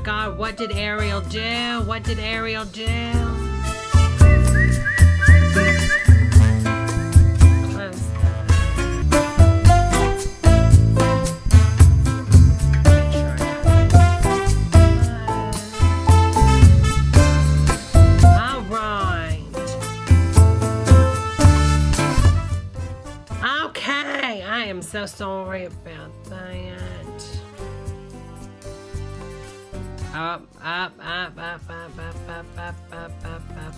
God, what did Ariel do? What did Ariel do? Close All right. Okay, I am so sorry about that. Up, up, up, up, up, up, up, up, up, up, up.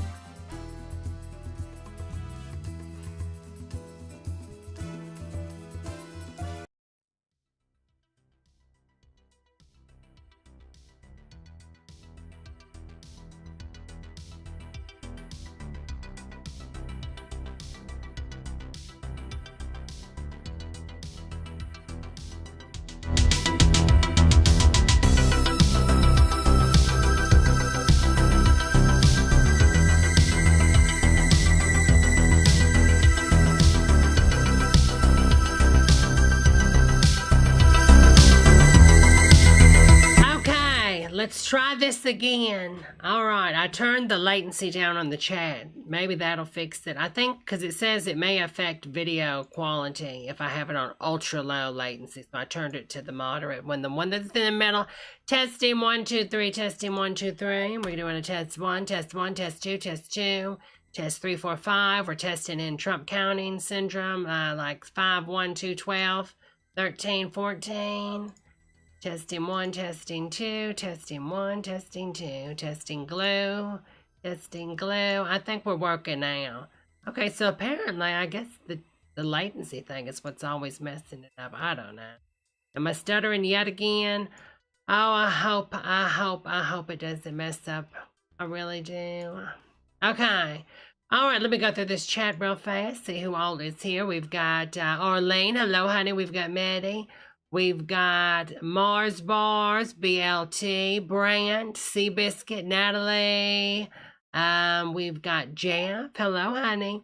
Let's try this again. All right, I turned the latency down on the chat. Maybe that'll fix it. I think because it says it may affect video quality if I have it on ultra low latency. So I turned it to the moderate. When the one that's in the middle, testing 1, 2, 3, testing 1, 2, 3. We're doing a test 1, test 1, test 2, test 2, test 3, 4, 5. We're testing in Trump counting syndrome, like 5, 1, 2, 12, 13, 14. Testing 1, testing 2, testing 1, testing 2, testing glue, testing glue. I think we're working now. Okay, so apparently, I guess the latency thing is what's always messing it up. I don't know. Am I stuttering yet again? Oh, I hope it doesn't mess up. I really do. Okay. All right, let me go through this chat real fast, see who all is here. We've got Arlene. Hello, honey. We've got Maddie. We've got Mars Bars, BLT, Brant, Seabiscuit, Natalie. We've got Jeff. Hello, honey.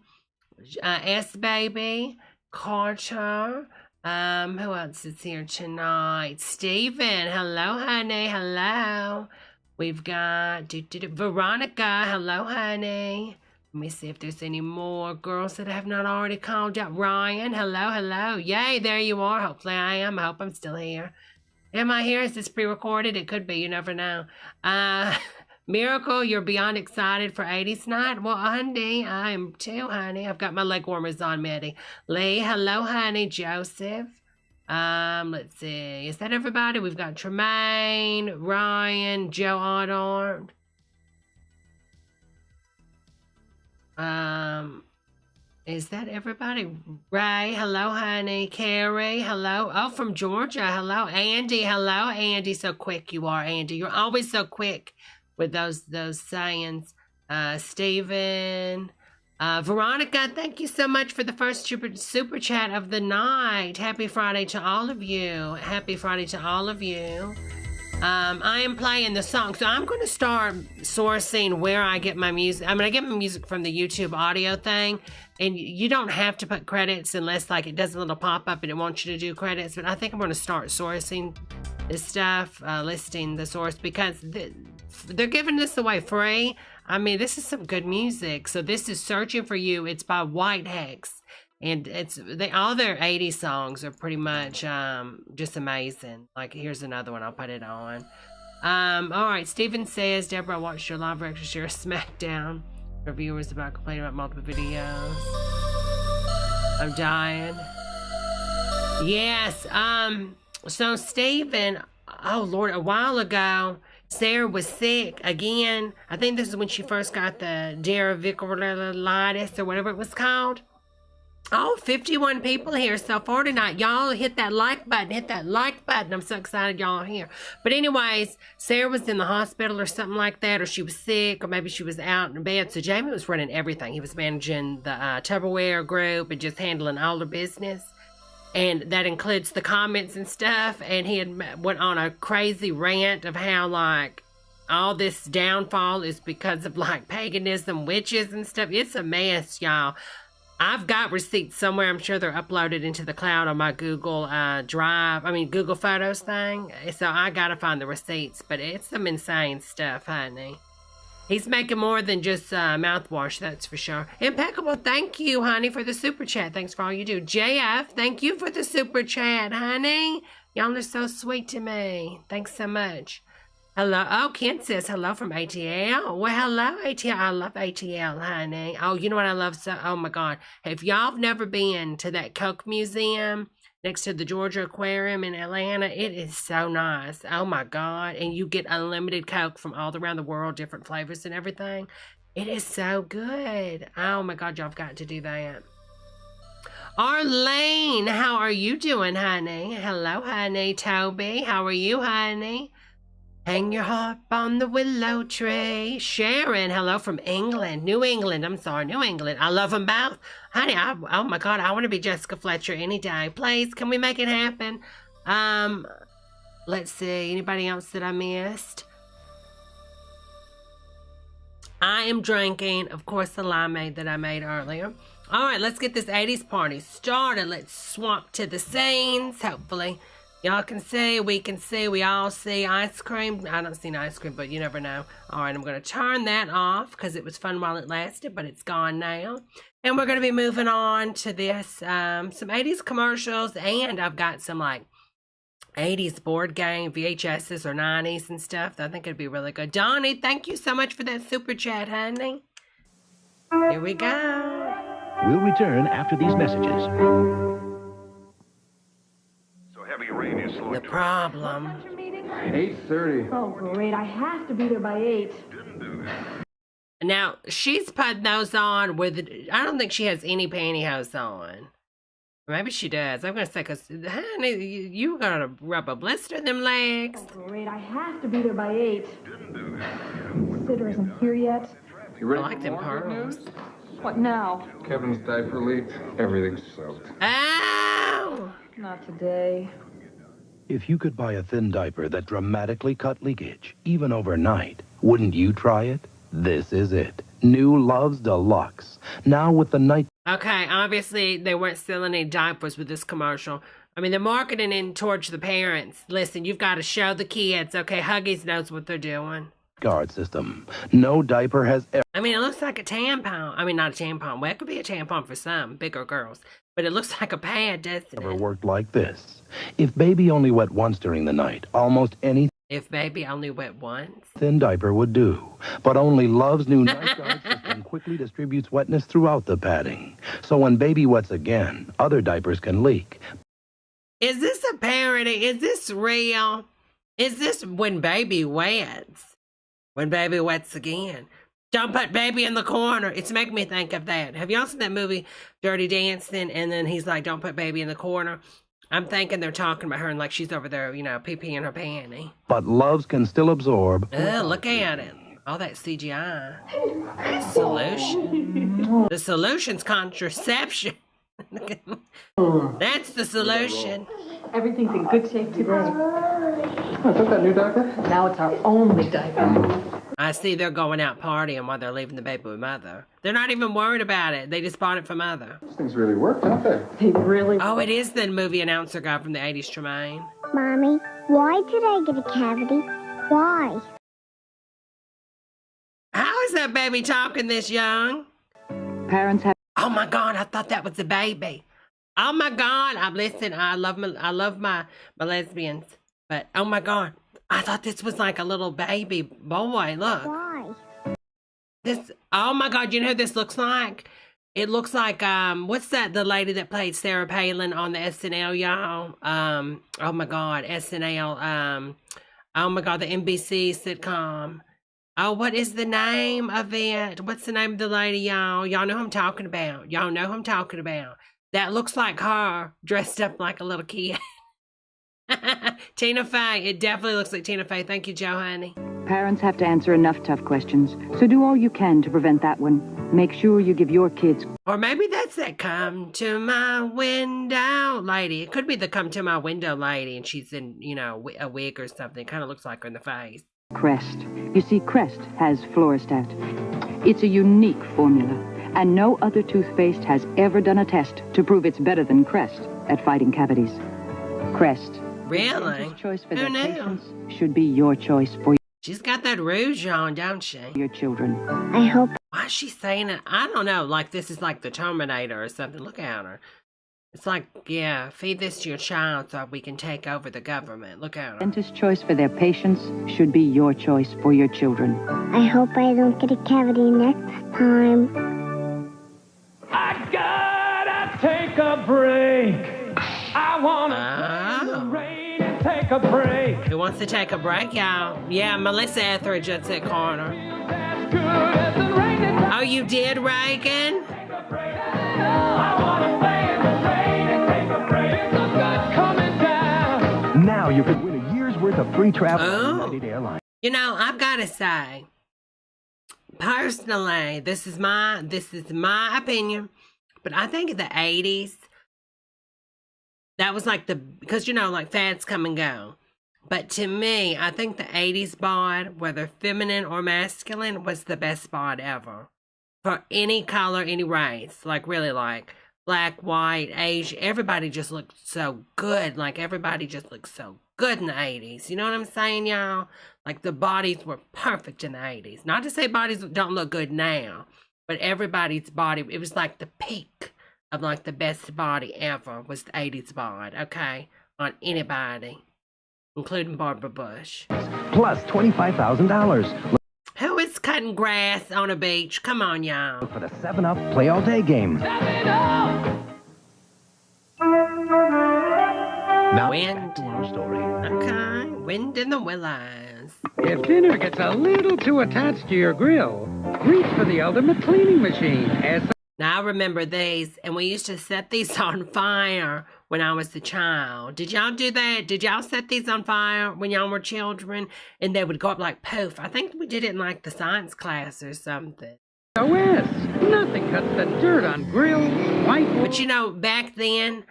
S Baby, Carter. Who else is here tonight? Steven. Hello, honey. Hello. We've got Veronica. Hello, honey. Let me see if there's any more girls that have not already called out. Ryan, hello, hello. Yay, there you are. Hopefully I am. I hope I'm still here. Am I here? Is this pre-recorded? It could be. You never know. Miracle, you're beyond excited for 80's night? Well, honey, I am too, honey. I've got my leg warmers on, Maddie. Lee, hello, honey. Joseph. Let's see. Is that everybody? We've got Tremaine, Ryan, Joe Oddard. Is that everybody? Ray, hello, honey. Carrie, hello. Oh, from Georgia, hello. Andy, hello. Andy, so quick you are, Andy. You're always so quick with those sayings. Stephen, Veronica, thank you so much for the first super chat of the night. Happy Friday to all of you. Happy Friday to all of you. I am playing the song, so I'm going to start sourcing where I get my music. I mean, I get my music from the YouTube audio thing, and you don't have to put credits unless, like, it does a little pop-up and it wants you to do credits, but I think I'm going to start sourcing this stuff, listing the source, because they're giving this away free. I mean, this is some good music. So this is Searching for You. It's by White Hex. And all their 80s songs are pretty much just amazing. Like, here's another one. I'll put it on. All right. Steven says, Deborah, I watched your live reaction share SmackDown. Reviewers about complaining about multiple videos. I'm dying. Yes. So Steven, oh Lord, a while ago, Sarah was sick again. I think this is when she first got the diverticulitis or whatever it was called. Oh, 51 people here so far tonight. Y'all hit that like button. Hit that like button. I'm so excited y'all are here. But anyways, Sarah was in the hospital or something like that, or she was sick, or maybe she was out in bed. So Jamie was running everything. He was managing the Tupperware group and just handling all the business. And that includes the comments and stuff. And he had went on a crazy rant of how, like, all this downfall is because of, like, paganism, witches and stuff. It's a mess, y'all. I've got receipts somewhere. I'm sure they're uploaded into the cloud on my Google Drive. I mean, Google Photos thing. So I got to find the receipts. But it's some insane stuff, honey. He's making more than just mouthwash, that's for sure. Impeccable. Thank you, honey, for the super chat. Thanks for all you do. JF, thank you for the super chat, honey. Y'all are so sweet to me. Thanks so much. Hello. Oh, Ken says hello from ATL. Well, hello, ATL. I love ATL, honey. Oh, you know what I love? Oh, my God. If y'all have never been to that Coke Museum next to the Georgia Aquarium in Atlanta, it is so nice. Oh, my God. And you get unlimited Coke from all around the world, different flavors and everything. It is so good. Oh, my God. Y'all have got to do that. Arlene, how are you doing, honey? Hello, honey. Toby, how are you, honey? Hang your harp on the willow tree. Sharon, hello from England. New England. I love them both. Honey, oh my God, I want to be Jessica Fletcher any day. Please, can we make it happen? Let's see. Anybody else that I missed? I am drinking, of course, the limeade that I made earlier. All right, let's get this 80s party started. Let's swamp to the scenes, hopefully. Y'all can see, we all see ice cream. I don't see ice cream, but you never know. All right, I'm going to turn that off because it was fun while it lasted, but it's gone now. And we're going to be moving on to this, some 80s commercials, and I've got some like 80s board game, VHSs or 90s and stuff. I think it'd be really good. Donnie, thank you so much for that super chat, honey. Here we go. We'll return after these messages. Heavy rain is slowing The problem. 8:30. Oh, great. I have to be there by 8. Now, she's put those on with, I don't think she has any pantyhose on. Maybe she does. I'm going to say, because, honey, you got to rub a blister in them legs. Oh, great. I have to be there by 8. Sitter isn't here yet. You ready I like for them more good pearls. news? What now? Kevin's diaper leaked. Everything's soaked. Ow! Not today. If you could buy a thin diaper that dramatically cut leakage, even overnight, wouldn't you try it? This is it. New Love's Deluxe. Now with the night... Okay, obviously they weren't selling any diapers with this commercial. I mean, they're marketing it towards the parents. Listen, you've got to show the kids. Okay, Huggies knows what they're doing. Guard system. No diaper has ever... I mean, it looks like a tampon. I mean, not a tampon. Well, it could be a tampon for some bigger girls. But it looks like a pad, doesn't ever it? worked like this. If baby only wet once during the night, almost any If baby only wet once. thin diaper would do. But only Love's new Night Guard system quickly distributes wetness throughout the padding. So when baby wets again, other diapers can leak. Is this a parody? Is this real? Is this when baby wets? When baby wets again? Don't put baby in the corner. It's making me think of that. Have y'all seen that movie, Dirty Dancing? And then he's like, don't put baby in the corner. I'm thinking they're talking about her and like she's over there, you know, pee-pee in her panty. But Love's can still absorb... Look at it. All that CGI. Solution. The solution's contraception. That's the solution. Everything's in good shape today. I took that new diaper. Now it's our only diaper. I see they're going out partying while they're leaving the baby with mother. They're not even worried about it. They just bought it for mother. These things really work, don't they? They really... Oh, it is the movie announcer guy from the 80s, Tremaine. Mommy, why did I get a cavity? Why? How is that baby talking this young? Parents have... Oh my God, I thought that was the baby. Oh my God, I love my lesbians, but oh my God, I thought this was like a little baby boy. Look, Why? this. Oh my God, you know who this looks like? It looks like what's that? The lady that played Sarah Palin on the SNL, y'all. Oh my God, SNL. Oh my God, the NBC sitcom. Oh, what is the name of it? What's the name of the lady, y'all? Y'all know who I'm talking about. Y'all know who I'm talking about. That looks like her, dressed up like a little kid. Tina Fey. It definitely looks like Tina Fey. Thank you, Joe, honey. Parents have to answer enough tough questions, so do all you can to prevent that one. Make sure you give your kids... Or maybe that's that come to my window lady. It could be the come to my window lady, and she's in, you know, a wig or something. Kind of looks like her in the face. Crest. You see, Crest has Floristat. It's a unique formula, And no other toothpaste has ever done a test to prove it's better than Crest at fighting cavities. Crest. Really? Dentist's choice for Who their knew? patients should be your choice for She's got that rouge on, don't she? your children. I hope Why is she saying it? I don't know. Like this is like the Terminator or something. Look at her. It's like, yeah, feed this to your child so we can take over the government. Look at her. Dentist's choice for their patients should be your choice for your children. I hope I don't get a cavity next time. I gotta take a break. I wanna play in the rain and take a break. Who wants to take a break, y'all? Yeah, Melissa Etheridge, that's it, Carter. As good as the rain that Oh, you did, Reagan? I wanna play in the rain and take a break. The sun's coming down. Now you could win a year's worth of free travel Oh. on United Airlines. You know, I've got to say, personally, this is my opinion, but I think in the 80s, that was like because you know, like fads come and go. But to me, I think the 80s bod, whether feminine or masculine, was the best bod ever. For any color, any race. Like really like black, white, Asian, everybody just looked so good. Like everybody just looked so good in the 80s. You know what I'm saying, y'all? Like the bodies were perfect in the 80s. Not to say bodies don't look good now, but everybody's body, it was like the peak of like the best body ever was the 80s bod, okay? On anybody, including Barbara Bush. Plus $25,000. Who is cutting grass on a beach? Come on, y'all. For the 7-Up Play All Day game. Now, Wind. back to our story. Okay, wind in the willows. If dinner gets a little too attached to your grill, reach for the ultimate cleaning machine. Now I remember these, and we used to set these on fire when I was a child. Did y'all do that? Did y'all set these on fire when y'all were children? And they would go up like poof. I think we did it in like the science class or something. OS. Nothing cuts the dirt on grills, white. But you know, back then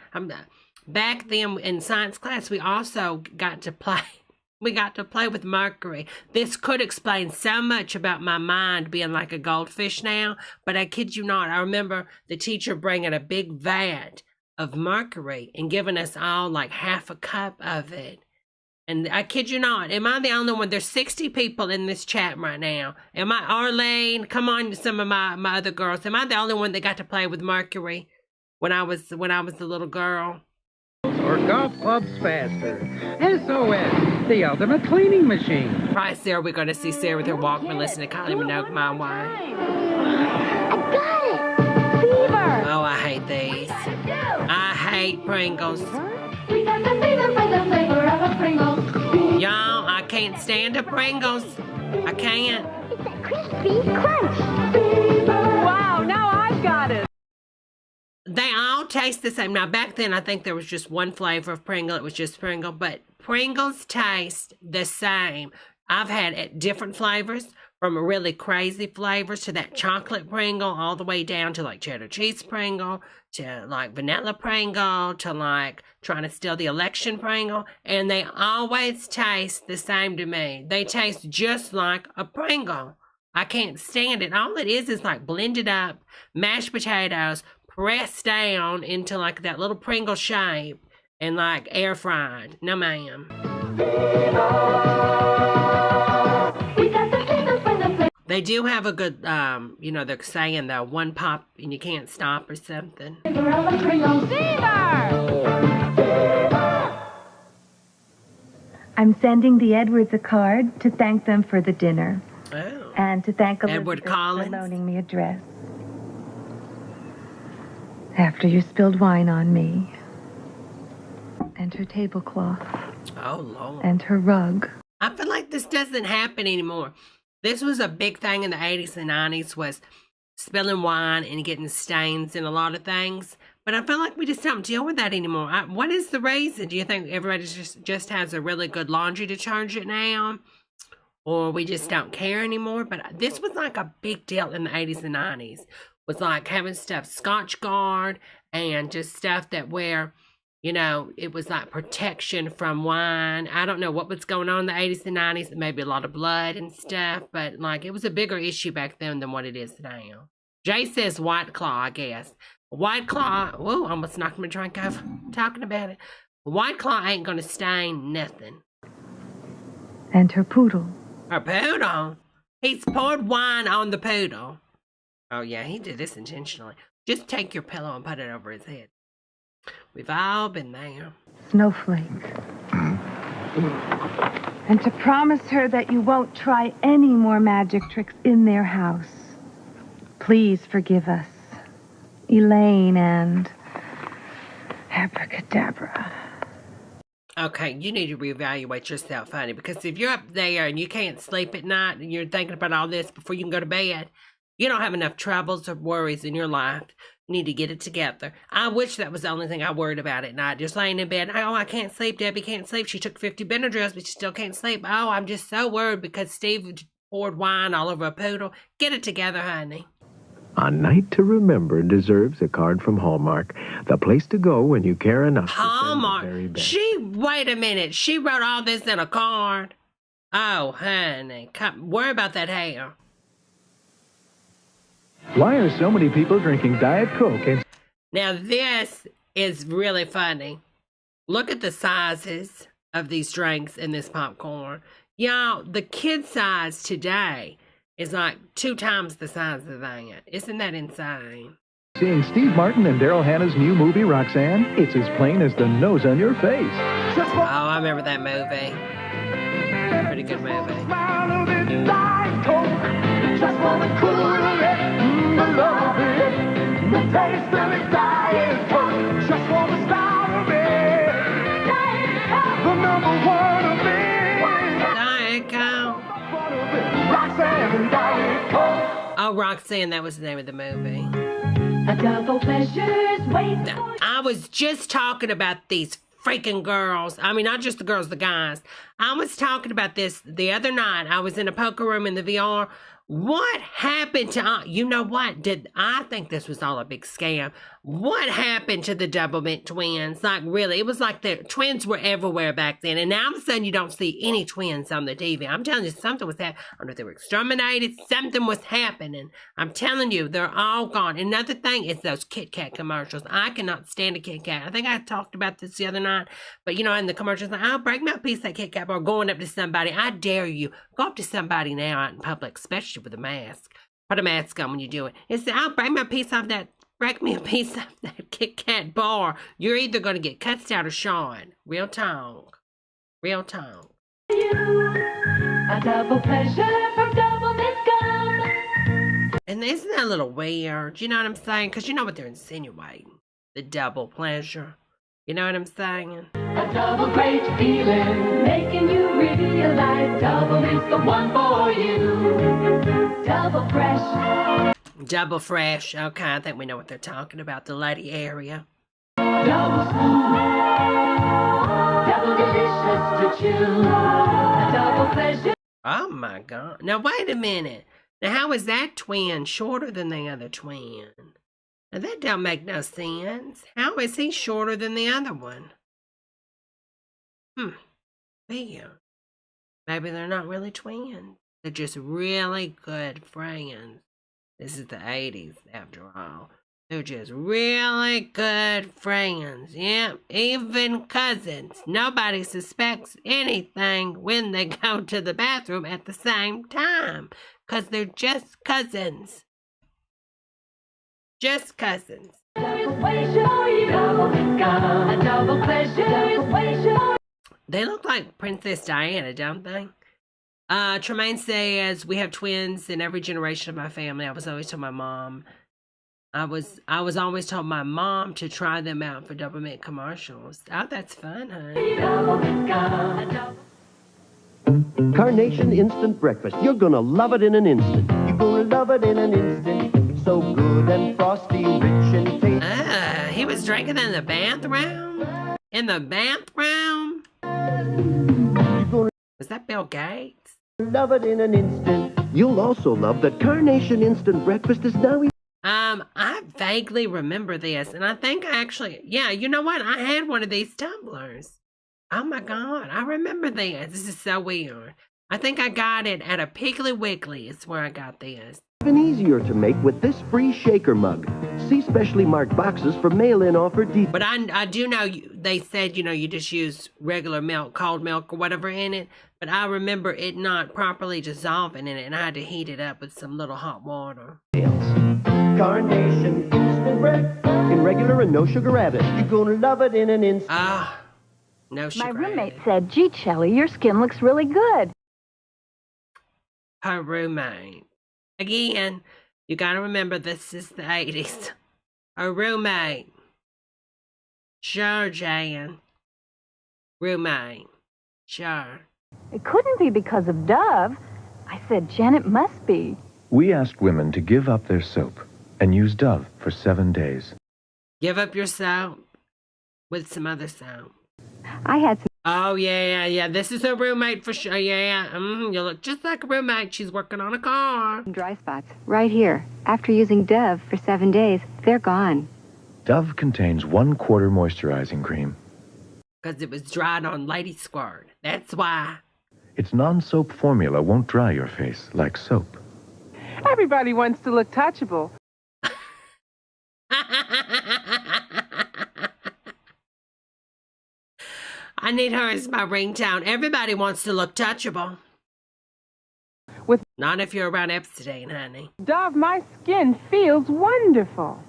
in science class, we also got to play. We got to play with mercury. This could explain so much about my mind being like a goldfish now, but I kid you not. I remember the teacher bringing a big vat of mercury and giving us all like half a cup of it. And I kid you not, am I the only one? There's 60 people in this chat right now. Am I, Arlene? Come on, some of my other girls. Am I the only one that got to play with mercury when I was a little girl? Or golf clubs faster. SOS, the ultimate cleaning machine. Right, Sarah, we're going to see Sarah with her Walkman listening to Kylie Minogue my way. I got it! Fever! Oh, I hate these. I hate Pringles. We got the fever for the flavor of a Pringle. Y'all, I can't stand the Pringles. I can't. It's that crispy crunch. Wow, now I've got it. They all taste the same. Now, back then, I think there was just one flavor of Pringle. It was just Pringle. But Pringles taste the same. I've had different flavors, from really crazy flavors to that chocolate Pringle, all the way down to like cheddar cheese Pringle, to like vanilla Pringle, to like trying to steal the election Pringle. And they always taste the same to me. They taste just like a Pringle. I can't stand it. All it is like blended up mashed potatoes, pressed down into like that little Pringle shape and like air fried. No, ma'am. They do have a good, you know, they're saying though, one pop and you can't stop or something. I'm sending the Edwards a card to thank them for the dinner. Oh. And to thank Edward Elizabeth Collins? for loaning me a dress. After you spilled wine on me. And her tablecloth. Oh, Lord. And her rug. I feel like this doesn't happen anymore. This was a big thing in the 80s and 90s, was spilling wine and getting stains in a lot of things. But I feel like we just don't deal with that anymore. What is the reason? Do you think everybody just has a really good laundry detergent now? Or we just don't care anymore? But this was like a big deal in the 80s and 90s. Was like having stuff Scotch Guard and just stuff that where, you know, it was like protection from wine. I don't know what was going on in the 80s and 90s. Maybe a lot of blood and stuff. But like it was a bigger issue back then than what it is now. Jay says White Claw, I guess. White Claw, whoa, almost knocked my drink over talking about it. White Claw ain't gonna stain nothing. And her poodle. Her poodle? He's poured wine on the poodle. Oh yeah, he did this intentionally. Just take your pillow and put it over his head. We've all been there. Snowflake. And to promise her that you won't try any more magic tricks in their house. Please forgive us, Elaine and Abracadabra. Okay, you need to reevaluate yourself, honey, because if you're up there and you can't sleep at night and you're thinking about all this before you can go to bed, you don't have enough troubles or worries in your life. You need to get it together. I wish that was the only thing I worried about at night, just laying in bed. Oh, I can't sleep. Debbie can't sleep. She took 50 Benadryls, but she still can't sleep. Oh, I'm just so worried because Steve poured wine all over a poodle. Get it together, honey. A Night to Remember deserves a card from Hallmark, the place to go when you care enough Hallmark. to send the very best. Wait a minute. She wrote all this in a card. Oh, honey, worry about that hair. Why are so many people drinking Diet Coke? And Now this is really funny. Look at the sizes of these drinks and this popcorn. Y'all, the kid size today is like 2 times the size of that. Isn't that insane? seeing Steve Martin and Daryl Hannah's new movie, Roxanne, it's as plain as the nose on your face. Oh, I remember that movie. Pretty good movie. Just wanna cool it, love it. The taste of it, Diet Coke. Just wanna style it. The number one of it. Diet Coke. Roxanne and Diet Coke. Oh, Roxanne, that was the name of the movie. A double pleasures wait. I was just talking about these freaking girls. I mean, not just the girls, the guys. I was talking about this the other night. I was in a poker room in the VR. What happened to, you know what? I think this was all a big scam. What happened to the double mint twins? Like, really, it was like the twins were everywhere back then. And now all of a sudden you don't see any twins on the TV. I'm telling you, something was happening. I don't know if they were exterminated. Something was happening. I'm telling you, they're all gone. Another thing is those Kit Kat commercials. I cannot stand a Kit Kat. I think I talked about this the other night. But, you know, in the commercials, like, I'll break me a piece of that Kit Kat bar, going up to somebody. I dare you. Go up to somebody now out in public, especially with a mask. Put a mask on when you do it. And say, I'll break me a piece of that. Break me a piece of that Kit Kat bar. You're either going to get cussed out or shot. Real talk. Real talk. A double pleasure from Double Mint Gum. And isn't that a little weird? You know what I'm saying? Because you know what they're insinuating. The double pleasure. You know what I'm saying? A double great feeling, making you realize double is the one for you. Double fresh. Double fresh. Okay, I think we know what they're talking about. The lady area. Double smooth. Double delicious to chew. A double pleasure. Oh my God. Now wait a minute. Now how is that twin shorter than the other twin? Now that don't make no sense. How is he shorter than the other one? Weird. Maybe they're not really twins. They're just really good friends. This is the 80's, after all. They're just really good friends. Yep, even cousins. Nobody suspects anything when they go to the bathroom at the same time. 'Cause they're just cousins. Just cousins. They look like Princess Diana, don't they? Tremaine says, we have twins in every generation of my family. I was always told my mom. I was always told my mom to try them out for double mint commercials. Oh, that's fun, honey. Carnation Instant Breakfast. You're gonna love it in an instant. You're gonna love it in an instant. So good and frosty, rich and tasty. He was drinking in the bathroom? In the bathroom? Was that Bill Gates? Love it in an instant. You'll also love that Carnation Instant Breakfast is now. I vaguely remember this, and I think I actually, yeah, you know what? I had one of these tumblers. Oh my God, I remember this. This is so weird. I think I got it at a Piggly Wiggly. It's where I got this. Even easier to make with this free shaker mug. See specially marked boxes for mail-in offer details. But I do know they said, you just use regular milk, cold milk or whatever in it. But I remember it not properly dissolving in it, and I had to heat it up with some little hot water. Carnation instant bread in regular and no sugar added. You're gonna love it in an instant. Ah, no sugar. My roommate said, "Gee, Shelley, your skin looks really good." Her roommate. Again, you gotta remember this is the 80s. Her roommate. Sure, Jan. Roommate. Sure. It couldn't be because of Dove. I said, "Jen, it must be." We asked women to give up their soap and use Dove for 7 days. Give up your soap with some other soap. I had some. Oh, yeah. This is her roommate for sure. Yeah. You look just like a roommate. She's working on a car. Dry spots, right here. After using Dove for 7 days, they're gone. Dove contains 1/4 moisturizing cream. Because it was dried on Lady Squirt. That's why. Its non-soap formula won't dry your face like soap. Everybody wants to look touchable. I need her as my ringtone. Everybody wants to look touchable. Not if you're around Epstein, honey. Dove, my skin feels wonderful.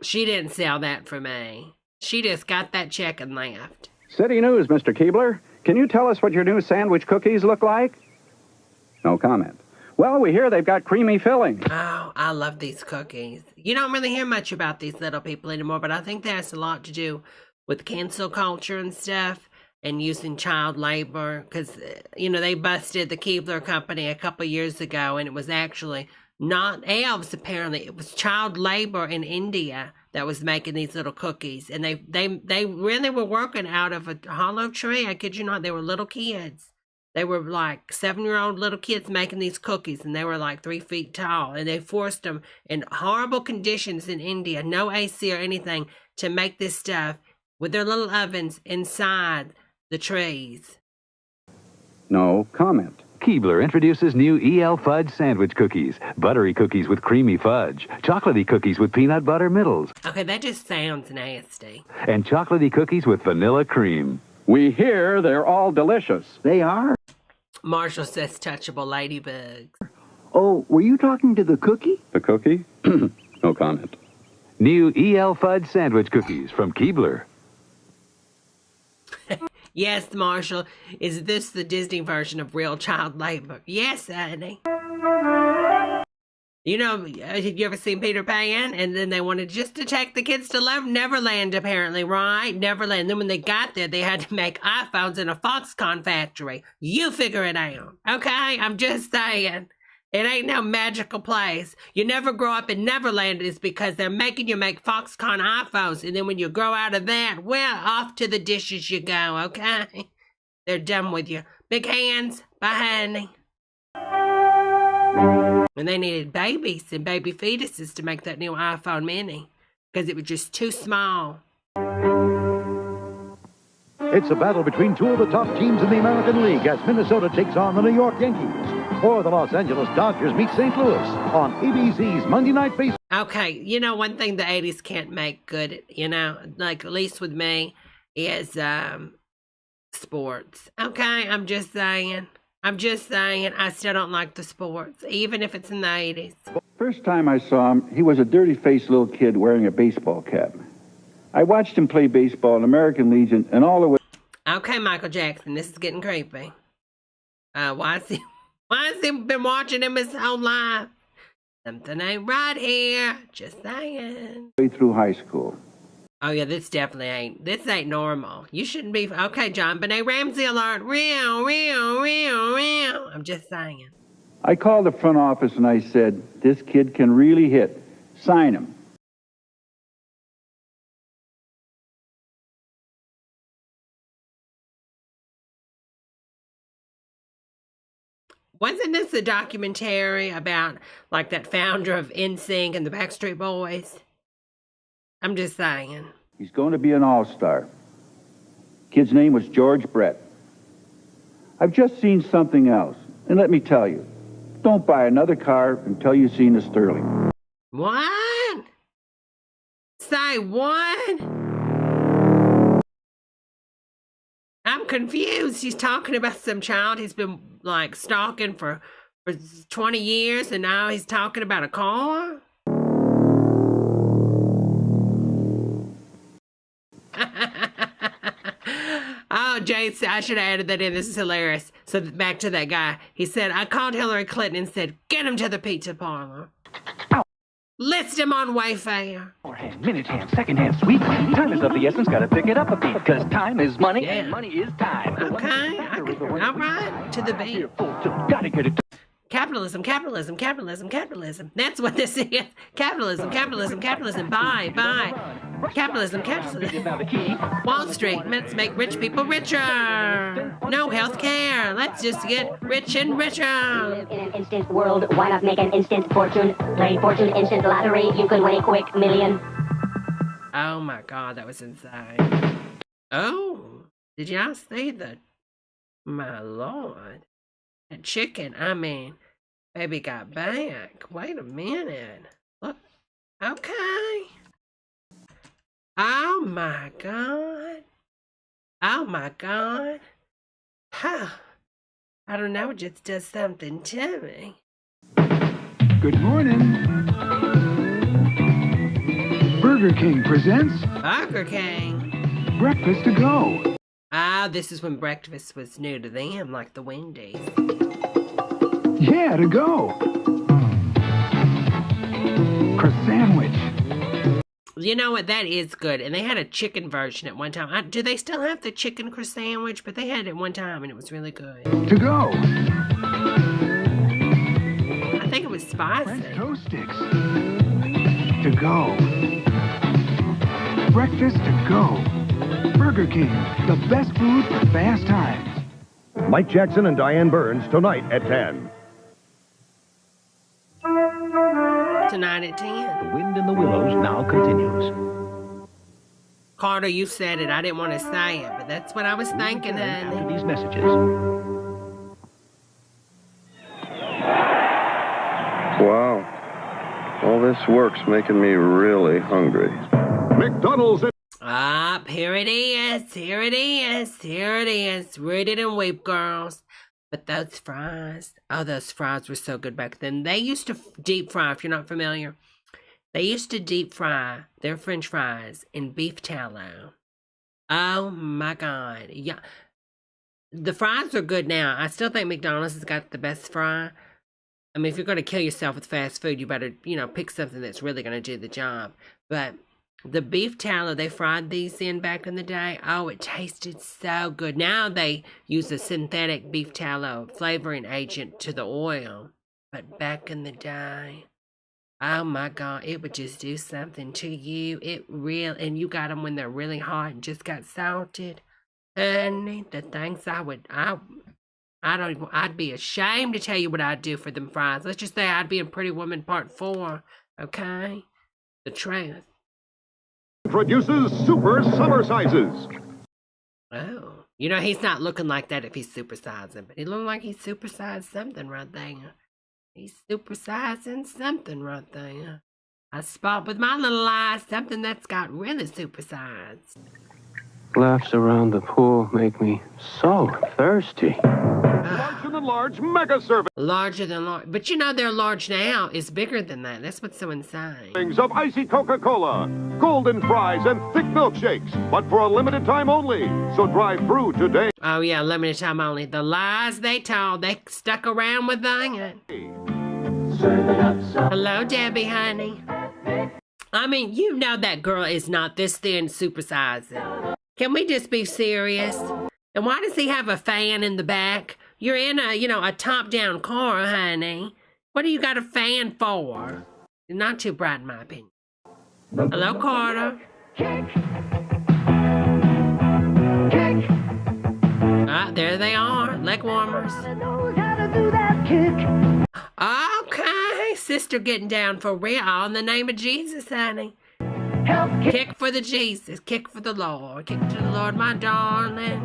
She didn't sell that for me. She just got that check and left. City News, Mr. Keebler. Can you tell us what your new sandwich cookies look like? No comment. Well, we hear they've got creamy filling. Oh, I love these cookies. You don't really hear much about these little people anymore, but I think that has a lot to do with cancel culture and stuff and using child labor. Because, they busted the Keebler Company a couple years ago, and it was actually not elves, apparently. It was child labor in India that was making these little cookies. And they really were working out of a hollow tree. I kid you not, they were little kids. They were like 7-year-old little kids making these cookies, and they were like 3 feet tall. And they forced them in horrible conditions in India, no AC or anything, to make this stuff with their little ovens inside the trees. No comment. Keebler introduces new EL Fudge Sandwich Cookies. Buttery cookies with creamy fudge. Chocolatey cookies with peanut butter middles. Okay, that just sounds nasty. And chocolatey cookies with vanilla cream. We hear they're all delicious. They are. Marshall says touchable ladybugs. Oh, were you talking to the cookie? The cookie? No comment. New EL Fudge Sandwich Cookies from Keebler. Yes, Marshall. Is this the Disney version of real child labor? Yes, honey. Have you ever seen Peter Pan? And then they wanted just to take the kids to Neverland, apparently, right? Neverland. Then when they got there, they had to make iPhones in a Foxconn factory. You figure it out, okay? I'm just saying. It ain't no magical place. You never grow up in Neverland is because they're making you make Foxconn iPhones. And then when you grow out of that, well, off to the dishes you go, okay? They're done with you. Big hands. Bye, honey. And they needed babies and baby fetuses to make that new iPhone mini because it was just too small. It's a battle between two of the top teams in the American League as Minnesota takes on the New York Yankees. Or the Los Angeles Dodgers meet St. Louis on ABC's Monday Night Baseball. Okay, one thing the 80s can't make good, like at least with me, is sports. Okay, I'm just saying. I still don't like the sports, even if it's in the 80s. First time I saw him, he was a dirty-faced little kid wearing a baseball cap. I watched him play baseball in American Legion and all the way. Okay, Michael Jackson, this is getting creepy. Why has he been watching him his whole life? Something ain't right here. Just saying. Way through high school. Oh, yeah, this ain't normal. You shouldn't be. Okay, John Benet Ramsey alert. Real. I'm just saying. I called the front office and I said, this kid can really hit. Sign him. Wasn't this a documentary about, like, that founder of NSYNC and the Backstreet Boys? I'm just saying. He's going to be an all-star. Kid's name was George Brett. I've just seen something else, and let me tell you, don't buy another car until you've seen a Sterling. What? Say what? I'm confused. He's talking about some child he's been like stalking for 20 years, and now he's talking about a car? Oh, Jade, I should have added that in. This is hilarious. So back to that guy. He said, I called Hillary Clinton and said, get him to the pizza parlor. List him on Wayfair. Forehand, minute hand, second hand, sweet. Time is of the essence, gotta pick it up a beat. Because time is money, and money is time. Okay, all right, to the beat. Gotta get it. Capitalism, capitalism, capitalism, capitalism. That's what this is. Capitalism, capitalism, capitalism. Buy. Capitalism, capitalism. Wall Street, let's make rich people richer. No health care. Let's just get rich and richer. Live in an instant world. Why not make an instant fortune? Play Fortune Instant Lottery. You could win a quick million. Oh my God, that was insane. Oh, did y'all see that? My Lord. That chicken, I mean, baby got back. Wait a minute. Look. Okay. Oh my God. Oh my God. Huh. I don't know, it just does something to me. Good morning. Burger King presents Burger King. Breakfast to Go. Ah, this is when breakfast was new to them, like the Wendy's. Yeah, to go. Crust sandwich. You know what? That is good. And they had a chicken version at one time. Do they still have the chicken crust sandwich? But they had it one time, and it was really good. To go. I think it was spicy. French toast sticks. To go. Breakfast to go. Burger King, the best food for fast times. Mike Jackson and Diane Burns tonight at 10. Tonight at 10. The Wind in the Willows now continues. Carter, you said it. I didn't want to say it, but that's what I was thinking, honey. After these messages. Wow. All this work's making me really hungry. McDonald's. Ah, here it is. Here it is. Here it is. Read it and weep, girls. But those fries, oh, those fries were so good back then. They used to deep fry, if you're not familiar. They used to deep fry their French fries in beef tallow. Oh, my God. Yeah. The fries are good now. I still think McDonald's has got the best fry. I mean, if you're going to kill yourself with fast food, you better, pick something that's really going to do the job. But the beef tallow they fried these in back in the day, oh, it tasted so good. Now they use a synthetic beef tallow flavoring agent to the oil. But back in the day, oh my God, it would just do something to you. And you got them when they're really hot and just got salted. Honey, the things I'd be ashamed to tell you what I'd do for them fries. Let's just say I'd be in Pretty Woman Part 4, okay? The truth. Produces super summer sizes. Oh. He's not looking like that if he's supersizing, but he looked like he's supersized something right there. He's supersizing something right there. I spot with my little eyes something that's got really supersized. Laughs around the pool make me so thirsty. Larger than large mega serving. Larger than large. But their large now is bigger than that. That's what's so insane. Things of icy Coca-Cola, golden fries, and thick milkshakes, but for a limited time only. So drive through today. Oh, yeah, limited time only. The lies they told, they stuck around with that. Hello, Debbie, honey. I mean, that girl is not this thin supersizing. Can we just be serious? And why does he have a fan in the back? You're in a top-down car, honey. What do you got a fan for? Not too bright, in my opinion. Hello, Carter. Ah, there they are. Leg warmers. Okay, sister getting down for real. All in the name of Jesus, honey. Kick for the Jesus. Kick for the Lord. Kick to the Lord, my darling.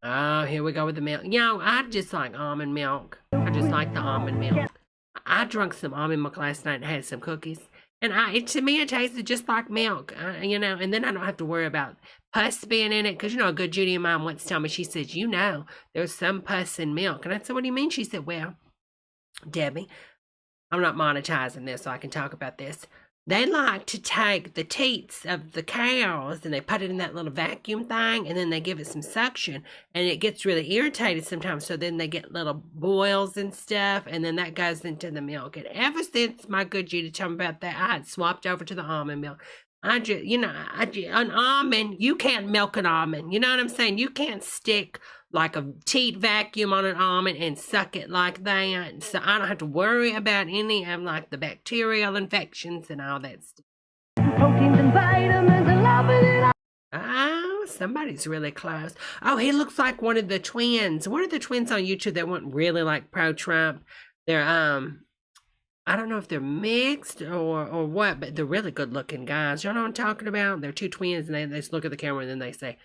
Oh, here we go with the milk. You know, I just like almond milk. I just like the almond milk. I drank some almond milk last night and had some cookies. And to me, it tasted just like milk, you know, and then I don't have to worry about pus being in it. Because, you know, a good Judy of mine once told me, she said, you know, there's some pus in milk. And I said, what do you mean? She said, well, Debbie, I'm not monetizing this, so I can talk about this. They like to take the teats of the cows and they put it in that little vacuum thing and then they give it some suction and it gets really irritated sometimes. So then they get little boils and stuff and then that goes into the milk. And ever since my good Judy told me about that, I had swapped over to the almond milk. An almond, you can't milk an almond. You know what I'm saying? You can't stick like a teat vacuum on an almond and suck it like that. So I don't have to worry about any of like the bacterial infections and all that stuff. Proteins and vitamins and love it. Oh, somebody's really close. Oh, he looks like one of the twins. One of the twins on YouTube that weren't really like pro-Trump. They're I don't know if they're mixed or what, but they're really good looking guys. You know what I'm talking about? They're two twins and they just look at the camera and then they say,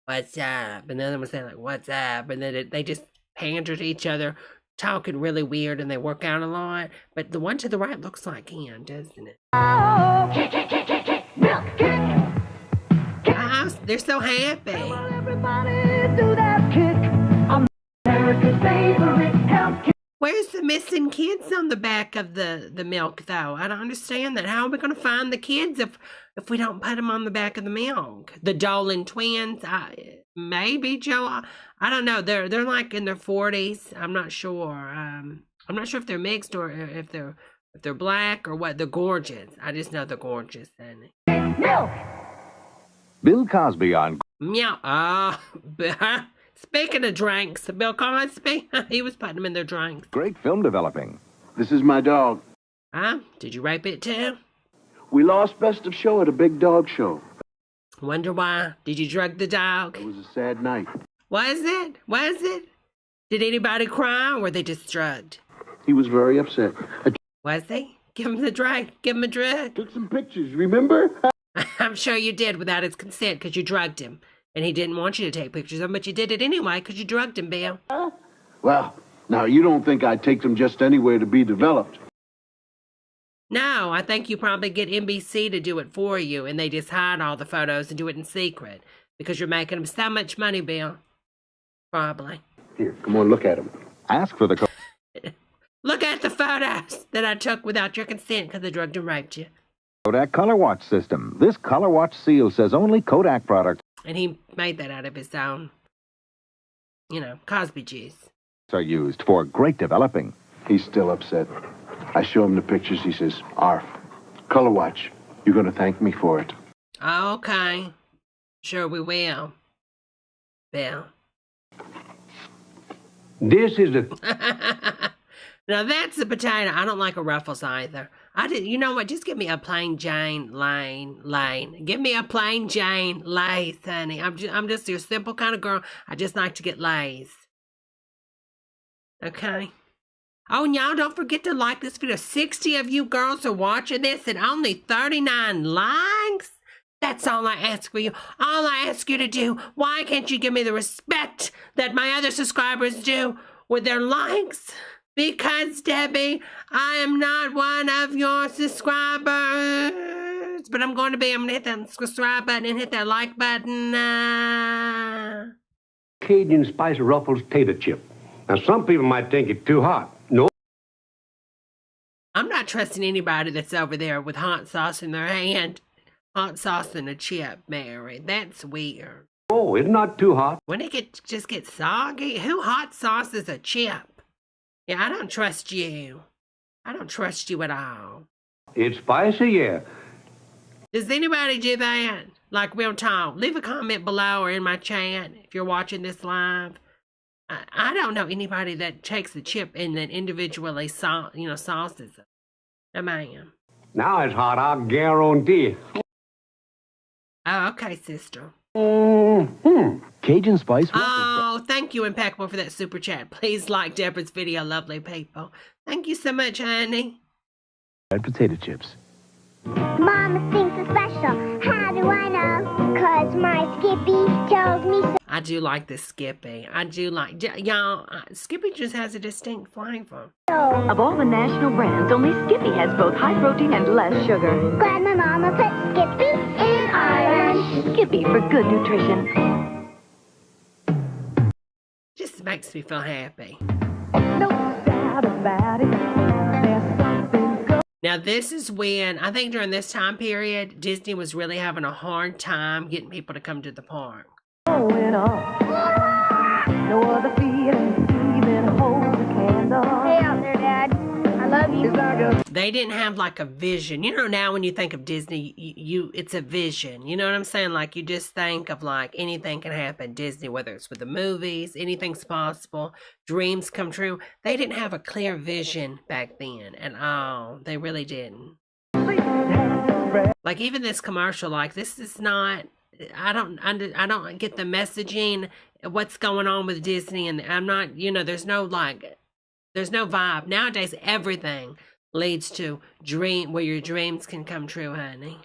what's up? And the other one say like, what's up? And then they just pander to each other, talking really weird, and they work out a lot. But the one to the right looks like him, doesn't it? Oh, they're so happy. Everybody do that kick. America's favorite health kick. Where's the missing kids on the back of the milk, though? I don't understand that. How are we going to find the kids if we don't put them on the back of the milk? The Dolan twins, maybe, Joe. I don't know. They're like in their 40s. I'm not sure. I'm not sure if they're mixed or if they're black or what. They're gorgeous. I just know they're gorgeous. Milk. Bill Cosby on. Meow. Speaking of drinks, Bill Cosby, he was putting them in their drinks. Great film developing. This is my dog. Huh? Did you rape it too? We lost Best of Show at a big dog show. Wonder why? Did you drug the dog? It was a sad night. Was it? Was it? Did anybody cry or were they just drugged? He was very upset. Was he? Give him the drug. Give him a drug. Took some pictures, remember? I'm sure you did without his consent because you drugged him. And he didn't want you to take pictures of him, but you did it anyway because you drugged him, Bill. Well, now you don't think I'd take them just anywhere to be developed. No, I think you probably get NBC to do it for you, and they just hide all the photos and do it in secret because you're making them so much money, Bill. Probably. Here, come on, look at them. Ask for the Look at the photos that I took without your consent because I drugged and raped you. Kodak Color Watch system. This Color Watch seal says only Kodak products. And he made that out of his own, Cosby juice. Are used for great developing. He's still upset. I show him the pictures. He says, Arf, Color Watch, you're going to thank me for it. Okay. Sure we will. Bill. This is a... Now that's a potato. I don't like a Ruffles either. You know what? Just give me a plain Jane Lane. Give me a plain Jane Lay's, honey. I'm just your simple kind of girl. I just like to get Lay's. Okay. Oh, and y'all don't forget to like this video. 60 of you girls are watching this and only 39 likes. That's all I ask for you. All I ask you to do. Why can't you give me the respect that my other subscribers do with their likes? Because, Debbie, I am not one of your subscribers. But I'm going to be. I'm going to hit that subscribe button and hit that like button. Cajun Spice Ruffles tater chip. Now, some people might think it's too hot. No. I'm not trusting anybody that's over there with hot sauce in their hand. Hot sauce and a chip, Mary. That's weird. Oh, it's not too hot. When it just gets soggy, who hot sauces a chip? Yeah, I don't trust you. I don't trust you at all. It's spicy, yeah. Does anybody do that? Like real talk. Leave a comment below or in my chat if you're watching this live. I don't know anybody that takes the chip and then individually sauces it. No, ma'am. Now it's hot, I'll guarantee. Oh, okay, sister. Cajun Spice. Oh, thank you, Impeccable, for that super chat. Please like Debra's video, lovely people. Thank you so much, honey. Red potato chips. Mama thinks it's special. How do I know? 'Cause my Skippy tells me so. I do like this Skippy. I do like, y'all, Skippy just has a distinct flavor. Of all the national brands, only Skippy has both high protein and less sugar. Glad my mama put Skippy in iron. Skippy for good nutrition. Just makes me feel happy. No doubt about it. There's something going. Now, this is when, I think during this time period, Disney was really having a hard time getting people to come to the park. Going on. No other feeling, even hold a candle. Hey out there, Dad. I love you. They didn't have like a vision. You know, now when you think of Disney, it's a vision. You know what I'm saying? Like, you just think of like anything can happen. Disney, whether it's with the movies, anything's possible. Dreams come true. They didn't have a clear vision back then at all. They really didn't. Like, even this commercial, like, this is not, I don't get the messaging, what's going on with Disney, and I'm not, you know, there's no vibe. Nowadays, everything leads to where your dreams can come true, honey.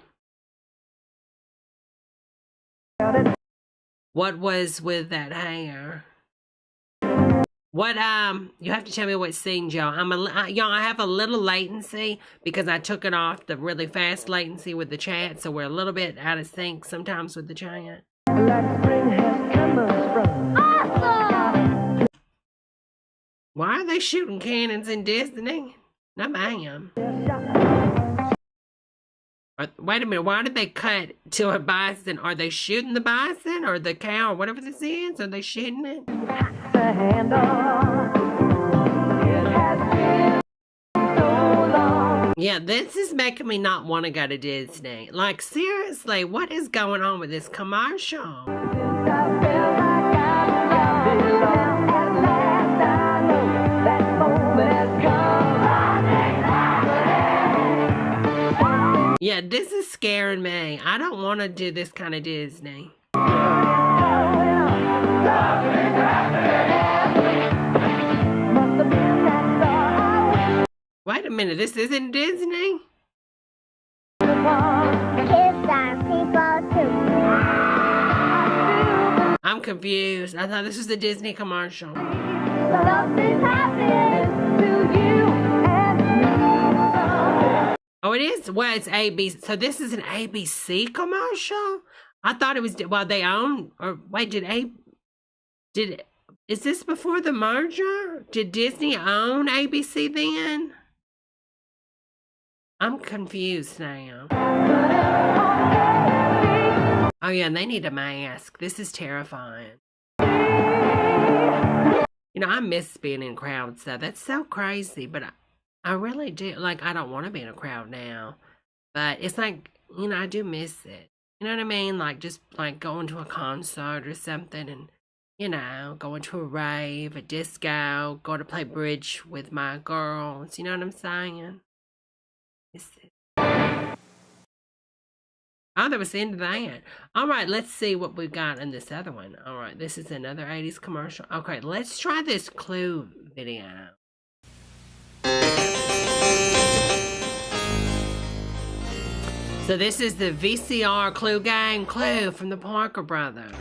What was with that hair? What, you have to tell me what scene, y'all. Y'all, I have a little latency because I took it off the really fast latency with the chat, so we're a little bit out of sync sometimes with the chat. Why are they shooting cannons in Disney? No, ma'am. Wait a minute, why did they cut to a bison? Are they shooting the bison or the cow or whatever this is? Are they shooting it? Yeah, this is making me not want to go to Disney. Like, seriously, what is going on with this commercial? Yeah, this is scaring me. I don't want to do this kind of Disney. Wait a minute, this isn't Disney? Kids are people too. I'm confused. I thought this was the Disney commercial. Something happened to you and me. Oh, it is? Well, it's ABC. So this is an ABC commercial? I thought it was, well, they own, or wait, is this before the merger? Did Disney own ABC then? I'm confused now. Oh yeah, and they need a mask. This is terrifying. You know, I miss being in crowds though. That's so crazy, but I really do. Like, I don't want to be in a crowd now. But it's like, you know, I do miss it. You know what I mean? Like, just like going to a concert or something and, you know, going to a rave, a disco, go to play bridge with my girls. You know what I'm saying? Oh, that was the end of that. All right, let's see what we've got in this other one. All right, this is another 80s commercial. Okay, let's try this Clue video. So this is the VCR Clue game, Clue from the Parker Brothers.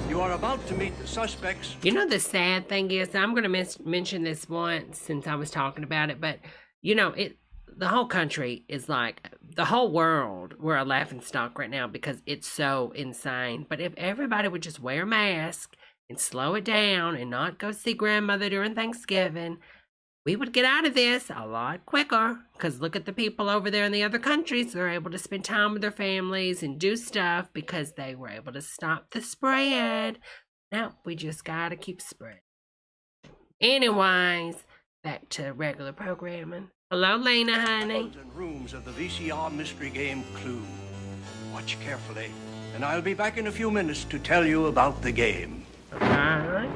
You are about to meet the suspects. You know, the sad thing is, I'm going to mention this once since I was talking about it, but, you know, the whole country is like, the whole world, we're a laughingstock right now because it's so insane. But if everybody would just wear a mask and slow it down and not go see grandmother during Thanksgiving, we would get out of this a lot quicker. Because look at the people over there in the other countries. They're able to spend time with their families and do stuff because they were able to stop the spread. Now we just gotta keep spreading. Anyways, back to regular programming. Hello, Lena, honey. Rooms of the VCR mystery game Clue. Watch carefully, and I'll be back in a few minutes to tell you about the game. Alright.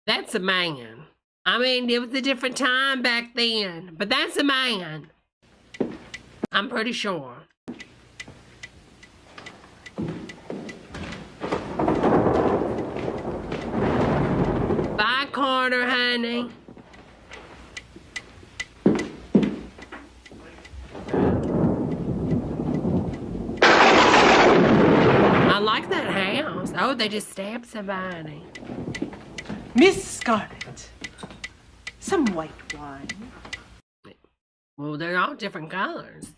That's a man. I mean, it was a different time back then, but that's a man. I'm pretty sure. Bye, Carter, honey. I like that house. Oh, they just stabbed somebody. Miss Scarlett, some white wine. Well, they're all different colors.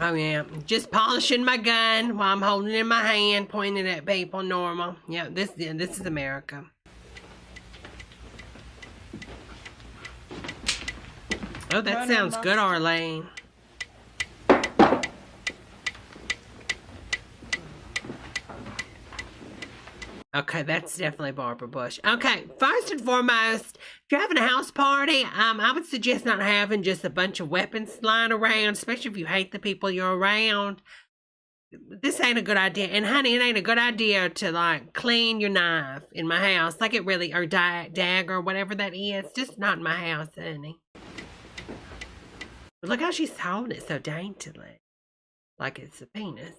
Oh, yeah. Just polishing my gun while I'm holding it in my hand, pointing at people normal. Yeah, this is America. Oh, that sounds good, Arlene. Okay, that's definitely Barbara Bush. Okay, first and foremost, if you're having a house party, I would suggest not having just a bunch of weapons lying around, especially if you hate the people you're around. This ain't a good idea. And honey, it ain't a good idea to like clean your knife in my house. Like it really, or dagger, whatever that is. Just not in my house, honey. But look how she's holding it so daintily. Like it's a penis.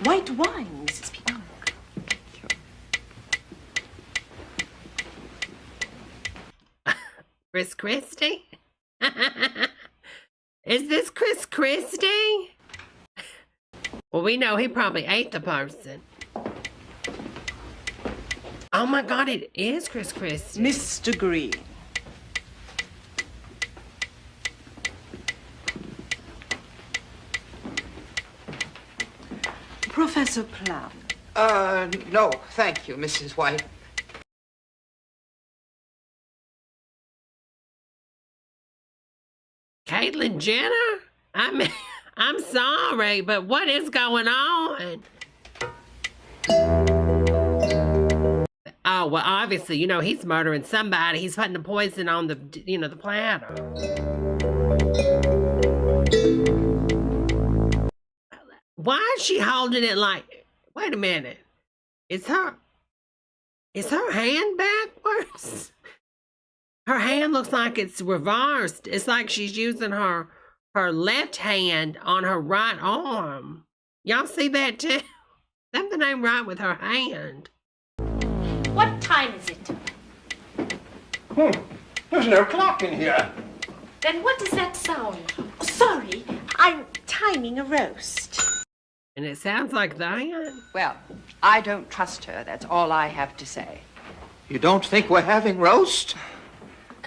White wine, Mrs. P. Chris Christie? Is this Chris Christie? Well, we know he probably ate the person. Oh my God, it is Chris Christie. Mr. Green. Professor Plum. No, thank you, Mrs. White. Caitlyn Jenner? I mean, I'm sorry, but what is going on? Oh, well, obviously, you know, he's murdering somebody. He's putting the poison on the, you know, the platter. Why is she holding it like, wait a minute. Is her hand backwards? Her hand looks like it's reversed. It's like she's using her left hand on her right arm. Y'all see that too? Something ain't right with her hand. What time is it? There's no clock in here. Then what does that sound? Oh, sorry, I'm timing a roast. And it sounds like that. Well, I don't trust her. That's all I have to say. You don't think we're having roast?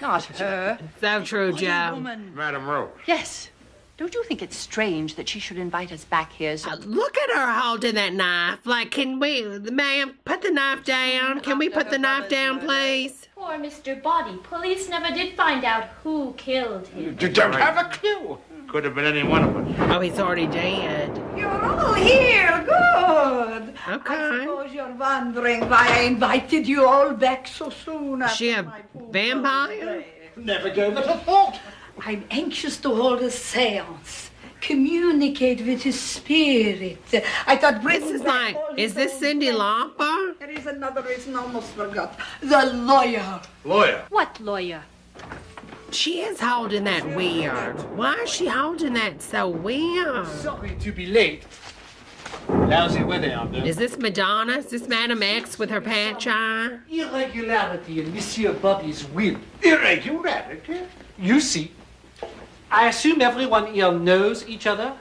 Not her. So true, Joe. Madam Rose. Yes. Don't you think it's strange that she should invite us back here? So Look at her holding that knife. Like, can we, ma'am, put the knife down? Can we put the knife down, please? Poor Mr. Body. Police never did find out who killed him. You don't have a clue. Could have been any one of us. Oh, he's already dead. You're all here. Good. Okay. I suppose you're wondering why I invited you all back so soon. Is she a vampire? Never gave it a thought. I'm anxious to hold a seance. Communicate with his spirit. I thought This is like, is this Cyndi Lauper? There is another reason I almost forgot. The lawyer. Lawyer? What lawyer? She is holding that weird. Why is she holding that so weird? Sorry to be late. Lousy weather out there. Is this Madonna? Is this Madam X with her patch eye? Irregularity in Monsieur Body's will. Irregularity? You see, I assume everyone here knows each other.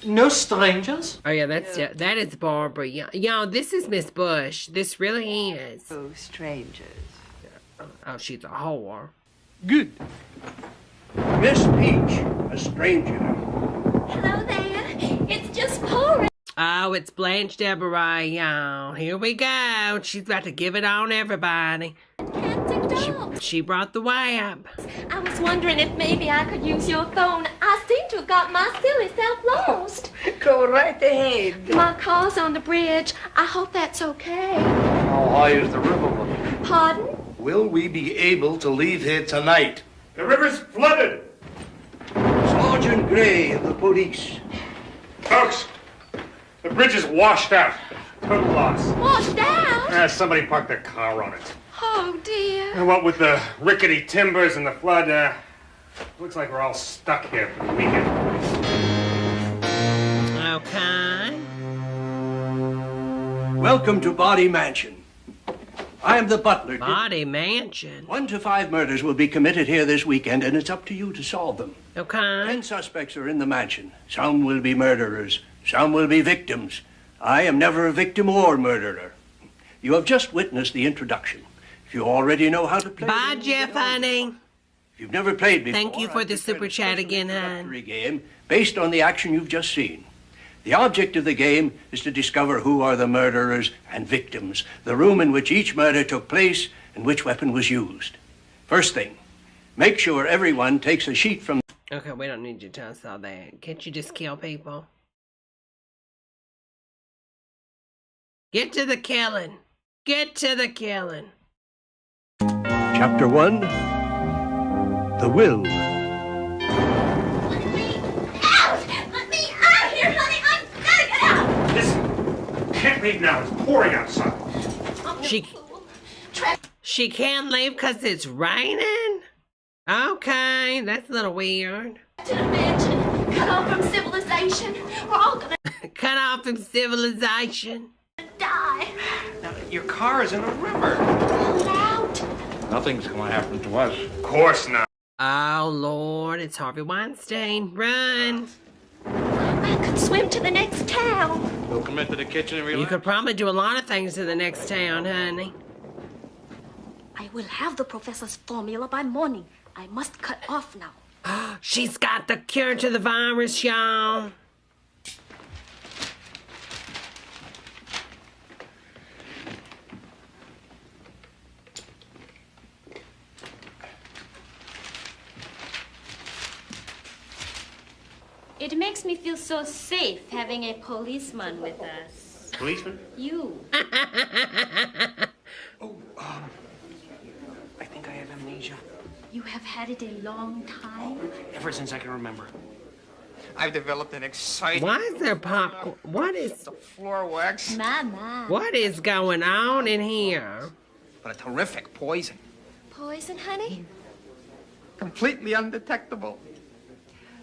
No strangers. Oh yeah, that is Barbara. Y'all, this is Miss Bush. This really is. no strangers. Oh, she's a whore. Good. Miss Peach, a stranger. Hello there. It's just pouring. Oh, it's Blanche Deborah, y'all. Here we go. She's about to give it on everybody. She brought the way up. I was wondering if maybe I could use your phone. I seem to have got my silly self lost. Go right ahead. My car's on the bridge. I hope that's okay. How high is the river looking? Pardon? Will we be able to leave here tonight? The river's flooded. Sergeant Gray of the police. Folks, the bridge is washed out. Total loss. Washed out? Somebody parked their car on it. Oh, dear. And what with the rickety timbers and the flood, looks like we're all stuck here for the weekend. Okay. Welcome to Body Mansion. I am the butler. Body Mansion. 1 to 5 murders will be committed here this weekend, and it's up to you to solve them. Okay. 10 suspects are in the mansion. Some will be murderers. Some will be victims. I am never a victim or murderer. You have just witnessed the introduction. If you already know how to play... Bye, Jeff, honey. If you've never played before... Thank you for the super chat again, hon. ...game based on the action you've just seen. The object of the game is to discover who are the murderers and victims, the room in which each murder took place, and which weapon was used. First thing, make sure everyone takes a sheet from... Okay, we don't need you to tell us all that. Can't you just kill people? Get to the killing. Get to the killing. Chapter 1, The Will. Can't leave now. It's pouring outside. She can't leave because it's raining? Okay, that's a little weird. To the mansion. Cut off from civilization. We're all gonna Cut off from civilization. die. Now, your car is in the river. Pull out. Nothing's gonna happen to us. Of course not. Oh, Lord, it's Harvey Weinstein. Run. I could swim to the next town. We'll come into the kitchen and relax. You could probably do a lot of things to the next town, honey. I will have the professor's formula by morning. I must cut off now. She's got the cure to the virus, y'all. It makes me feel so safe having a policeman with us. Policeman? You. I think I have amnesia. You have had it a long time? Ever since I can remember. I've developed an exciting... Why is there popcorn? What is... The floor wax. Mama. What is going on in here? But a terrific poison. Poison, honey? Completely undetectable.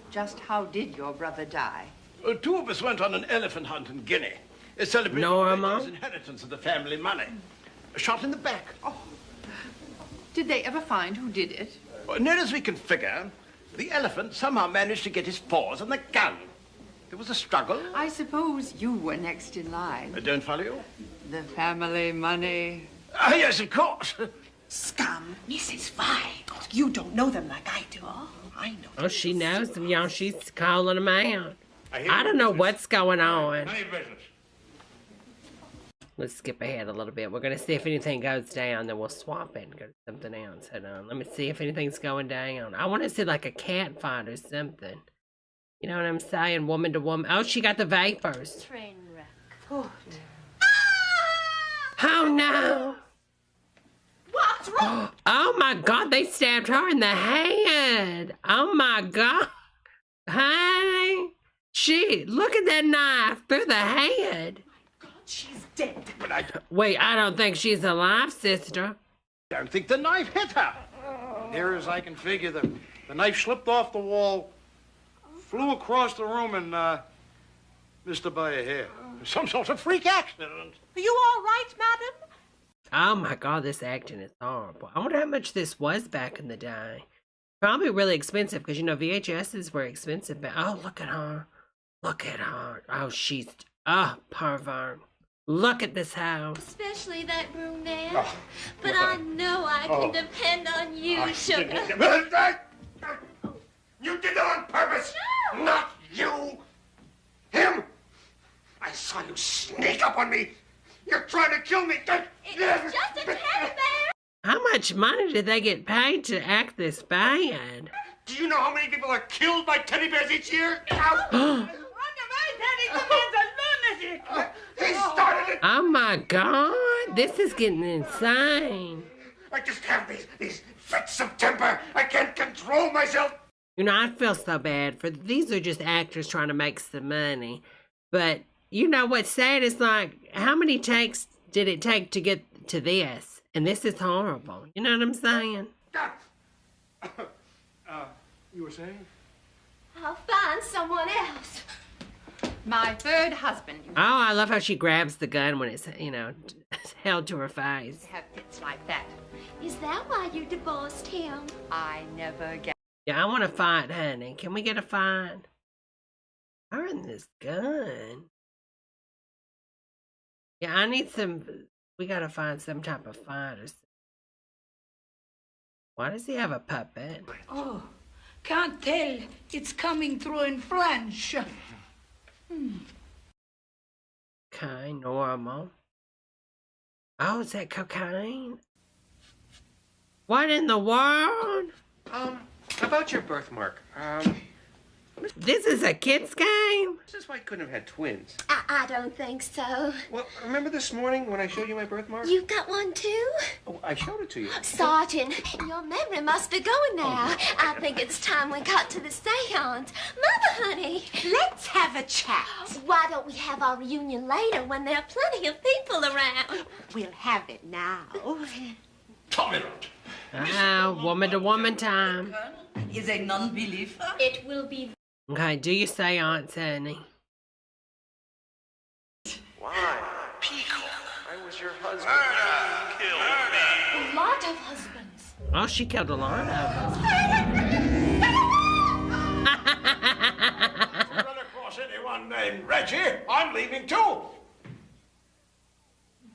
Just how did your brother die? 2 of us went on an elephant hunt in Guinea. Celebrating Norma? inheritance of the family money. Shot in the back. Oh. Did they ever find who did it? Near as we can figure, the elephant somehow managed to get his paws on the gun. There was a struggle. I suppose you were next in line. I don't follow you. The family money. Ah, yes, of course. Scum. Mrs. Fike. You don't know them like I do. I know. Oh, she knows them, y'all. She's calling them out. I don't know what's going on. Let's skip ahead a little bit. We're going to see if anything goes down, then we'll swap it and go to something else. Hold on. Let me see if anything's going down. I want to see like a cat fight or something. You know what I'm saying? Woman to woman. Oh, she got the vapors. Train wreck. Oh, no. What's wrong? Oh, my God. They stabbed her in the head. Oh, my God. Honey. Look at that knife through the head. She's dead. But Wait, I don't think she's alive, sister. I don't think the knife hit her. Near as I can figure, the knife slipped off the wall, flew across the room, and missed her by a hair. Some sort of freak accident. Are you all right, madam? Oh my God, this acting is horrible. I wonder how much this was back in the day. Probably really expensive because, you know, VHSs were expensive. But, oh, look at her. Look at her. Oh, she's, pervert. Look at this house. Especially that brunette. Oh. But I know I can depend on you, sugar. You did it on purpose. No. Not you. Him. I saw you sneak up on me. You're trying to kill me. It's just a teddy bear. How much money did they get paid to act this bad? Do you know how many people are killed by teddy bears each year? He started it. Oh my God, this is getting insane. I just have these fits of temper. I can't control myself. You know, I feel so bad for these are just actors trying to make some money. But you know what's sad is like, how many takes did it take to get to this? And this is horrible. You know what I'm saying? You were saying? I'll find someone else. My third husband. Oh, I love how she grabs the gun when it's, you know, held to her face. Have fits like that. Is that why you divorced him? I never get. Yeah, I want to fight, honey. Can we get a fight? Her and this gun. Yeah, I need some. We gotta find some type of fight or something. Why does he have a puppet? Oh, can't tell. It's coming through in French. Okay, normal. Oh, is that cocaine? What in the world? About your birthmark. This is a kid's game? This is why I couldn't have had twins. I don't think so. Well, remember this morning when I showed you my birthmark? You've got one too? Oh, I showed it to you. Sergeant, your memory must be going now. I think it's time we got to the seance. Mother, honey, let's have a chat. Why don't we have our reunion later when there are plenty of people around? We'll have it now. Woman to woman time. Is a non-believer? It will be. Okay, do your seance, honey. Why? Peacock. I was your husband. Kill me. A lot of husbands. Oh, she killed a lot of them. Run across anyone named Reggie, I'm leaving too.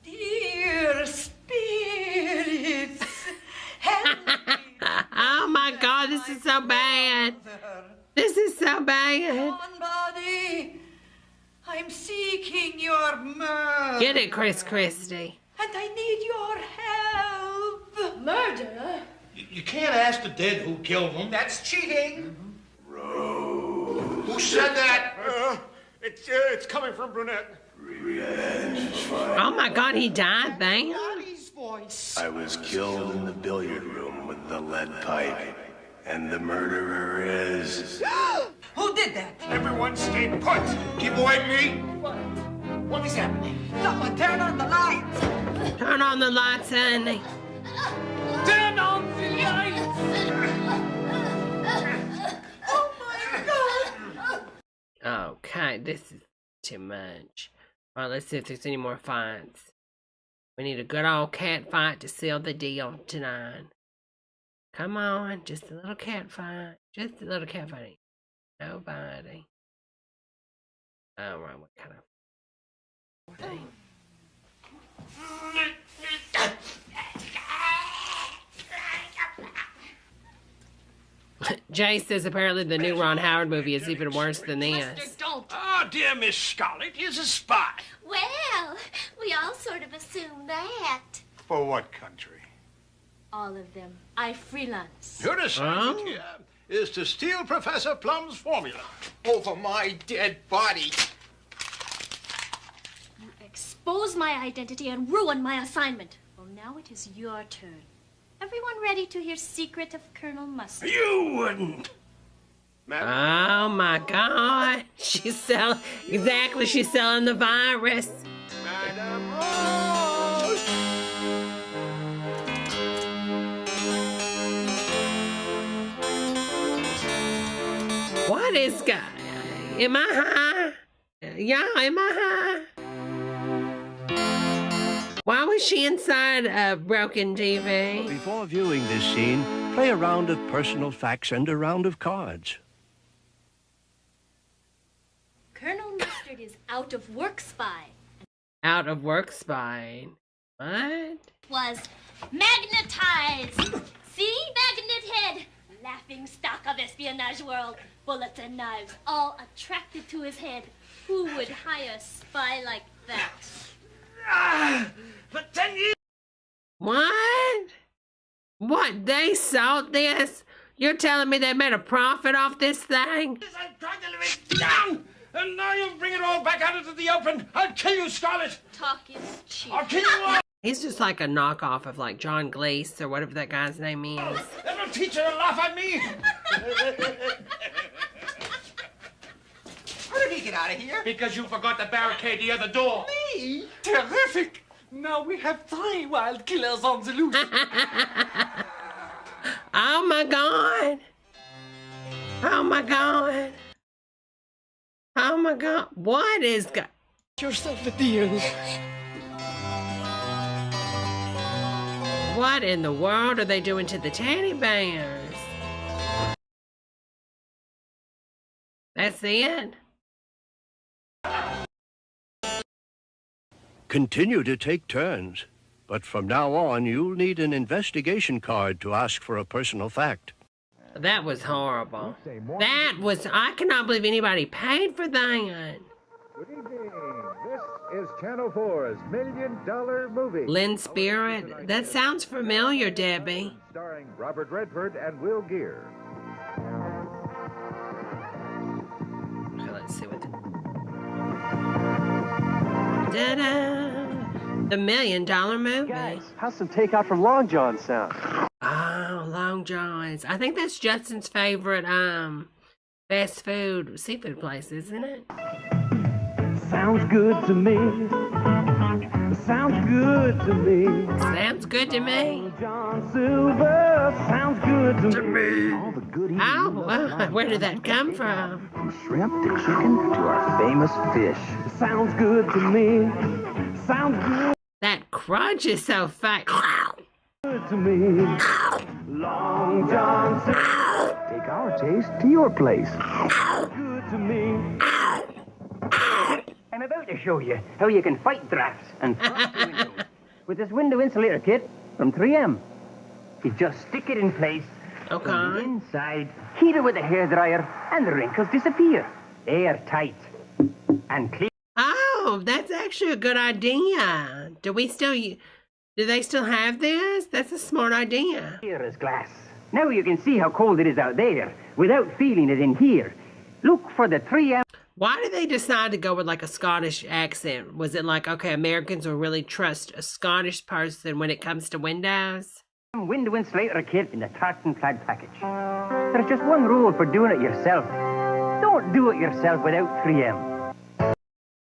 Dear spirits, oh my God, this is so bad. This is so bad. somebody, I'm seeking your mercy. Get it, Chris Christie. And I need your help. Murder? You can't ask the dead who killed them. That's cheating. Who said that? It's coming from Brunette. Oh my God, he died, bam. Voice. I was killed in the billiard room with the lead pipe. And the murderer is... Who did that? Everyone stay put. Keep away from me. What is happening? Someone turn on the lights. Turn on the lights, honey. Turn on the lights. Oh my God. Okay, this is too much. All right, let's see if there's any more fights. We need a good old cat fight to seal the deal tonight. Come on, just a little cat fight. Just a little cat fight. Nobody. All right, what kind of thing? Jay says apparently the new Ron Howard movie is even worse than this. Oh, dear Miss Scarlett, he's a spy. Well, we all sort of assume that. For what country? All of them. I freelance. Your assignment here is to steal Professor Plum's formula. Over my dead body. You expose my identity and ruin my assignment. Well, now it is your turn. Everyone ready to hear secret of Colonel Mustard? You wouldn't. Oh my God. She's selling the virus. Madame Rose. What is going? Am I high? Yeah, am I high? Why was she inside a broken TV? Before viewing this scene, play a round of personal facts and a round of cards. Colonel Mustard is out of work spy. Out of work spying. What? Was magnetized. See, magnet head. Laughing stock of espionage world. Bullets and knives, all attracted to his head. Who would hire a spy like that? For 10 years. What? What? They sold this? You're telling me they made a profit off this thing? I'm trying to live it down. And now you bring it all back out into the open. I'll kill you, Scarlett. Talk is cheap. I'll kill you all. He's just like a knockoff of like John Gleese or whatever that guy's name is. That'll teach her to laugh at me. How did he get out of here? Because you forgot to barricade the other door. Me? Terrific. Now we have 3 wild killers on the loose. Oh my God. Oh my God. Oh my God. What is got yourself a deal? What in the world are they doing to the teddy bears? That's the end. Continue to take turns, but from now on, you'll need an investigation card to ask for a personal fact. That was horrible. That was, I cannot believe anybody paid for that. Good evening. This is Channel 4's $1 Million Movie. Lynn Spirit. That sounds familiar, Debbie. Starring Robert Redford and Will Geer. Okay, let's see what. Ta-da! The $1 Million Movie. Guys, how's some takeout from Long John sound? Oh, Long John's. I think that's Justin's favorite fast food seafood place, isn't it? Sounds good to me. Sounds good to me. Sounds good to me. John Silver sounds good to me. All the good eating. Oh, where did that come from? From shrimp to chicken to our famous fish. Sounds good to me. Sounds good. That crunch is so fat. Good to me. Long John Silver. Take our taste to your place. Good to me. I'm about to show you how you can fight drafts and frost windows with this window insulator kit from 3M. You just stick it in place. Okay. From the inside, heat it with a hairdryer, and the wrinkles disappear. Airtight and clean. Oh, that's actually a good idea. Do they still have this? That's a smart idea. Clear as glass. Now you can see how cold it is out there without feeling it in here. Look for the 3M. Why did they decide to go with like a Scottish accent? Was it like, okay, Americans will really trust a Scottish person when it comes to windows? Window insulator kit in the tartan plaid package. There's just one rule for doing it yourself. Don't do it yourself without 3M.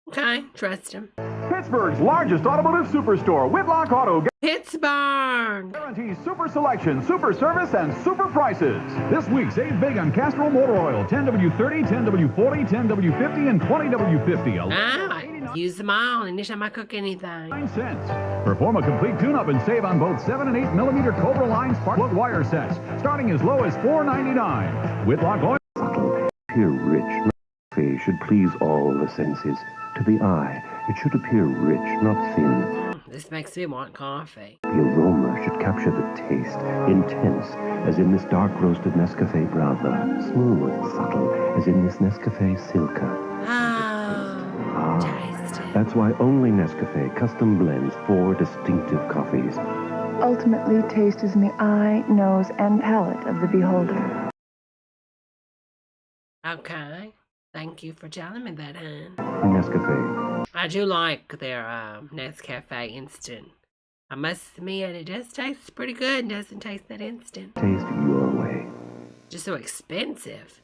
Okay, trust him. Pittsburgh's largest automotive superstore, Whitlock Auto. Pittsburgh! Guarantees super selection, super service, and super prices. This week, save big on Castrol Motor Oil, 10W30, 10W40, 10W50, and 20W50. Ah, use them all anytime I cook anything. 9 cents. Perform a complete tune-up and save on both 7 and 8 millimeter Cobra line spark plug wire sets, starting as low as $4.99. Whitlock Oil. Appear rich. Face should please all the senses. To the eye, it should appear rich, not thin. This makes me want coffee. The aroma should capture the taste, intense, as in this dark roasted Nescafe Brava, smooth, subtle, as in this Nescafe Silka. Tasty. That's why only Nescafe custom blends 4 distinctive coffees. Ultimately, taste is in the eye, nose, and palate of the beholder. Okay. Thank you for telling me that, hon. Nescafe. I do like their Nescafe Instant. I must admit, it does taste pretty good and doesn't taste that instant. Taste your way. Just so expensive.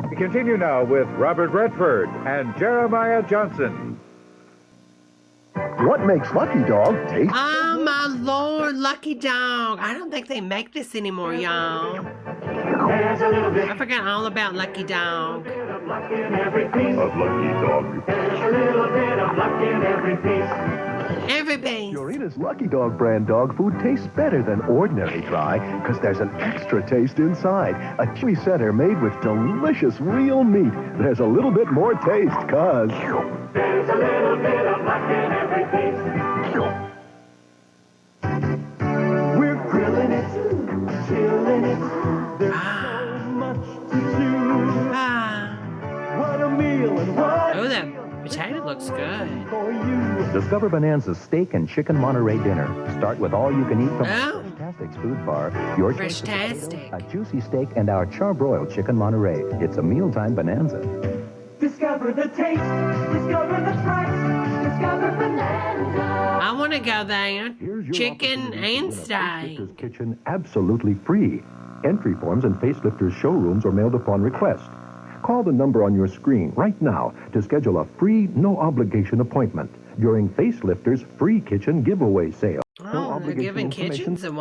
We continue now with Robert Redford and Jeremiah Johnson. What makes Lucky Dog taste? Oh, my Lord, Lucky Dog. I don't think they make this anymore, y'all. I forgot all about Lucky Dog. Of Lucky Dog. There's a little bit of luck in every piece. Every piece. Purina's Lucky Dog brand dog food tastes better than ordinary dry because there's an extra taste inside. A chewy center made with delicious real meat. There's a little bit more taste because there's a little bit of luck in every piece. We're grilling it, chilling it. There's so much to do. What a meal and what Oh, that potato looks good. Discover Bonanza's steak and chicken Monterey dinner. Start with all you can eat from Freshtastic's food bar. Your choice of potatoes, a juicy steak, and our charbroiled chicken Monterey. It's a mealtime bonanza. Discover the taste, discover the price, discover Bonanza. I want to go there. Chicken and steak. Facelifter's Kitchen absolutely free. Entry forms and Facelifter's showrooms are mailed upon request. Call the number on your screen right now to schedule a free, no-obligation appointment. during Facelifter's free kitchen giveaway sale. Oh, they're giving kitchens away.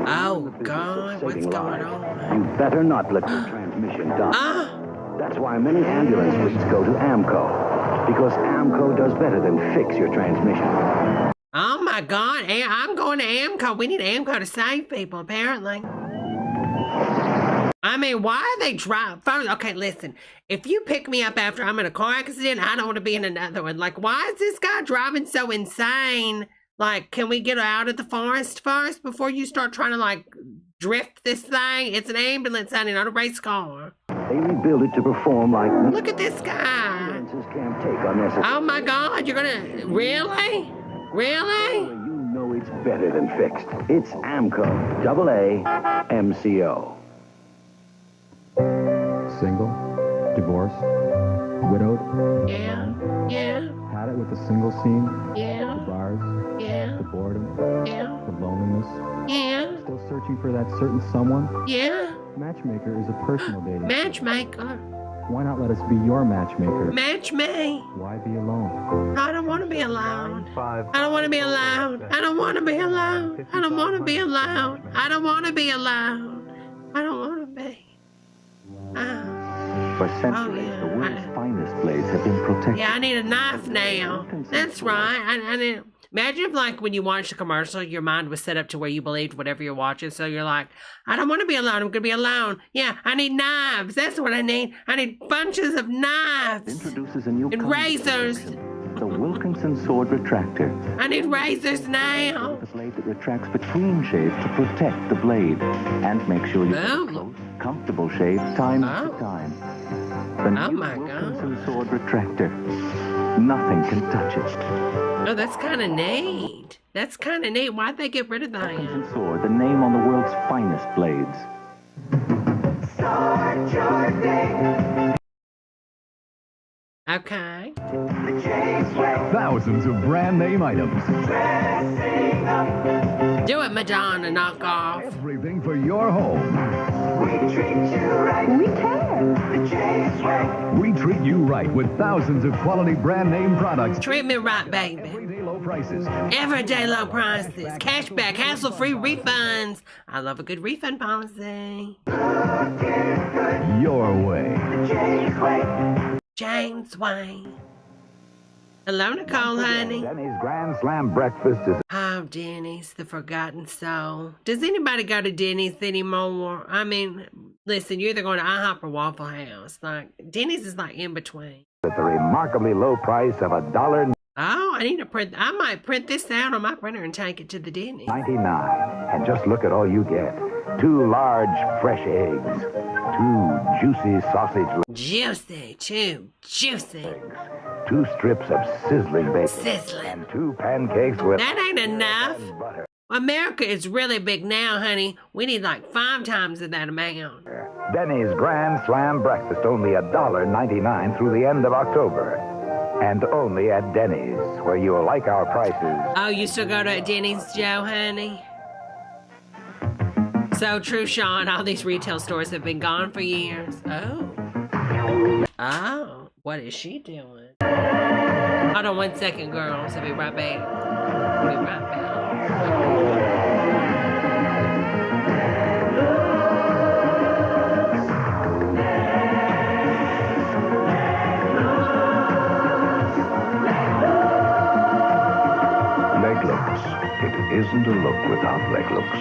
Oh, God, what's going on? You better not let your transmission die. That's why many ambulance fleets go to AMCO. Because AMCO does better than fix your transmission. Oh, my God. I'm going to AMCO. We need AMCO to save people, apparently. I mean, why are they driving? Okay, listen. If you pick me up after I'm in a car accident, I don't want to be in another one. Like, why is this guy driving so insane? Like, can we get out of the forest first before you start trying to, like, drift this thing? It's an ambulance, honey, not a race car. They rebuild it to perform like... Look at this guy. Ambulances can't take unnecessary... Oh, my God. You're going to... Really? Really? You know it's better than fixed. It's AMCO. AA MCO. Single, divorced, widowed. Yeah. Had it with the single scene. Yeah. The bars. Yeah. The boredom. Yeah. The loneliness. Yeah. Still searching for that certain someone. Yeah. Matchmaker is a personal dating. Matchmaker. Why not let us be your matchmaker? Match me. Why be alone? I don't want to be alone. I don't want to be alone. I don't want to be alone. I don't want to be alone. I don't want to be alone. I don't want to be. For centuries, the world's finest blades have been protected. Yeah, I need a knife now. That's right. I need. Imagine if, like, when you watched a commercial, your mind was set up to where you believed whatever you're watching. So you're like, I don't want to be alone. I'm going to be alone. Yeah, I need knives. That's what I need. I need bunches of knives. Introduces a new and razors. The Wilkerson sword retractor. I need razors now. The blade that retracts between shaves to protect the blade and make sure you get a close, comfortable shave time after time. The new Wilkerson sword retractor. Nothing can touch it. Oh, that's kind of neat. That's kind of neat. Why'd they get rid of that? Wilkerson sword, the name on the world's finest blades. Start your day. Okay. Thousands of brand name items. Do it, Madonna knockoff. Everything for your home. We treat you right. We care. The James way. We treat you right with thousands of quality brand name products. Treat me right, baby. Everyday low prices. Everyday low prices. Cashback, hassle-free refunds. I love a good refund policy. Your way. The James way. James Way. Hello, Nicole, honey. Denny's Grand Slam Breakfast is... Oh, Denny's, the forgotten soul. Does anybody go to Denny's anymore? I mean, listen, you're either going to IHOP or Waffle House. Like, Denny's is like in between. At the remarkably low price of $1.99. Oh, I need to print. I might print this out on my printer and take it to the Denny's. And just look at all you get. 2 large fresh eggs. 2 juicy sausage legs. Juicy, too. Juicy. 2 strips of sizzling bacon. Sizzling. And 2 pancakes with... That ain't enough. America is really big now, honey. We need like 5 times of that amount. Denny's Grand Slam Breakfast, only $1.99 through the end of October. And only at Denny's, where you'll like our prices. Oh, you still go to Denny's, Joe, honey? So true, Sean. All these retail stores have been gone for years. Oh. Oh. What is she doing? Hold on 1 second, girls. I'll be right back. I'll be right back. Leg looks. It isn't a look without leg looks.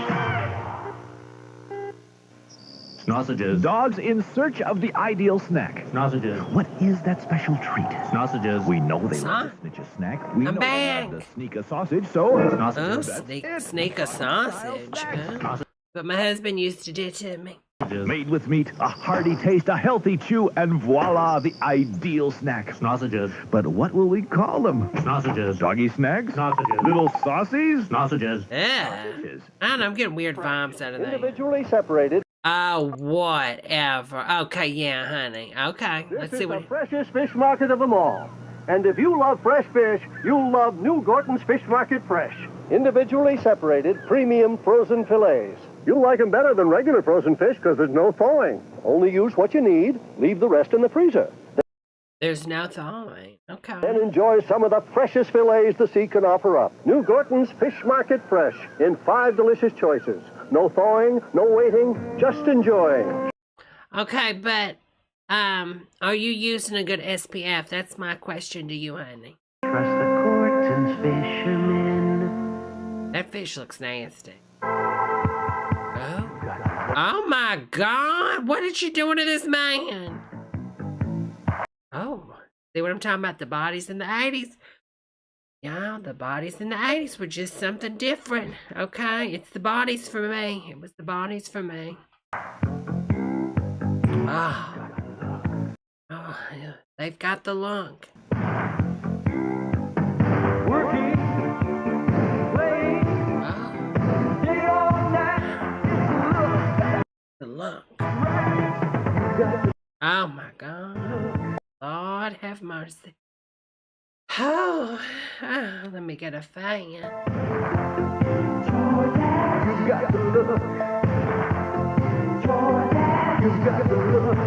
Sausages. Dogs in search of the ideal snack. Sausages. What is that special treat? Sausages. We know they love the snitch a snack. We know they love the sneak a sausage, so... Oh, sneak a sausage. Huh? But my husband used to do it to me. Made with meat, a hearty taste, a healthy chew, and voila, the ideal snack. Sausages. But what will we call them? Sausages. Doggy snacks? Sausages. Little saucies? Sausages. Yeah. I don't know, I'm getting weird vibes out of that. Individually separated. Oh, whatever. Okay, yeah, honey. Okay, let's see what... This is the freshest fish market of them all. And if you love fresh fish, you'll love New Gorton's Fish Market Fresh. Individually separated, premium frozen fillets. You'll like them better than regular frozen fish because there's no thawing. Only use what you need. Leave the rest in the freezer. There's no thawing. Okay. Then enjoy some of the freshest fillets the sea can offer up. New Gorton's Fish Market Fresh in 5 delicious choices. No thawing, no waiting, just enjoying. Okay, but are you using a good SPF? That's my question to you, honey. Trust the Gorton's fishermen. That fish looks nasty. Oh my God! What did you do to this man? Oh, see what I'm talking about? The bodies in the 80s. Yeah, the bodies in the 80s were just something different. Okay, it's the bodies for me. It was the bodies for me. Oh, yeah. They've got the look. Working, playing, day all night. The look. Oh my God. Lord have mercy. Oh, let me get a fan. You've got the look. You've got the look.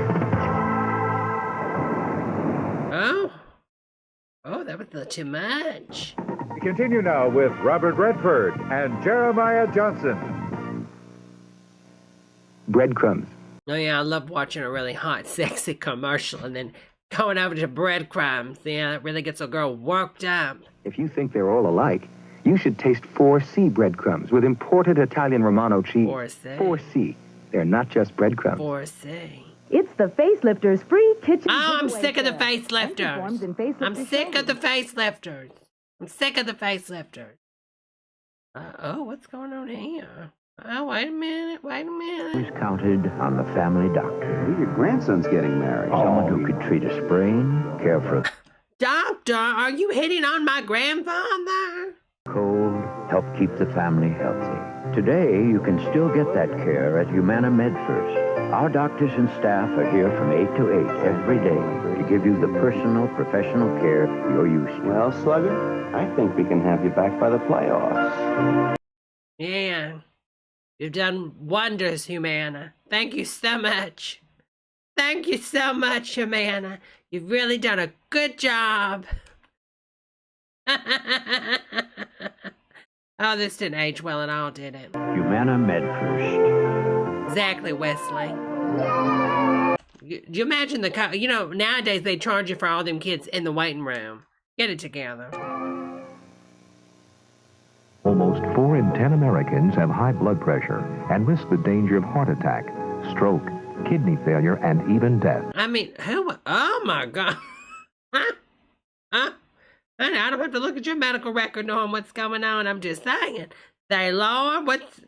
Oh, that was a little too much. We continue now with Robert Redford and Jeremiah Johnson. Breadcrumbs. Oh yeah, I love watching a really hot, sexy commercial and then going over to breadcrumbs. Yeah, it really gets a girl worked up. If you think they're all alike, you should taste 4C breadcrumbs with imported Italian Romano cheese. 4C. 4C. They're not just breadcrumbs. 4C. It's the Facelifter's free kitchen. Oh, I'm giveaway sick of the sale. facelifters. Forms and facelifters I'm sick of the only. facelifters. I'm sick of the facelifters. Oh, what's going on here? Oh, wait a minute. Who's counted on the family doctor? Your grandson's getting married. Someone who could treat a sprain, care for a Doctor, are you hitting on my grandfather? cold, help keep the family healthy. Today, you can still get that care at Humana MedFirst. Our doctors and staff are here from 8 to 8 every day to give you the personal, professional care you're used to. Well, Slugger, I think we can have you back by the playoffs. Yeah. You've done wonders, Humana. Thank you so much. Thank you so much, Humana. You've really done a good job. Oh, this didn't age well at all, did it? Humana MedFirst. Exactly, Wesley. Do you imagine nowadays they charge you for all them kids in the waiting room. Get it together. Almost 4 in 10 Americans have high blood pressure and risk the danger of heart attack, stroke, kidney failure, and even death. I mean, oh my God. Huh? I don't have to look at your medical record knowing what's going on. I'm just saying. Say, Lord, what's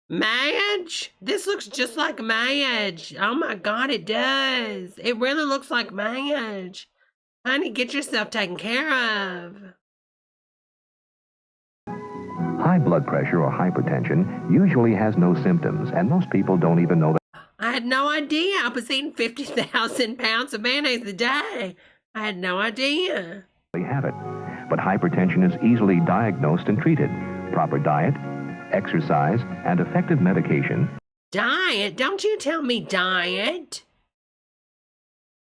Madge? This looks just like Madge. Oh my God, it does. It really looks like Madge. Honey, get yourself taken care of. High blood pressure or hypertension usually has no symptoms, and most people don't even know that. I had no idea. I was eating 50,000 pounds of mayonnaise a day. I had no idea. They have it. But hypertension is easily diagnosed and treated. Proper diet, exercise, and effective medication. Diet? Don't you tell me diet.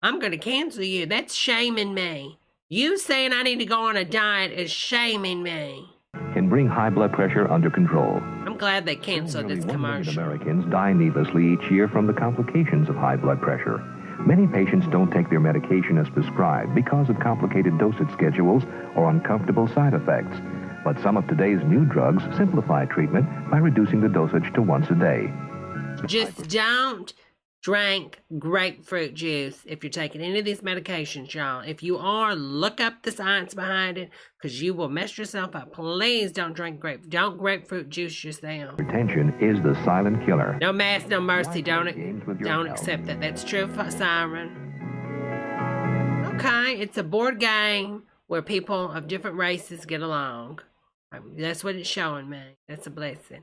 I'm going to cancel you. That's shaming me. You saying I need to go on a diet is shaming me. Can bring high blood pressure under control. I'm glad they canceled this 1 million commercial. Americans die needlessly each year from the complications of high blood pressure. Many patients don't take their medication as prescribed because of complicated dosage schedules or uncomfortable side effects. But some of today's new drugs simplify treatment by reducing the dosage to once a day. Just don't drink grapefruit juice if you're taking any of these medications, y'all. If you are, look up the science behind it, because you will mess yourself up. Please don't drink grapefruit juice yourself. Hypertension is the silent killer. No mass, no mercy. Don't accept that. That's true, Siren. Okay, it's a board game where people of different races get along. That's what it's showing me. That's a blessing.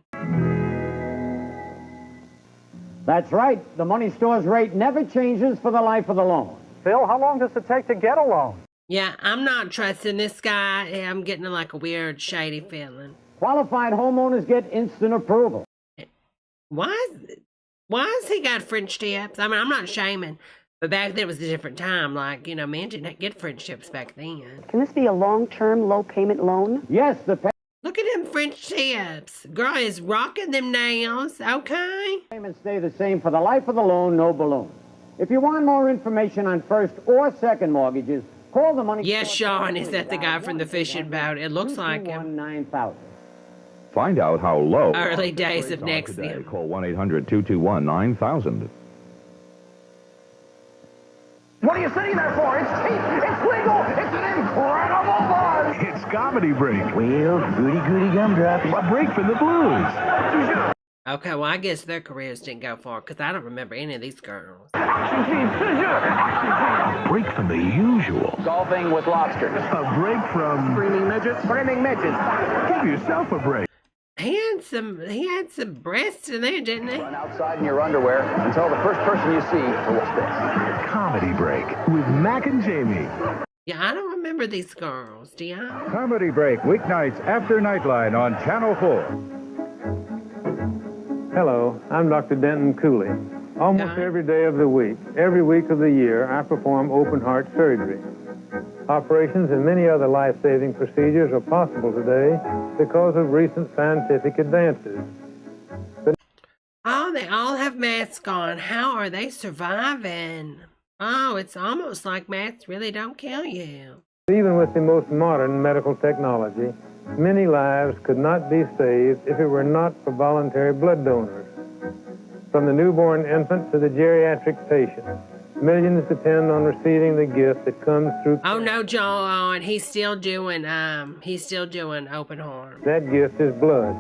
That's right. The money store's rate never changes for the life of the loan. Phil, how long does it take to get a loan? Yeah, I'm not trusting this guy. I'm getting like a weird, shady feeling. Qualified homeowners get instant approval. Why Why has he got French tips? I mean, I'm not shaming, but back then it was a different time. Like, you know, men didn't get French tips back then. Can this be a long-term, low-payment loan? Yes, Look at them French tips. Girl is rocking them nails, okay? payments stay the same for the life of the loan, no balloon. If you want more information on first or second mortgages, call the money. Yes, Sean, is that the guy from the fishing boat? It looks like him. 9,000. Find out how low. Early days of today. Nexium. Call 1-800-221-9000. What are you sitting there for? It's cheap. It's legal. It's an incredible buzz. It's Comedy Break. Well, goody gumdrop. A break from the blues. Okay, well, I guess their careers didn't go far, because I don't remember any of these girls. Action scene, scissor. Action A break from the usual. Golfing with lobsters. A break from... Screaming midgets. Screaming midgets. Give yourself a break. He had some breasts in there, didn't he? Run outside in your underwear and tell the first person you see to watch this. Comedy Break with Mac and Jamie. Yeah, I don't remember these girls. Do you? Comedy Break, weeknights after Nightline on Channel 4. Hello, I'm Dr. Denton Cooley. Almost every day of the week, every week of the year, I perform open heart surgery. Operations and many other life-saving procedures are possible today because of recent scientific advances. Oh, they all have masks on. How are they surviving? Oh, it's almost like masks really don't kill you. Even with the most modern medical technology, many lives could not be saved if it were not for voluntary blood donors. From the newborn infant to the geriatric patient, millions depend on receiving the gift that comes through. Oh no, John, he's still doing open heart. That gift is blood.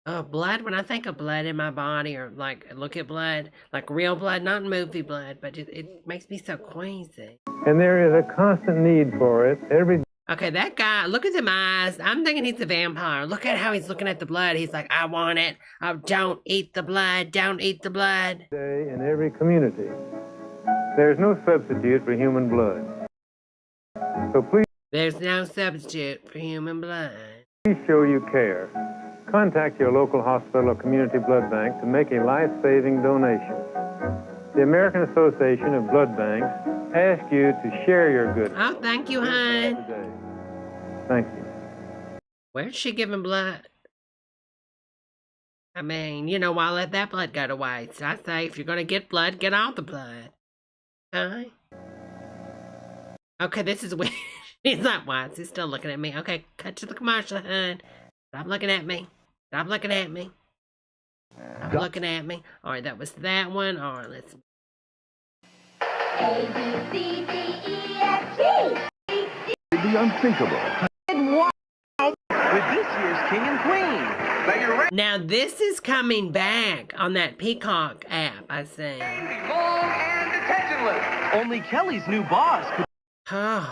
Oh, blood. When I think of blood in my body, or like look at blood, like real blood, not movie blood, but it makes me so queasy. And there is a constant need for it every day. Okay, that guy, look at them eyes. I'm thinking he's a vampire. Look at how he's looking at the blood. He's like, I want it. Oh, don't eat the blood. Don't eat the blood. In every community. There's no substitute for human blood. So please... There's no substitute for human blood. Please show you care. Contact your local hospital or community blood bank to make a life-saving donation. The American Association of Blood Banks asks you to share your goodness. Oh, thank you, hon. Thank you. Where's she giving blood? I mean, you know, why let that blood go to waste? I say, if you're going to get blood, get all the blood. Okay? Okay, this is weird. He's not wise. He's still looking at me. Okay, cut to the commercial, hon. Stop looking at me. Stop looking at me. Stop looking at me. All right, that was that one. All right, let's... A, B, C, D, E, F, G. The unthinkable. With this year's King and Queen. Now, this is coming back on that Peacock app, I see. Long and attentionless. Only Kelly's new boss could be a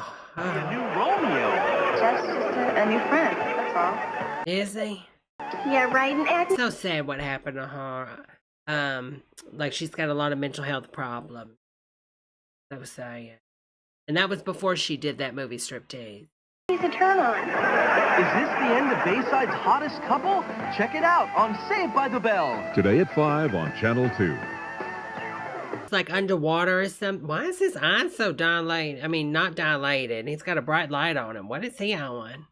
new Romeo. Just a new friend, that's all. Is he? Yeah, right, and X. So sad what happened to her. Like she's got a lot of mental health problems. That was sad. And that was before she did that movie Striptease. He's a turn on. Is this the end of Bayside's hottest couple? Check it out on Saved by the Bell. Today at 5 on Channel 2. It's like underwater or something. Why is his eyes so dilated? I mean, not dilated. He's got a bright light on him. What is he on?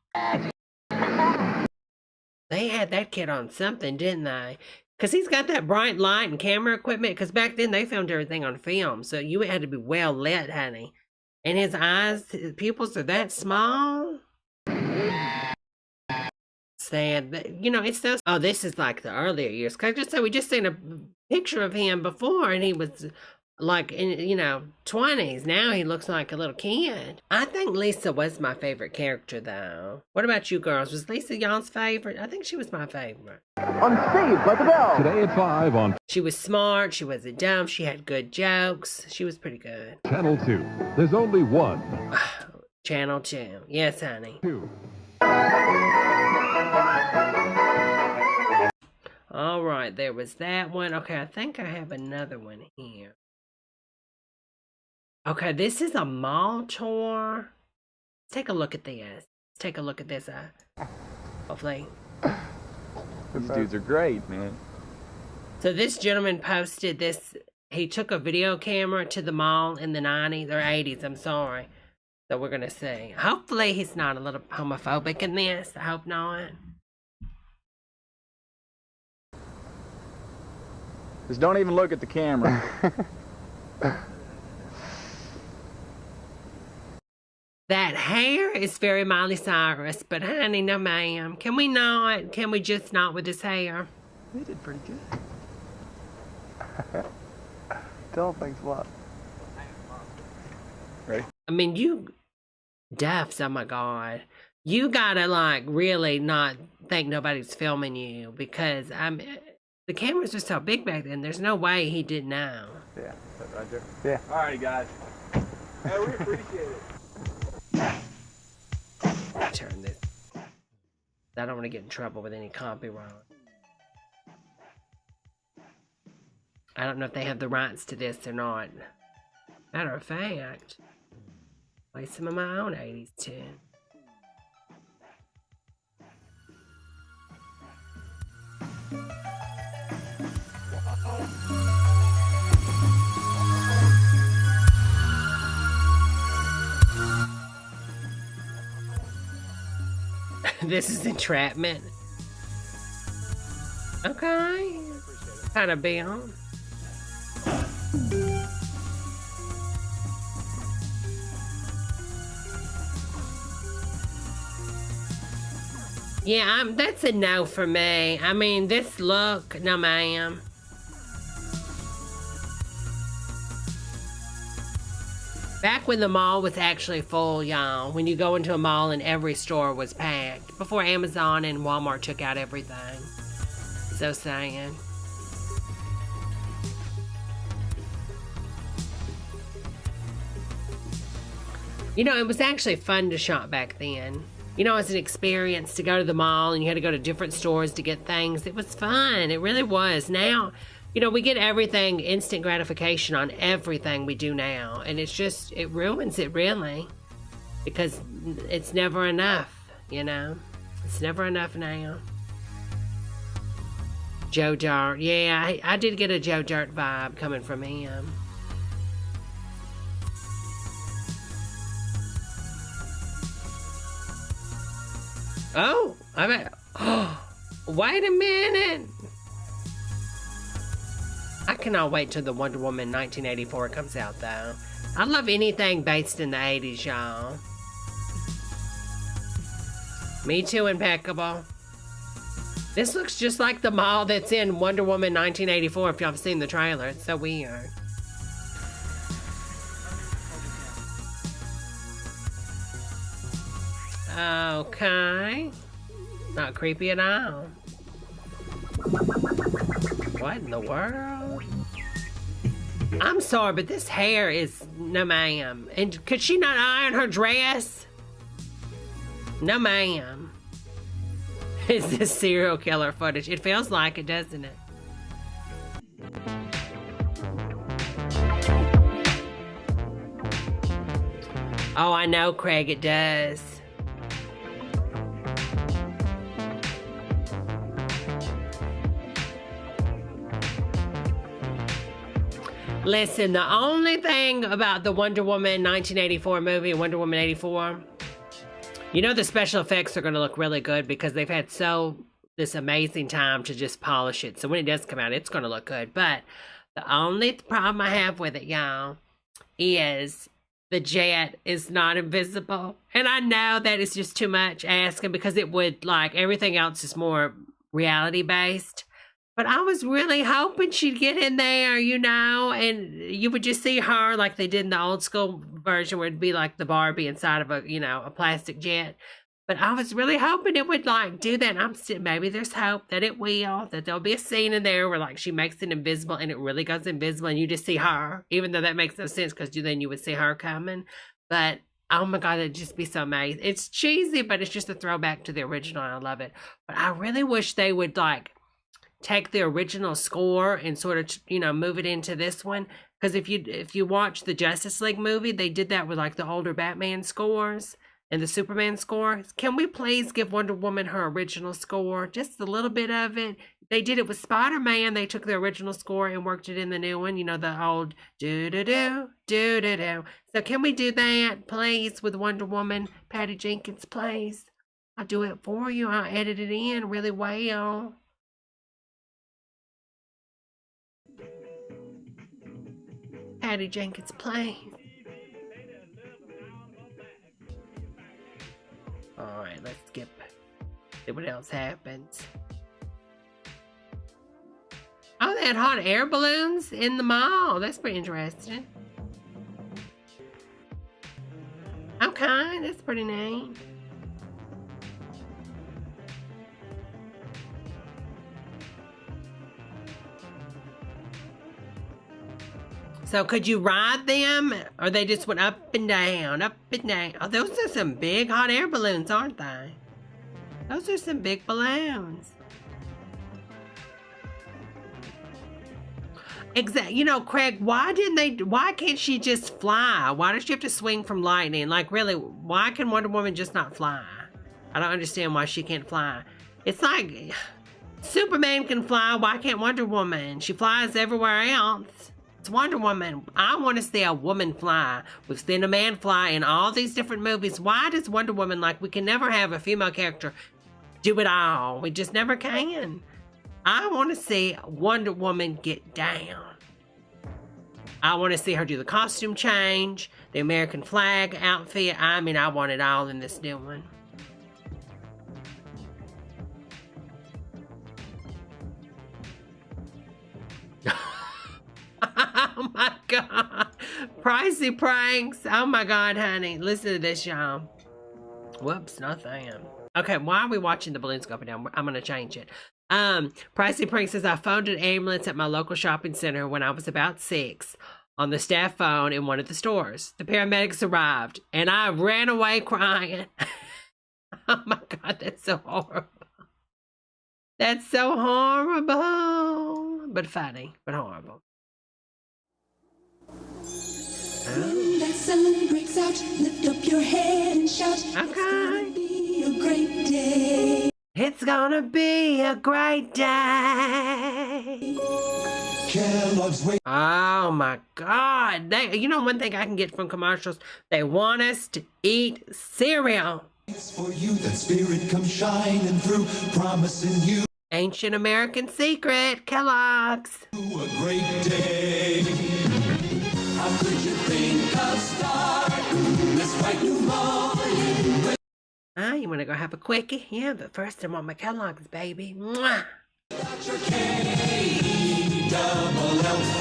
They had that kid on something, didn't they? Because he's got that bright light and camera equipment. Because back then they filmed everything on film. So you had to be well lit, honey. And his eyes, his pupils are that small. Sad. But, you know, it's so... Oh, this is like the earlier years. Because I just said we just seen a picture of him before. And he was like in, you know, 20s. Now he looks like a little kid. I think Lisa was my favorite character, though. What about you girls? Was Lisa y'all's favorite? I think she was my favorite. On Saved by the Bell. Today at 5 on She was smart. She wasn't dumb. She had good jokes. She was pretty good. Channel 2. There's only one. Channel 2. Yes, honey. 2. All right, there was that one. Okay, I think I have another one here. Okay, this is a mall tour. Let's take a look at this. Let's take a look at this. Hopefully. These dudes are great, man. So this gentleman posted this. He took a video camera to the mall in the 90s or 80s. I'm sorry. So we're gonna see. Hopefully he's not a little homophobic in this. I hope not. Just don't even look at the camera. That hair is very Miley Cyrus, but honey, no ma'am. Can we not? Can we just not with his hair? He did pretty good. Tell him thanks a lot. Ready? I mean, you Duffs, oh my God. You gotta like really not think nobody's filming you because the cameras were so big back then. There's no way he didn't know. Yeah. That right there? Yeah. All right, guys. Hey, we appreciate it. Turn this. I don't want to get in trouble with any copyright. I don't know if they have the rights to this or not. Matter of fact, play some of my own 80s too. This is entrapment. Okay. Kind of beyond. Yeah, that's a no for me. I mean, this look, no ma'am. Back when the mall was actually full, y'all. When you go into a mall and every store was packed. Before Amazon and Walmart took out everything. So saying. You know, it was actually fun to shop back then. You know, as an experience to go to the mall and you had to go to different stores to get things. It was fun. It really was. Now, you know, we get everything, instant gratification on everything we do now. And it's just, it ruins it really. Because it's never enough, you know. It's never enough now. Joe Dirt. Yeah, I did get a Joe Dirt vibe coming from him. Oh, I bet. Oh, wait a minute. I cannot wait till the Wonder Woman 1984 comes out, though. I love anything based in the 80s, y'all. Me too, impeccable. This looks just like the mall that's in Wonder Woman 1984, if y'all have seen the trailer. It's so weird. Okay. Not creepy at all. What in the world? I'm sorry, but this hair is... No, ma'am. And could she not iron her dress? No, ma'am. Is this serial killer footage? It feels like it, doesn't it? Oh, I know, Craig, it does. Listen, the only thing about the Wonder Woman 1984 movie, Wonder Woman 84, you know the special effects are going to look really good because they've had this amazing time to just polish it. So when it does come out, it's going to look good. But the only problem I have with it, y'all, is the jet is not invisible. And I know that is just too much asking because it would, like, everything else is more reality-based. But I was really hoping she'd get in there, you know, and you would just see her like they did in the old school version where it'd be like the Barbie inside of a plastic jet. But I was really hoping it would like do that. And maybe there's hope that it will, that there'll be a scene in there where like she makes it invisible and it really goes invisible and you just see her, even though that makes no sense because then you would see her coming. But oh my God, it'd just be so amazing. It's cheesy, but it's just a throwback to the original. I love it. But I really wish they would like take the original score and sort of, you know, move it into this one. Because if you watch the Justice League movie, they did that with like the older Batman scores and the Superman score. Can we please give Wonder Woman her original score? Just a little bit of it. They did it with Spider-Man. They took the original score and worked it in the new one. You know, the old do-do-do, do-do-do. So can we do that, please, with Wonder Woman? Patty Jenkins, please. I'll do it for you. I'll edit it in really well. Patty Jenkins, please. All right, let's skip. See what else happens. Oh, they had hot air balloons in the mall. That's pretty interesting. Okay, that's pretty neat. So could you ride them, or they just went up and down, up and down? Oh, those are some big hot air balloons, aren't they? Those are some big balloons. Exactly. You know, Craig, why can't she just fly? Why does she have to swing from lightning? Like, really, why can Wonder Woman just not fly? I don't understand why she can't fly. It's like, Superman can fly, why can't Wonder Woman? She flies everywhere else. It's Wonder Woman. I want to see a woman fly. We've seen a man fly in all these different movies. Why does Wonder Woman, like, we can never have a female character do it all. We just never can. I want to see Wonder Woman get down. I want to see her do the costume change, the American flag outfit. I mean, I want it all in this new one. Oh my God. Pricey pranks. Oh my God, honey. Listen to this, y'all. Whoops, not that. Okay, why are we watching the balloons go up and down? I'm going to change it. Pricey Prank says, I phoned an ambulance at my local shopping center when I was about 6 on the staff phone in one of the stores. The paramedics arrived and I ran away crying. Oh my God, that's so horrible. That's so horrible. But funny, but horrible. When that sun breaks out, lift up your head and shout. Okay. It's gonna be a great day. It's gonna be a great day. Kellogg's wait. Oh my God. You know one thing I can get from commercials? They want us to eat cereal. It's for you that spirit comes shining through, promising you Ancient American secret, Kellogg's. a great day. How could you think of starting this bright new morning? Ah, you want to go have a quickie? Yeah, but first I want my Kellogg's, baby. Mwah! Dr. K-double-L,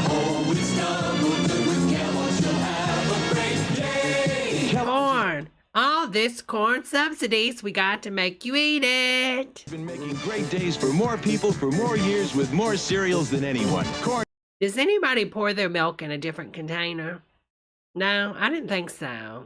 oh, it's double good with Kellogg's. You'll have a great day. Corn. All this corn subsidies, we got to make you eat it. Been making great days for more people for more years with more cereals than anyone. Corn. Does anybody pour their milk in a different container? No, I didn't think so.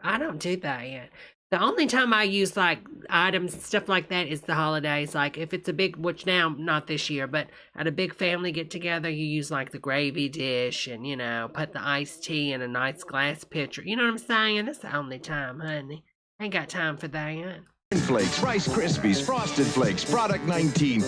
I don't do that yet. The only time I use like items, stuff like that is the holidays. Like if it's a big, which now not this year, but at a big family get together, you use like the gravy dish and, you know, put the iced tea in a nice glass pitcher. You know what I'm saying? That's the only time, honey. I ain't got time for that. Flakes, Rice Krispies, Frosted Flakes, Product 19.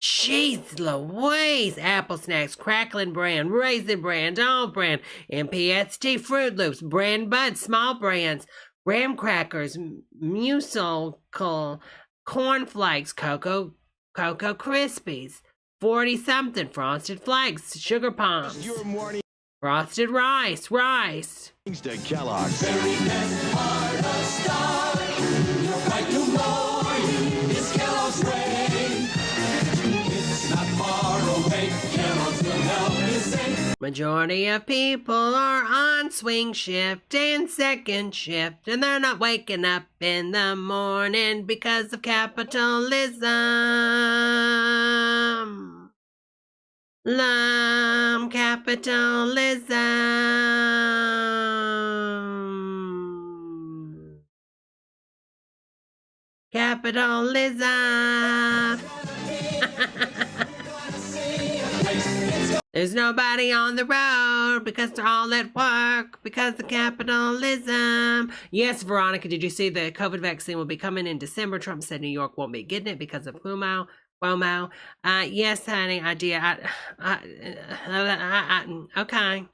Jeez Louise, Apple Snacks, Cracklin' Brand, Raisin Brand, All Brand, MPST, Fruit Loops, Brand Bud, Small Brands, Graham Crackers, Musical, Corn Flakes, Cocoa Krispies, 40-something, Frosted Flakes, Sugar Palms, Frosted Rice. Thanks to Kellogg's. Very best part of starting your bright new morning is Kellogg's way. It's not far away. Kellogg's will help you save. Majority of people are on swing shift and second shift, and they're not waking up in the morning because of capitalism. Capitalism. There's nobody on the road because they're all at work because of capitalism. Yes, Veronica, did you see the COVID vaccine will be coming in December? Trump said New York won't be getting it because of Cuomo. Cuomo. Yes, honey, I did. Okay.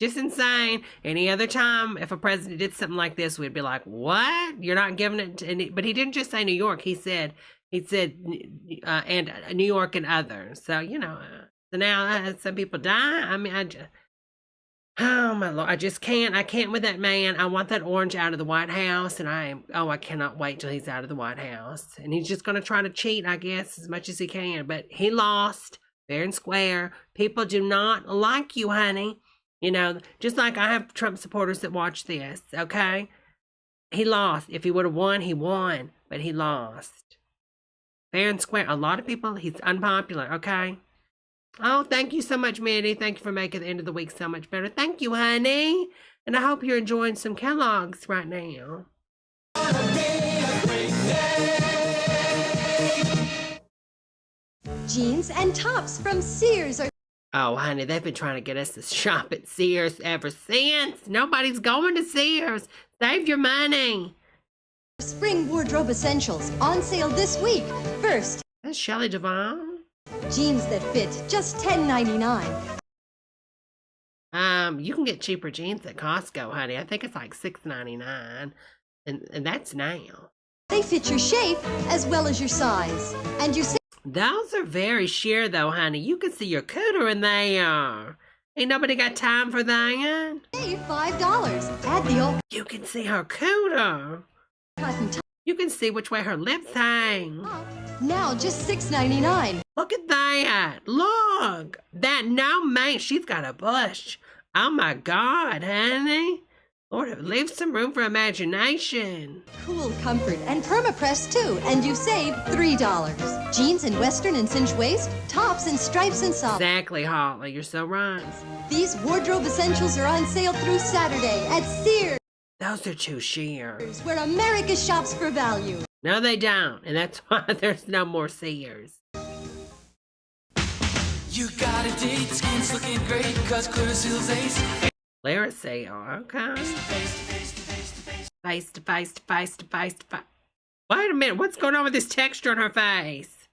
Just insane. Any other time, if a president did something like this, we'd be like, what? You're not giving it to... But he didn't just say New York. He said, and New York and others. So, you know, so now some people die. I mean, oh my Lord, I just can't. I can't with that man. I want that orange out of the White House, and I cannot wait till he's out of the White House. And he's just going to try to cheat, I guess, as much as he can. But he lost fair and square. People do not like you, honey. You know, just like I have Trump supporters that watch this, okay? He lost. If he would have won, he won, but he lost. Fair and square. A lot of people, he's unpopular, okay? Oh, thank you so much, Mandy. Thank you for making the end of the week so much better. Thank you, honey. And I hope you're enjoying some Kellogg's right now. Jeans and tops from Sears are... Oh, honey, they've been trying to get us to shop at Sears ever since. Nobody's going to Sears. Save your money. Spring wardrobe essentials on sale this week. First, that's Shelley Devon. Jeans that fit, just $10.99. You can get cheaper jeans at Costco, honey. I think it's like $6.99, and that's now. They fit your shape as well as your size, and your... Those are very sheer, though, honey. You can see your cooter in there. Ain't nobody got time for that. Save $5. Add the old... You can see her cooter. You can see which way her lips hang. Now just $6.99. Look at that. Look. That no man. She's got a bush. Oh, my God, honey. Lord, leave some room for imagination. Cool comfort and permapress too, and you save $3. Jeans in western and cinch waist, tops in stripes and socks. Exactly, Holly. You're so right. These wardrobe essentials are on sale through Saturday at Sears. Those are too sheer. Where America shops for value. No, they don't, and that's why there's no more Sears. You got a date, skin's looking great, cause Clearasil's ace. Clearasil, okay. Face to face to face to face to face. Wait a minute, what's going on with this texture on her face?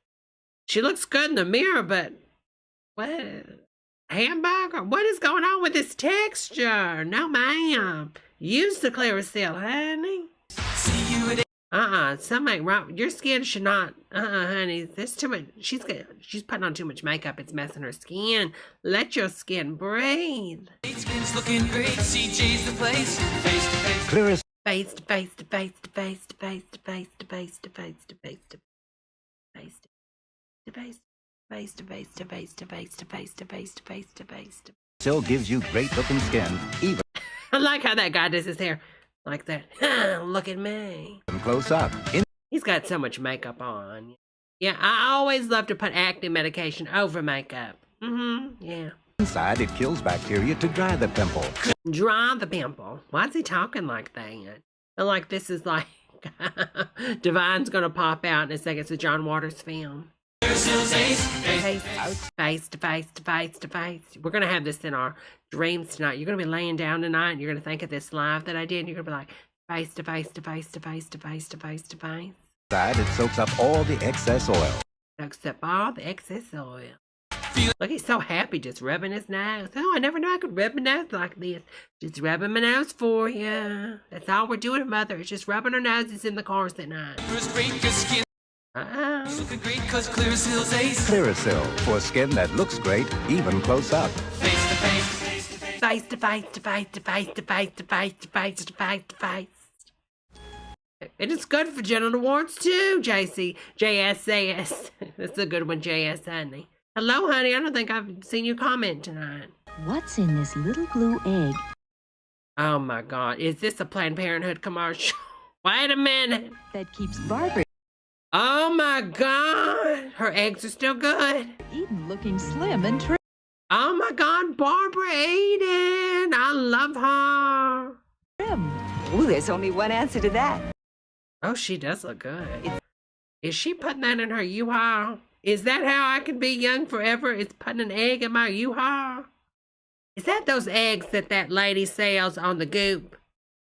She looks good in the mirror, but what? Hamburger? What is going on with this texture? No, ma'am. Use the Clearasil, honey. See you at something ain't right. Your skin should not. Honey. There's too much. She's putting on too much makeup. It's messing her skin. Let your skin breathe. Skin's looking great. CJ's the place. Face to face. Clearasil. Face to face to face to face to face to face to face to face to face to face to face face to face to face to face to face to face to face to face to. Still gives you great looking skin, even. I like how that guy does his hair like that. Look at me. Close up. He's got so much makeup on. Yeah, I always love to put acne medication over makeup. Yeah. Inside, it kills bacteria to dry the pimple. Dry the pimple. Why is he talking like that? I feel like this is like Divine's gonna pop out in a second. It's a John Waters film. Face to face to face to face. We're gonna have this in our dreams tonight. You're gonna be laying down tonight and you're gonna think of this live that I did and you're gonna be like face to face to face to face to face to face to face. Inside, it soaks up all the excess oil. Soaks up all the excess oil. Look, he's so happy just rubbing his nose. Oh, I never knew I could rub my nose like this. Just rubbing my nose for you. That's all we're doing, Mother. It's just rubbing our noses in the cars at night. Looking great cause Clearasil's ace. Clearasil, for skin that looks great, even close up. Face to face. Face to face to face to face to face to face to face to face to face. And it's good for genital warts too, JS. That's a good one, JS, honey. Hello, honey. I don't think I've seen you comment tonight. What's in this little blue egg? Oh my God. Is this a Planned Parenthood commercial? Wait a minute. That keeps Barbara. Oh my God. Her eggs are still good. Eden looking slim and trim. Oh my God. Barbara Eden. I love her. Oh, there's only one answer to that. Oh, she does look good. Is she putting that in her U-Haul? Is that how I can be young forever? Is putting an egg in my U-Haul? Is that those eggs that lady sells on the Goop?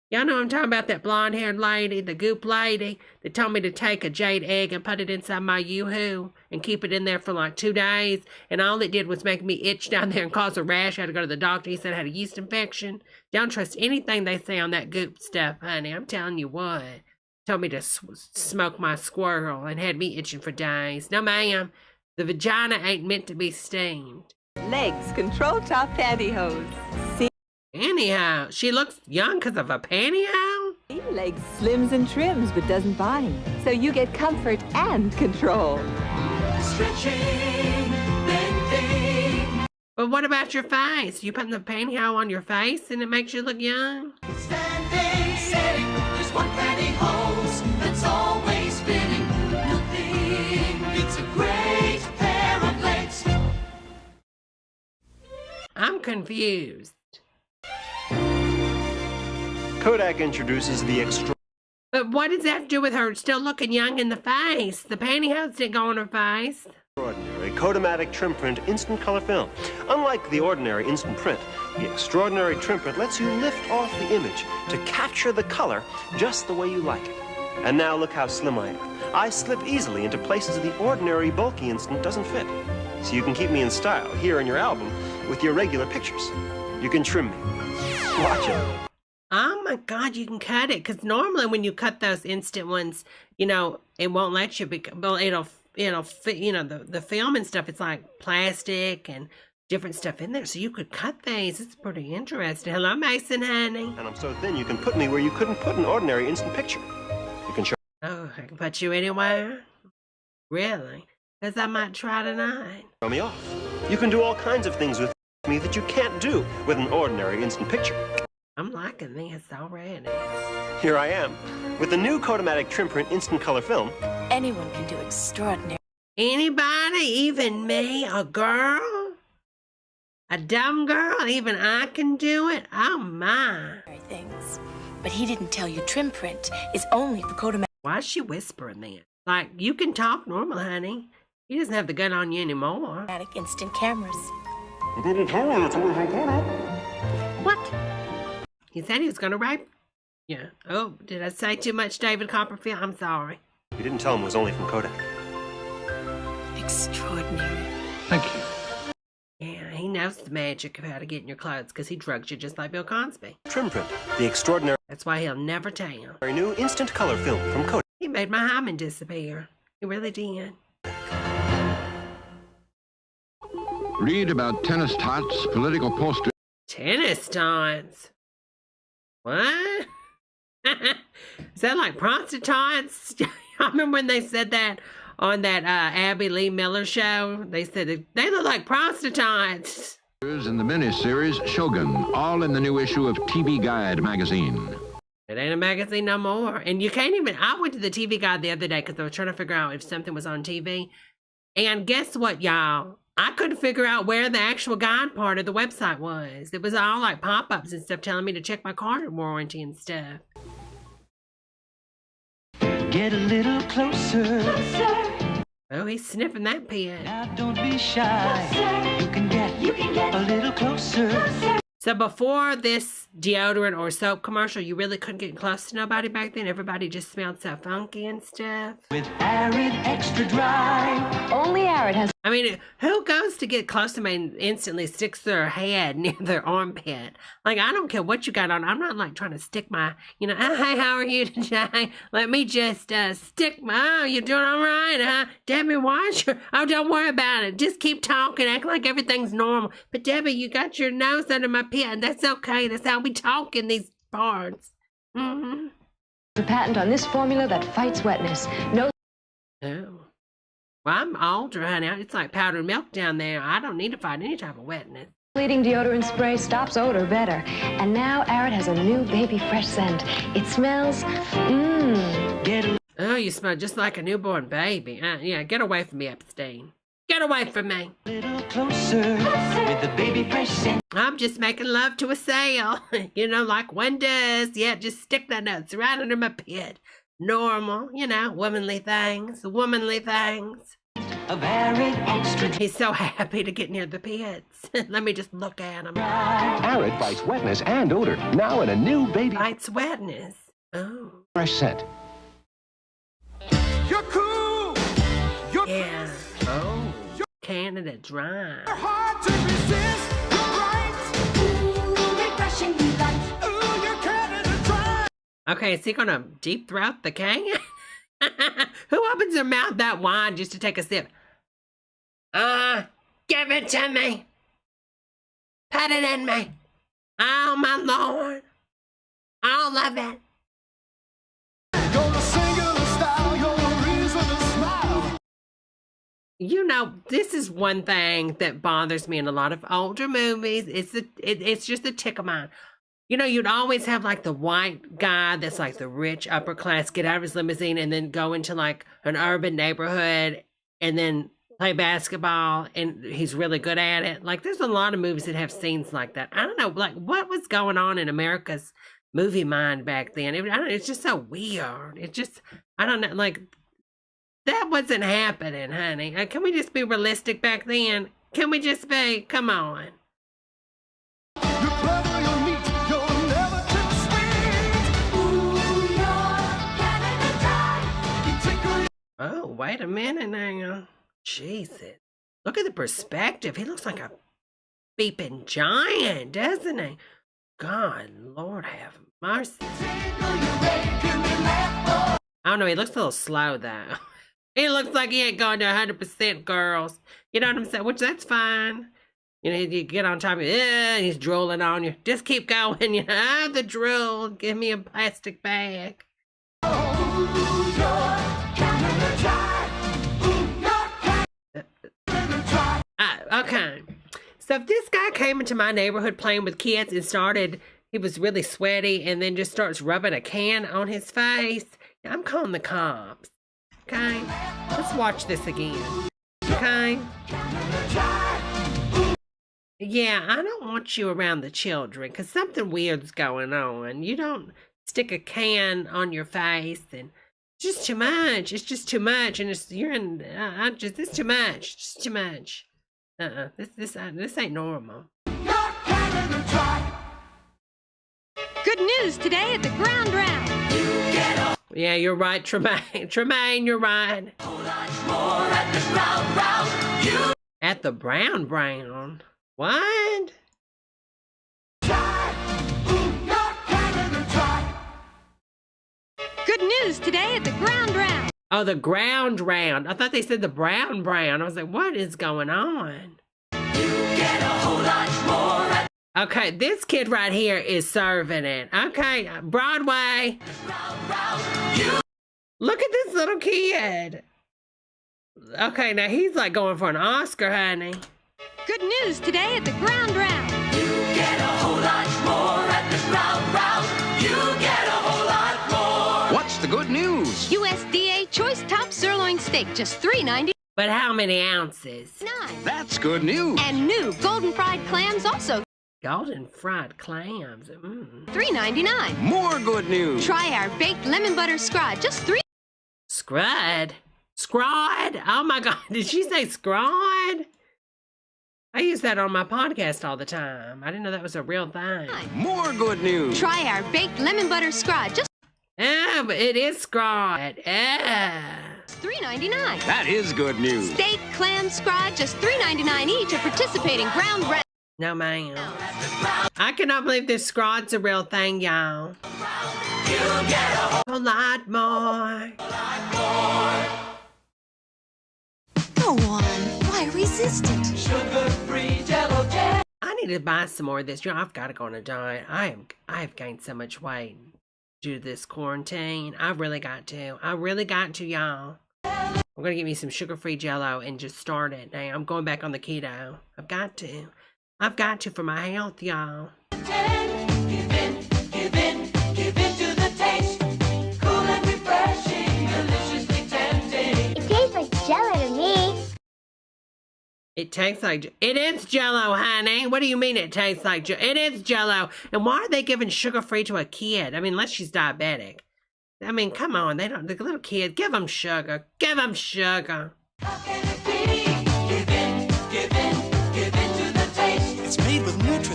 Y'all know I'm talking about, that blonde-haired lady, the goop lady, that told me to take a jade egg and put it inside my Yoo-hoo and keep it in there for like 2 days. And all it did was make me itch down there and cause a rash. I had to go to the doctor. He said I had a yeast infection. Don't trust anything they say on that goop stuff, honey. I'm telling you what. Told me to smoke my squirrel and had me itching for days. No, ma'am. The vagina ain't meant to be steamed. Legs, control top pantyhose. See? Anyhow, she looks young because of a pantyhose? Legs slims and trims but doesn't bind. So you get comfort and control. Stretching, bending. But what about your face? You putting the pantyhose on your face and it makes you look young? Standing, sitting, there's one pantyhose that's always fitting. Nothing beats a great pair of legs. I'm confused. Kodak introduces the But what does that have to do with her still looking young in the face? The pantyhose didn't go on her face. extraordinary Kodomatic trim print instant color film. Unlike the ordinary instant print, the extraordinary trim print lets you lift off the image to capture the color just the way you like it. And now look how slim I am. I slip easily into places the ordinary bulky instant doesn't fit. So you can keep me in style here in your album with your regular pictures. You can trim me. Watch it. Oh my God, you can cut it. Because normally when you cut those instant ones, you know, it won't let you, well, it'll fit, you know, the film and stuff. It's like plastic and different stuff in there. So you could cut these. It's pretty interesting. Hello, Mason, honey. And I'm so thin you can put me where you couldn't put an ordinary instant picture. You can show. Oh, I can put you anywhere? Really? Because I might try tonight. Show me off. You can do all kinds of things with me that you can't do with an ordinary instant picture. I'm liking this already. Here I am, with the new Kodomatic trim print instant color film. Anyone can do extraordinary. Anybody? Even me? A girl? A dumb girl? Even I can do it? Oh my. Things. But he didn't tell you trim print is only for Kodomatic. Why is she whispering then? Like, you can talk normal, honey. He doesn't have the gun on you anymore. Instant cameras. What? He said he was going to rape? Yeah. Oh, did I say too much, David Copperfield? I'm sorry. You didn't tell him it was only from Kodak. Extraordinary. Thank you. Yeah, he knows the magic of how to get in your clothes because he drugs you just like Bill Cosby. Trim print, the extraordinary. That's why he'll never tell. New instant color film from Kodak. He made my hymen disappear. He really did. Read about tennis tots, political posters. Tennis tots? What? Is that like prostitutes? I remember when they said that on that Abby Lee Miller show. They said they look like prostitutes. In the miniseries Shogun, all in the new issue of TV Guide magazine. It ain't a magazine no more. And you can't even... I went to the TV Guide the other day because I was trying to figure out if something was on TV. And guess what, y'all? I couldn't figure out where the actual guide part of the website was. It was all like pop-ups and stuff telling me to check my car warranty and stuff. Get a little closer. Oh, he's sniffing that pit. Now don't be shy. You can get a little closer. So before this deodorant or soap commercial, you really couldn't get close to nobody back then? Everybody just smelled so funky and stuff? With Arid Extra Dry. Only Arid has... I mean, who goes to get close to me and instantly sticks their head near their armpit? Like, I don't care what you got on. I'm not like trying to stick my, you know, oh, hey, how are you today? Let me just stick my, oh, you doing all right? Debbie, watch your, oh, don't worry about it. Just keep talking, act like everything's normal. But Debbie, you got your nose under my pit, and that's okay. That's how we talk in these parts. Mm-hmm. The patent on this formula that fights wetness. No. Oh. Well, I'm older, honey. It's like powdered milk down there. I don't need to fight any type of wetness. Bleeding deodorant spray stops odor better. And now Arid has a new baby fresh scent. It smells, Oh, you smell just like a newborn baby. Yeah, get away from me, Epstein. Get away from me. A little closer with the baby fresh scent. I'm just making love to a sail. You know, like one does. Yeah, just stick that nuts right under my pit. Normal, you know, womanly things. a very extra. He's so happy to get near the pits. Let me just look at him. Arrett fights wetness and odor. Now in a new baby. Fights wetness. Oh. Fresh scent. You're cool. You're yeah. Oh. Canada Dry. You're hard to resist. You're right. Ooh, refreshing delight. Ooh, you're Canada Dry. Okay, is he gonna deep throat the can? Who opens their mouth that wide just to take a sip? Give it to me. Put it in me. Oh, my Lord. All of it. You're a singular style. You're a reason to smile. You know, this is one thing that bothers me in a lot of older movies. It's just a tick of mine. You know, you'd always have like the white guy that's like the rich upper class get out of his limousine and then go into like an urban neighborhood and then play basketball, and he's really good at it. Like, there's a lot of movies that have scenes like that. I don't know, like, what was going on in America's movie mind back then? It's just so weird. It just, I don't know, like, that wasn't happening, honey. Can we just be realistic back then? Can we just be? Come on. Oh, wait a minute now. Jesus. Look at the perspective. He looks like a beeping giant, doesn't he? God, Lord have mercy. I don't know. He looks a little slow, though. He looks like he ain't going to 100% girls. You know what I'm saying? Which, that's fine. You know, you get on top of it, and he's drooling on you. Just keep going. You know, the drool. Give me a plastic bag. Okay, so if this guy came into my neighborhood playing with kids and he was really sweaty and then just starts rubbing a can on his face, I'm calling the cops. Okay, let's watch this again. Okay, yeah, I don't want you around the children because something weird's going on. You don't stick a can on your face, and it's just too much. It's just too much, and it's too much. It's just too much. This ain't normal. Good news today at the ground round. Yeah, you're right, Tremaine. Tremaine, you're right. At the brown. What? Good news today at the ground round. Oh, the ground round. I thought they said the brown. I was like, what is going on? You get a whole lot more. Okay, this kid right here is serving it. Okay, Broadway. Look at this little kid. Okay, now he's like going for an Oscar, honey. Good news today at the ground round. You get a whole lot more at the ground round. You get a whole lot more. What's the good news? USDA choice top sirloin steak, just $3.99. But how many ounces? 9. That's good news. And new golden fried clams also. Golden fried clams. $3.99. More good news. Try our baked lemon butter scrod, just $3. Scrod? Scrod? Oh my God, did she say scrod? I use that on my podcast all the time. I didn't know that was a real thing. More good news. Try our baked lemon butter scrod, just but it is scrod. $3.99. That is good news. Steak, clam, scrod, just $3.99 each at participating ground round. No, ma'am. I cannot believe this scrod's a real thing, y'all. You get a whole lot more. Go on. Why resist it? Sugar-free Jell-O jam. I need to buy some more of this. You know, I've got to go on a diet. I have gained so much weight due to this quarantine. I've really got to. I really got to, y'all. I'm going to get me some sugar-free Jell-O and just start it. Now, I'm going back on the keto. I've got to. I've got to for my health, y'all. Give in to the taste. Cool and refreshing, deliciously tempting. It tastes like Jell-O to me. It tastes like... It is Jell-O, honey. What do you mean it tastes like Jell-O? It is Jell-O. And why are they giving sugar-free to a kid? I mean, unless she's diabetic. I mean, come on. They don't... The little kid, give them sugar. Give them sugar. How can it be?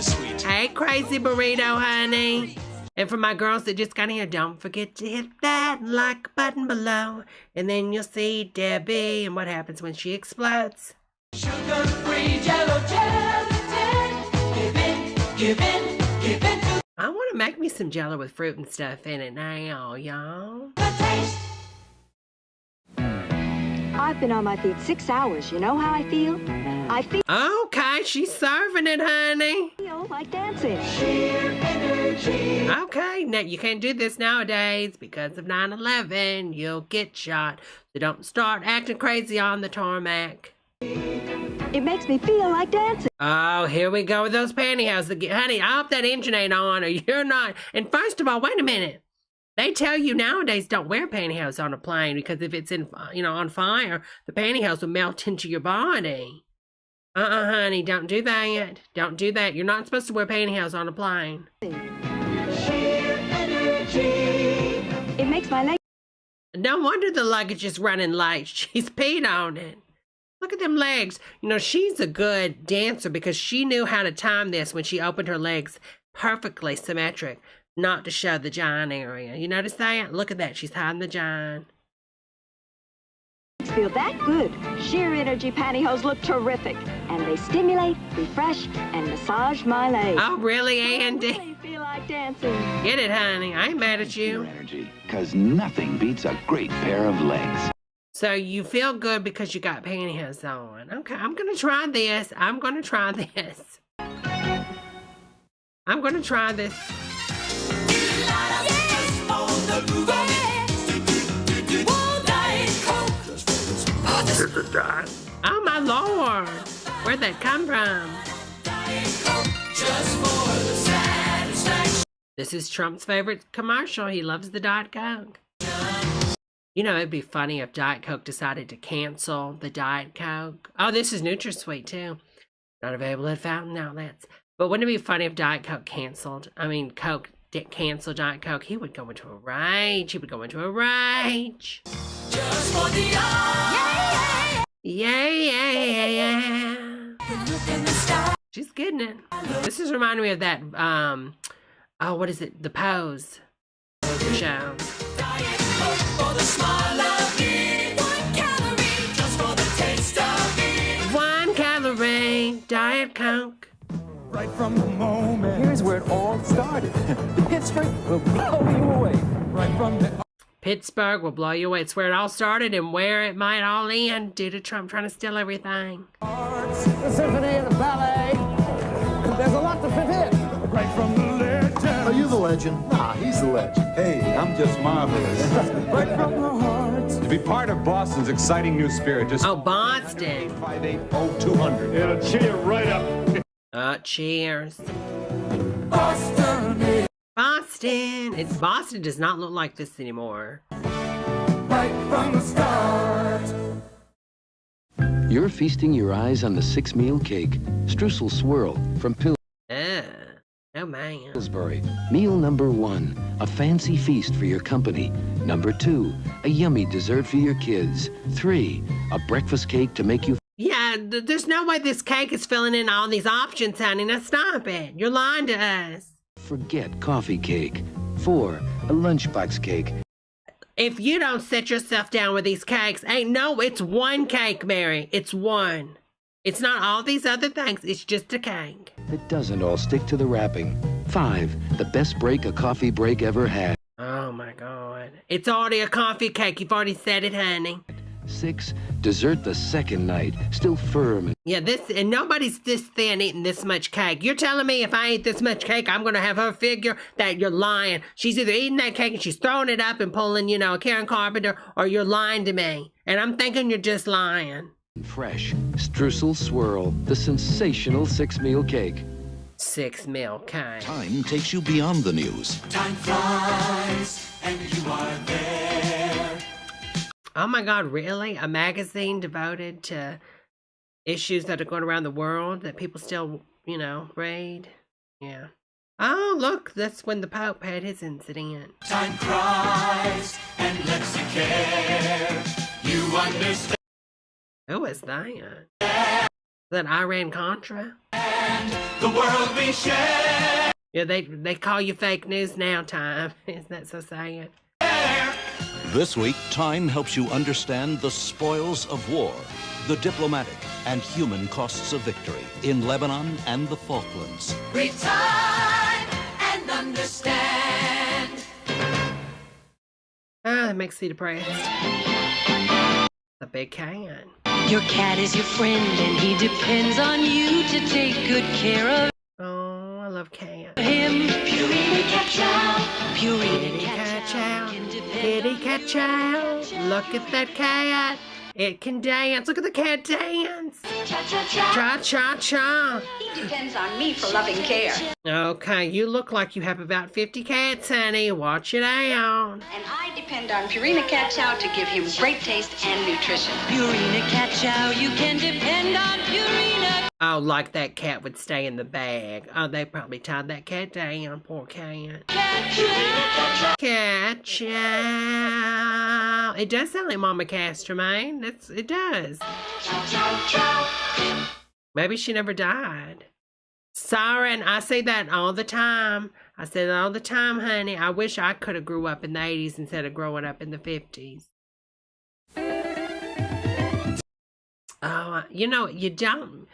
sweet. Hey, crazy burrito, honey. And for my girls that just got here, don't forget to hit that like button below. And then you'll see Debbie and what happens when she explodes. Sugar-free Jello gelatin. Give in, give in, give in to I want to make me some Jello with fruit and stuff in it now, y'all. the taste. I've been on my feet 6 hours. You know how I feel? I feel Okay, she's serving it, honey. like dancing. Sheer energy. Okay, now you can't do this nowadays because of 9/11. You'll get shot. So don't start acting crazy on the tarmac. It makes me feel like dancing. Oh, here we go with those pantyhose again. Honey, I hope that engine ain't on or you're not. And first of all, wait a minute. They tell you nowadays don't wear pantyhose on a plane because if it's in, on fire, the pantyhose will melt into your body. Honey, don't do that. Don't do that. You're not supposed to wear pantyhose on a plane. Sheer energy. It makes my legs. No wonder the luggage is running late. She's peed on it. Look at them legs. She's a good dancer because she knew how to time this when she opened her legs perfectly symmetric, not to show the giant area. You notice that? Look at that. She's hiding the giant. Feel that good. Sheer energy pantyhose look terrific. And they stimulate, refresh, and massage my legs. Oh, really, Andy? I feel like dancing. Get it, honey. I ain't mad at you. Energy, because nothing beats a great pair of legs. So you feel good because you got pantyhose on. Okay, I'm going to try this. I'm going to try this. I'm going to try this. Oh, my Lord. Where'd that come from? This is Trump's favorite commercial. He loves the Diet Coke. It'd be funny if Diet Coke decided to cancel the Diet Coke. Oh, this is NutraSweet, too. Not available at fountain outlets. But wouldn't it be funny if Diet Coke canceled? Coke did cancel Diet Coke. He would go into a rage. Just for the eye. Yeah. Look in the sky. She's getting it. This is reminding me of that, what is it? The Pose show. Diet Coke for the smile of it. 1 calorie just for the taste of it. 1 calorie Diet Coke. Right from the moment. Here's where it all started. Pittsburgh will blow you away. Right from the... Pittsburgh will blow you away. It's where it all started and where it might all end due to Trump trying to steal everything. The symphony and the ballet. There's a lot to fit in. Right from the legend. Are you the legend? Nah, he's the legend. Hey, I'm just marvelous. Right from the heart. To be part of Boston's exciting new spirit, just... Oh, Boston. 858-0200. It'll cheer you right up. Cheers. Boston. Boston does not look like this anymore. Right from the start. You're feasting your eyes on the 6-meal cake, streusel swirl from Oh man. Pillsbury. Meal number 1, a fancy feast for your company. Number 2, a yummy dessert for your kids. 3, a breakfast cake to make you... Yeah, there's no way this cake is filling in all these options, honey. Now stop it. You're lying to us. Forget coffee cake. 4, a lunchbox cake. If you don't sit yourself down with these cakes, it's 1 cake, Mary. It's 1. It's not all these other things. It's just a cake. That doesn't all stick to the wrapping. 5, the best break a coffee break ever had. Oh my God. It's already a coffee cake. You've already said it, honey. 6, dessert the second night, still firm. Yeah, and nobody's this thin eating this much cake. You're telling me if I eat this much cake, I'm going to have her figure that you're lying. She's either eating that cake and she's throwing it up and pulling, a Karen Carpenter, or you're lying to me. And I'm thinking you're just lying. Fresh, streusel swirl, the sensational 6-meal cake. 6-meal cake. Time takes you beyond the news. Time flies and you are there. Oh my God, really? A magazine devoted to issues that are going around the world that people still, read? Yeah. Oh, look, that's when the Pope had his incident. Time cries and lets you care. You understand. Who was that? That Iran Contra? land, the world we share. Yeah, they call you fake news now, Time. Isn't that so sad? This week, Time helps you understand the spoils of war, the diplomatic and human costs of victory in Lebanon and the Falklands. Read Time and understand. That makes me depressed. A big can. Your cat is your friend and he depends on you to take good care of Oh, I love cans. him. Purina cat chow. Purina Cat chow. Kitty cat chow. Look at that cat. It can dance. Look at the cat dance. Cha cha cha. He depends on me for loving care. Okay, you look like you have about 50 cats, honey. Watch it out. And I depend on Purina cat chow to give him great taste and nutrition. Purina cat chow. You can depend on Purina. Oh, like that cat would stay in the bag. Oh, they probably tied that cat down. Poor cat. Cat chow. It does sound like Mama Castor, man. It does. Maybe she never died. Siren, I say that all the time. I say that all the time, honey. I wish I could have grew up in the 80s instead of growing up in the 50s. Oh, you know, you don't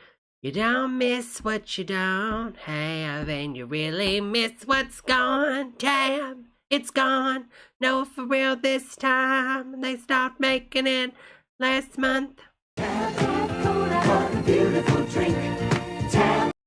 miss what you don't have, and you really miss what's gone. Damn, it's gone. No, for real this time. They stopped making it last month. Beautiful drink.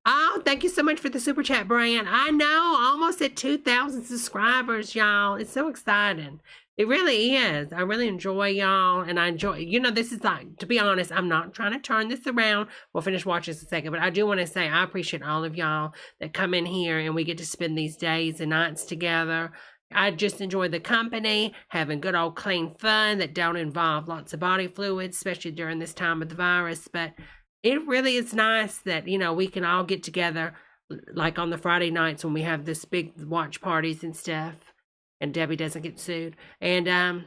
Oh, thank you so much for the super chat, Brian. I know, almost at 2,000 subscribers, y'all. It's so exciting. It really is. I really enjoy y'all, and I enjoy, you know, this is like, to be honest, I'm not trying to turn this around. We'll finish watching this in a second, but I do want to say I appreciate all of y'all that come in here and we get to spend these days and nights together. I just enjoy the company, having good old clean fun that don't involve lots of body fluids, especially during this time of the virus. But it really is nice that, you know, we can all get together, like on the Friday nights when we have this big watch parties and stuff, and Debbie doesn't get sued. And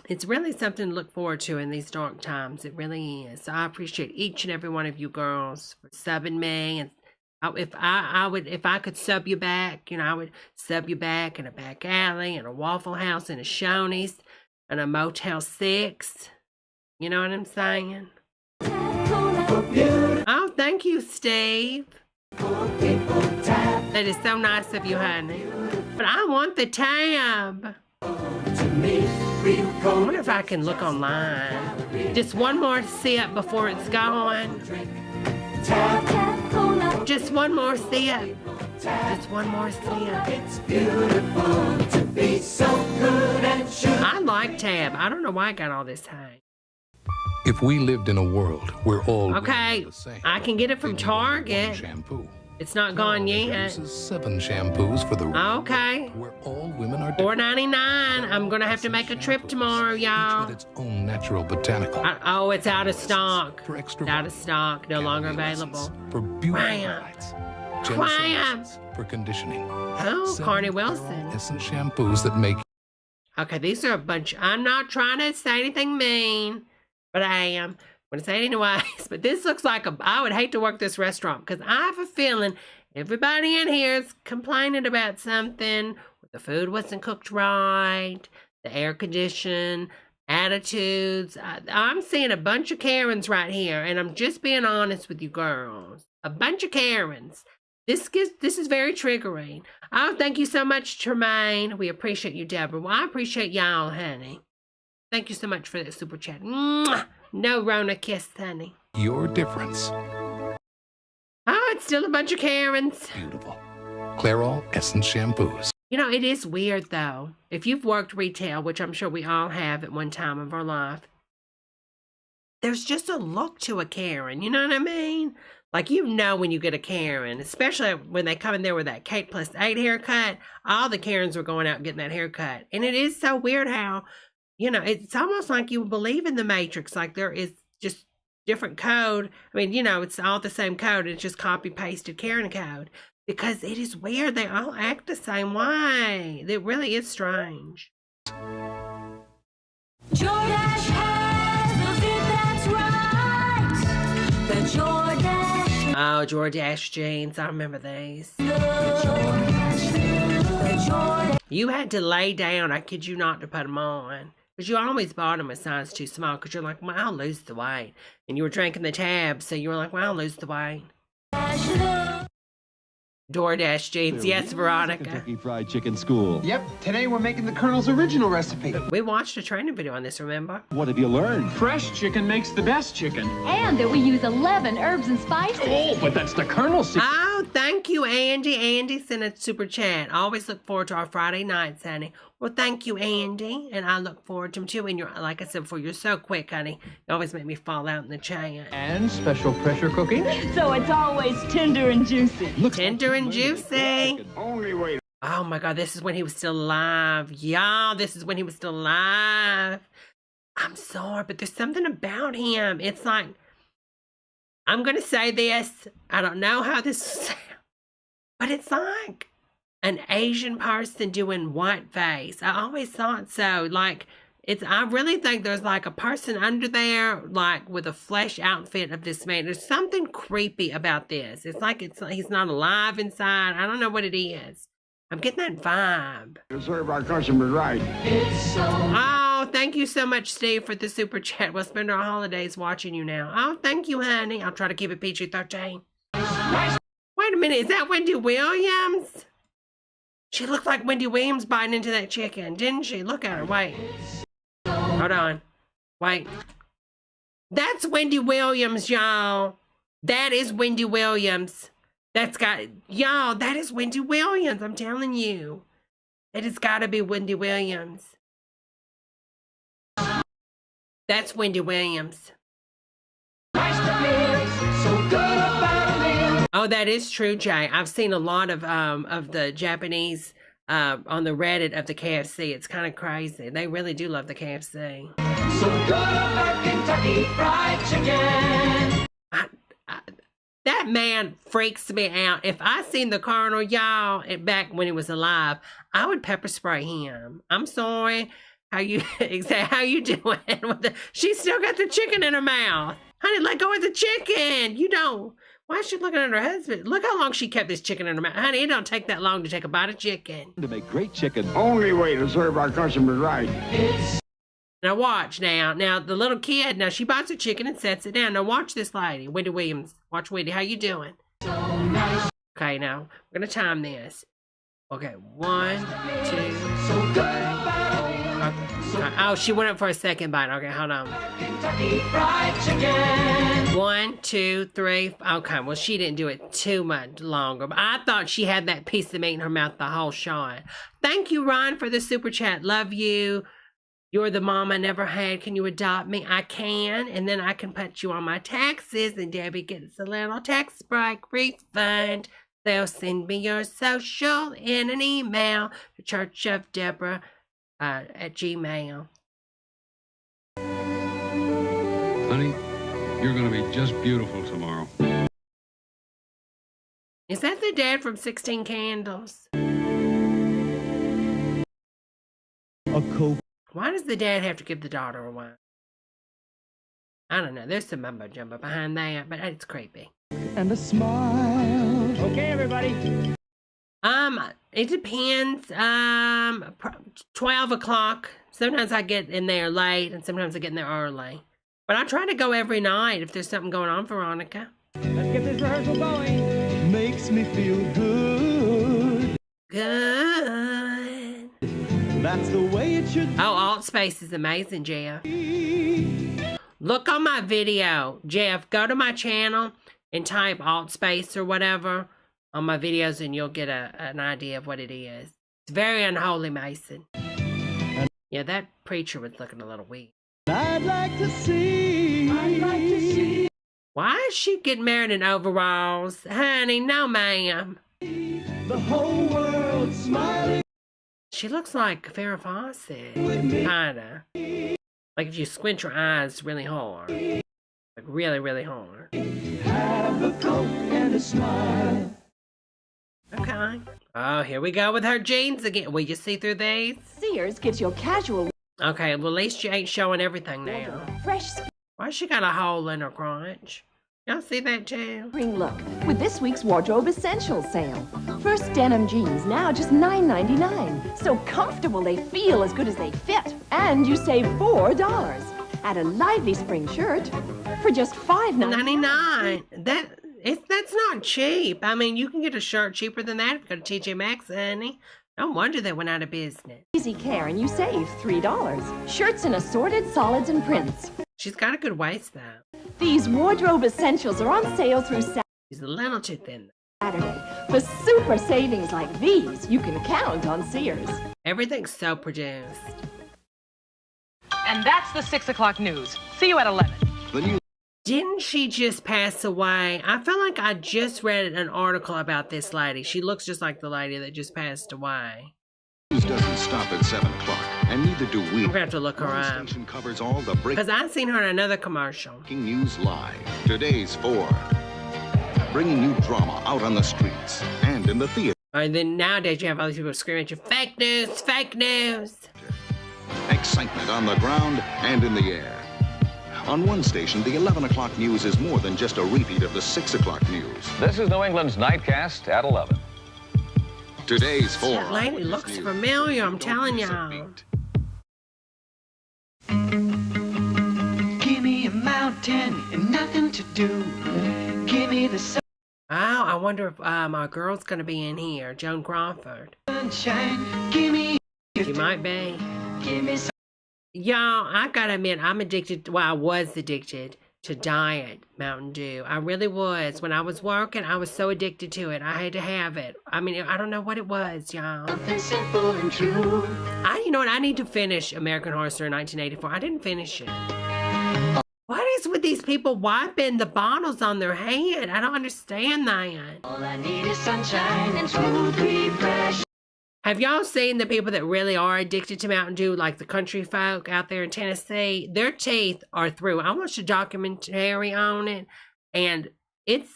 it's really something to look forward to in these dark times. It really is. So I appreciate each and every one of you girls for subbing me. And if I could sub you back, you know, I would sub you back in a back alley, and a Waffle House, and a Shoney's, and a Motel 6. You know what I'm saying? Oh, thank you, Steve. That is so nice of you, honey. But I want the tab. I wonder if I can look online. Just one more sip before it's gone. Just one more sip. Just one more sip. It's beautiful to be so good and sure. I like tab. I don't know why I got all this high. If we lived in a world where all okay, I can get it from Target. Shampoo. It's not gone yet. 7 shampoos for the okay. Where all women are $4.99. I'm gonna have to make a trip tomorrow, y'all. With its own natural botanical. Oh, it's out of stock. For extra out of stock. No longer available. For beauty highlights. For conditioning. Oh, Carney Wilson. Essence shampoos that make. Okay, these are a bunch. I'm not trying to say anything mean, but I am. I'm going to say it anyways. But this looks like I would hate to work this restaurant, because I have a feeling everybody in here is complaining about something. The food wasn't cooked right, the air condition, attitudes. I'm seeing a bunch of Karens right here, and I'm just being honest with you girls. A bunch of Karens. This is very triggering. Oh, thank you so much, Tremaine. We appreciate you, Deborah. Well, I appreciate y'all, honey. Thank you so much for that super chat. Mwah! No Rona kiss, honey. Your difference. Oh, it's still a bunch of Karens. Beautiful. Clairol Essence shampoos. You know, it is weird, though. If you've worked retail, which I'm sure we all have at one time of our life, there's just a look to a Karen. You know what I mean? Like, you know when you get a Karen, especially when they come in there with that Kate plus 8 haircut. All the Karens were going out and getting that haircut. And it is so weird how, you know, it's almost like you believe in the Matrix. Like, there is just different code. I mean, you know, it's all the same code. It's just copy-pasted Karen code. Because it is weird. They all act the same way. It really is strange. Jordache has the fit that's right. The Jordache Oh, DoorDash jeans. I remember these. You had to lay down, I kid you not, to put them on. Because you always bought them a size too small. Because you're like, well, I'll lose the weight. And you were drinking the tab, so you were like, well, I'll lose the weight. DoorDash jeans. Yes, Veronica. Kentucky Fried Chicken School. Yep, today we're making the Colonel's original recipe. We watched a training video on this, remember? What have you learned? Fresh chicken makes the best chicken. And that we use 11 herbs and spices. Oh, but that's the Colonel's secret. Oh, thank you, Andy. Andy sent a super chat. Always look forward to our Friday nights, honey. Well, thank you, Andy. And I look forward to them too. And you're, like I said before, you're so quick, honey. You always make me fall out in the chat. And special pressure cooking. So it's always tender and juicy. Tender and juicy. Only way. Oh my God, this is when he was still alive. Y'all, this is when he was still alive. I'm sorry, but there's something about him. It's like, I'm going to say this. I don't know how this sounds, but it's like an Asian person doing whiteface. I always thought so. Like, I really think there's like a person under there, like with a flesh outfit of this man. There's something creepy about this. It's like he's not alive inside. I don't know what it is. I'm getting that vibe. Serve our customers right. Oh, thank you so much, Steve, for the super chat. We'll spend our holidays watching you now. Oh, thank you, honey. I'll try to keep it PG-13. Wait a minute. Is that Wendy Williams? She looked like Wendy Williams biting into that chicken, didn't she? Look at her. Wait. Hold on. Wait. That's Wendy Williams, y'all. That is Wendy Williams. Y'all, that is Wendy Williams. I'm telling you. It has got to be Wendy Williams. That's Wendy Williams. Oh, that is true, Jay. I've seen a lot of the Japanese on the Reddit of the KFC. It's kind of crazy. They really do love the KFC. So good about Kentucky Fried Chicken. That man freaks me out. If I seen the Colonel, y'all, back when he was alive, I would pepper spray him. I'm sorry. How you doing? She still got the chicken in her mouth. Honey, let go of the chicken. You don't. Why is she looking at her husband? Look how long she kept this chicken in her mouth. Honey, it don't take that long to take a bite of chicken. To make great chicken. Only way to serve our customers right. Now watch now. Now the little kid, now she bites her chicken and sets it down. Now watch this lady, Wendy Williams. Watch Wendy, how you doing? So nice. Okay, now we're gonna time this. Okay, 1, 2. So good. Oh, she went up for a second bite. Okay, hold on. Kentucky Fried Chicken. 1, 2, 3. Okay, well she didn't do it too much longer, but I thought she had that piece of meat in her mouth the whole shot. Thank you, Ron, for the super chat. Love you. You're the mom I never had. Can you adopt me? I can, and then I can put you on my taxes, and Debbie gets a little tax break refund. They'll send me your social in an email to Church of Debra at Gmail. Honey, you're going to be just beautiful tomorrow. Is that the dad from 16 Candles? A Coke. Why does the dad have to give the daughter a wine? I don't know. There's some mumbo jumbo behind that, but it's creepy. And a smile. Okay, everybody. It depends. 12 o'clock. Sometimes I get in there late, and sometimes I get in there early. But I try to go every night if there's something going on, Veronica. Let's get this rehearsal going. Makes me feel good. Good. That's the way it should be. Oh, alt space is amazing, Jeff. Look on my video, Jeff. Go to my channel and type alt space or whatever on my videos, and you'll get an idea of what it is. It's very unholy, Mason. Yeah, that preacher was looking a little weak. I'd like to see. Why is she getting married in overalls? Honey, no, ma'am. The whole world smiling. She looks like Farrah Fawcett, kinda. Like if you squint your eyes really hard. Like really, really hard. Have a Coke and a smile. Okay. Oh, here we go with her jeans again. Will you see through these? Sears gives you a casual. Okay, well at least you ain't showing everything now. Fresh. Why she got a hole in her crotch? Y'all see that, too? Spring look with this week's Wardrobe Essentials sale. First denim jeans now just $9.99. So comfortable they feel as good as they fit. And you save $4. Add a lively spring shirt for just $5.99. That's not cheap. I mean, you can get a shirt cheaper than that if you go to TJ Maxx, honey. No wonder they went out of business. Easy care and you save $3. Shirts in assorted solids and prints. She's got a good waist, though. These Wardrobe Essentials are on sale through She's a little too thin. Saturday. For super savings like these, you can count on Sears. Everything's so produced. And that's the 6 o'clock news. See you at 11. Didn't she just pass away? I feel like I just read an article about this lady. She looks just like the lady that just passed away. News doesn't stop at 7 o'clock, and neither do we. We're going to have to look her up. Covers all the because I've seen her in another commercial. Breaking news live. Today's 4. Bringing you drama out on the streets and in the theater. And then nowadays you have all these people screaming at you, fake news, fake news. Excitement on the ground and in the air. On one station, the 11 o'clock news is more than just a repeat of the 6 o'clock news. This is New England's Nightcast at 11. Today's 4. That lady looks familiar, I'm telling y'all. Give me a mountain and nothing to do. Give me the sun. Oh, I wonder if our girl's going to be in here, Joan Crawford. Sunshine, give me. She might be. Give me some. Y'all, I gotta admit, I was addicted to Diet Mountain Dew. I really was. When I was working, I was so addicted to it. I had to have it. I mean, I don't know what it was, y'all. Something simple and true. You know what? I need to finish American Horror Story 1984. I didn't finish it. What is with these people wiping the bottles on their hand? I don't understand that. All I need is sunshine and smooth refresh. Have y'all seen the people that really are addicted to Mountain Dew, like the country folk out there in Tennessee? Their teeth are through. I watched a documentary on it, and it's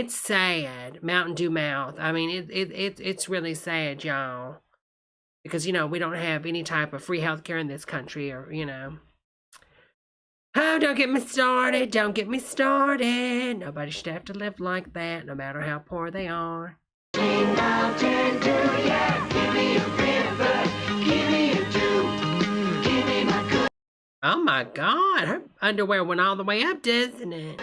sad. Mountain Dew mouth. I mean, it's really sad, y'all, because we don't have any type of free health care in this country, or Oh, don't get me started. Don't get me started. Nobody should have to live like that, no matter how poor they are. Mountain Dew, yeah. Give me a river, give me a dew, give me my good. Oh my God, her underwear went all the way up, doesn't it?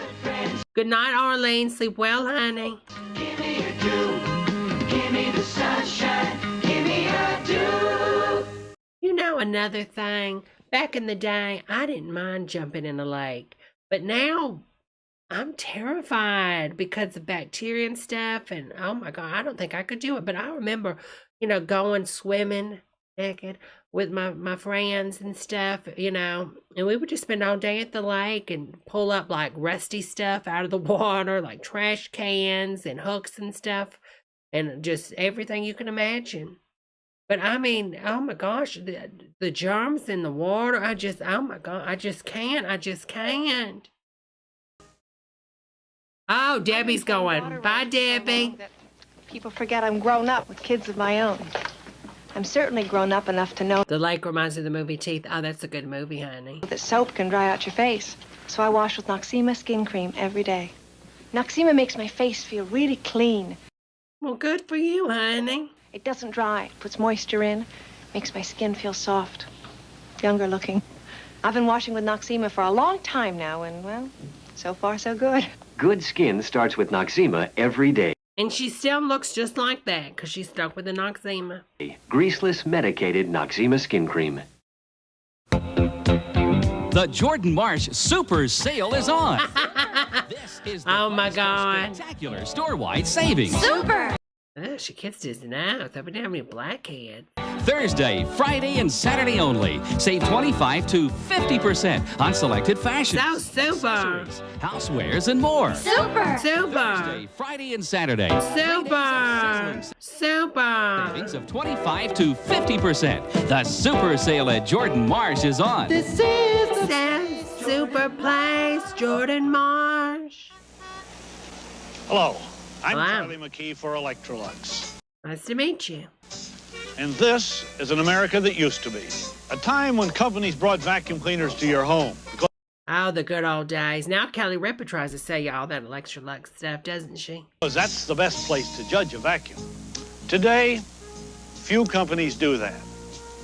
Good night, Arlene. Sleep well, honey. Give me a dew, give me the sunshine, give me a dew. Another thing, back in the day, I didn't mind jumping in a lake, but now I'm terrified because of bacteria and stuff, and oh my God, I don't think I could do it. But I remember, going swimming naked with my friends and stuff, and we would just spend all day at the lake and pull up like rusty stuff out of the water, like trash cans and hooks and stuff, and just everything you can imagine. But I mean, oh my gosh, the germs in the water, oh my God, I just can't. Oh, Debbie's going. Bye, Debbie. People forget I'm grown up with kids of my own. I'm certainly grown up enough to know The lake reminds me of the movie Teeth. Oh, that's a good movie, honey. that soap can dry out your face. So I wash with Noxema skin cream every day. Noxema makes my face feel really clean. Well, good for you, honey. It doesn't dry. It puts moisture in, makes my skin feel soft, younger looking. I've been washing with Noxema for a long time now, and, well, so far so good. Good skin starts with Noxema every day. And she still looks just like that because she's stuck with the Noxema. Greaseless, medicated Noxema skin cream. The Jordan Marsh Super Sale is on. This is the Oh my God. spectacular store-wide savings. Super! Oh, she kissed his nose. I didn't have any blackheads. Thursday, Friday, and Saturday only. Save 25 to 50% on selected fashions. So super! accessories, housewares, and more. Super! Super! Thursday, Friday, and Saturday. Super! Super! Savings of 25 to 50%. The Super Sale at Jordan Marsh is on. This is the super place, Jordan Marsh. Hello, I'm Hello. Charlie McKee for Electrolux. Nice to meet you. And this is an America that used to be. A time when companies brought vacuum cleaners to your home. Oh, the good old days. Now Kelly Ripa tries to sell you all that Electrolux stuff, doesn't she? Because that's the best place to judge a vacuum. Today, few companies do that.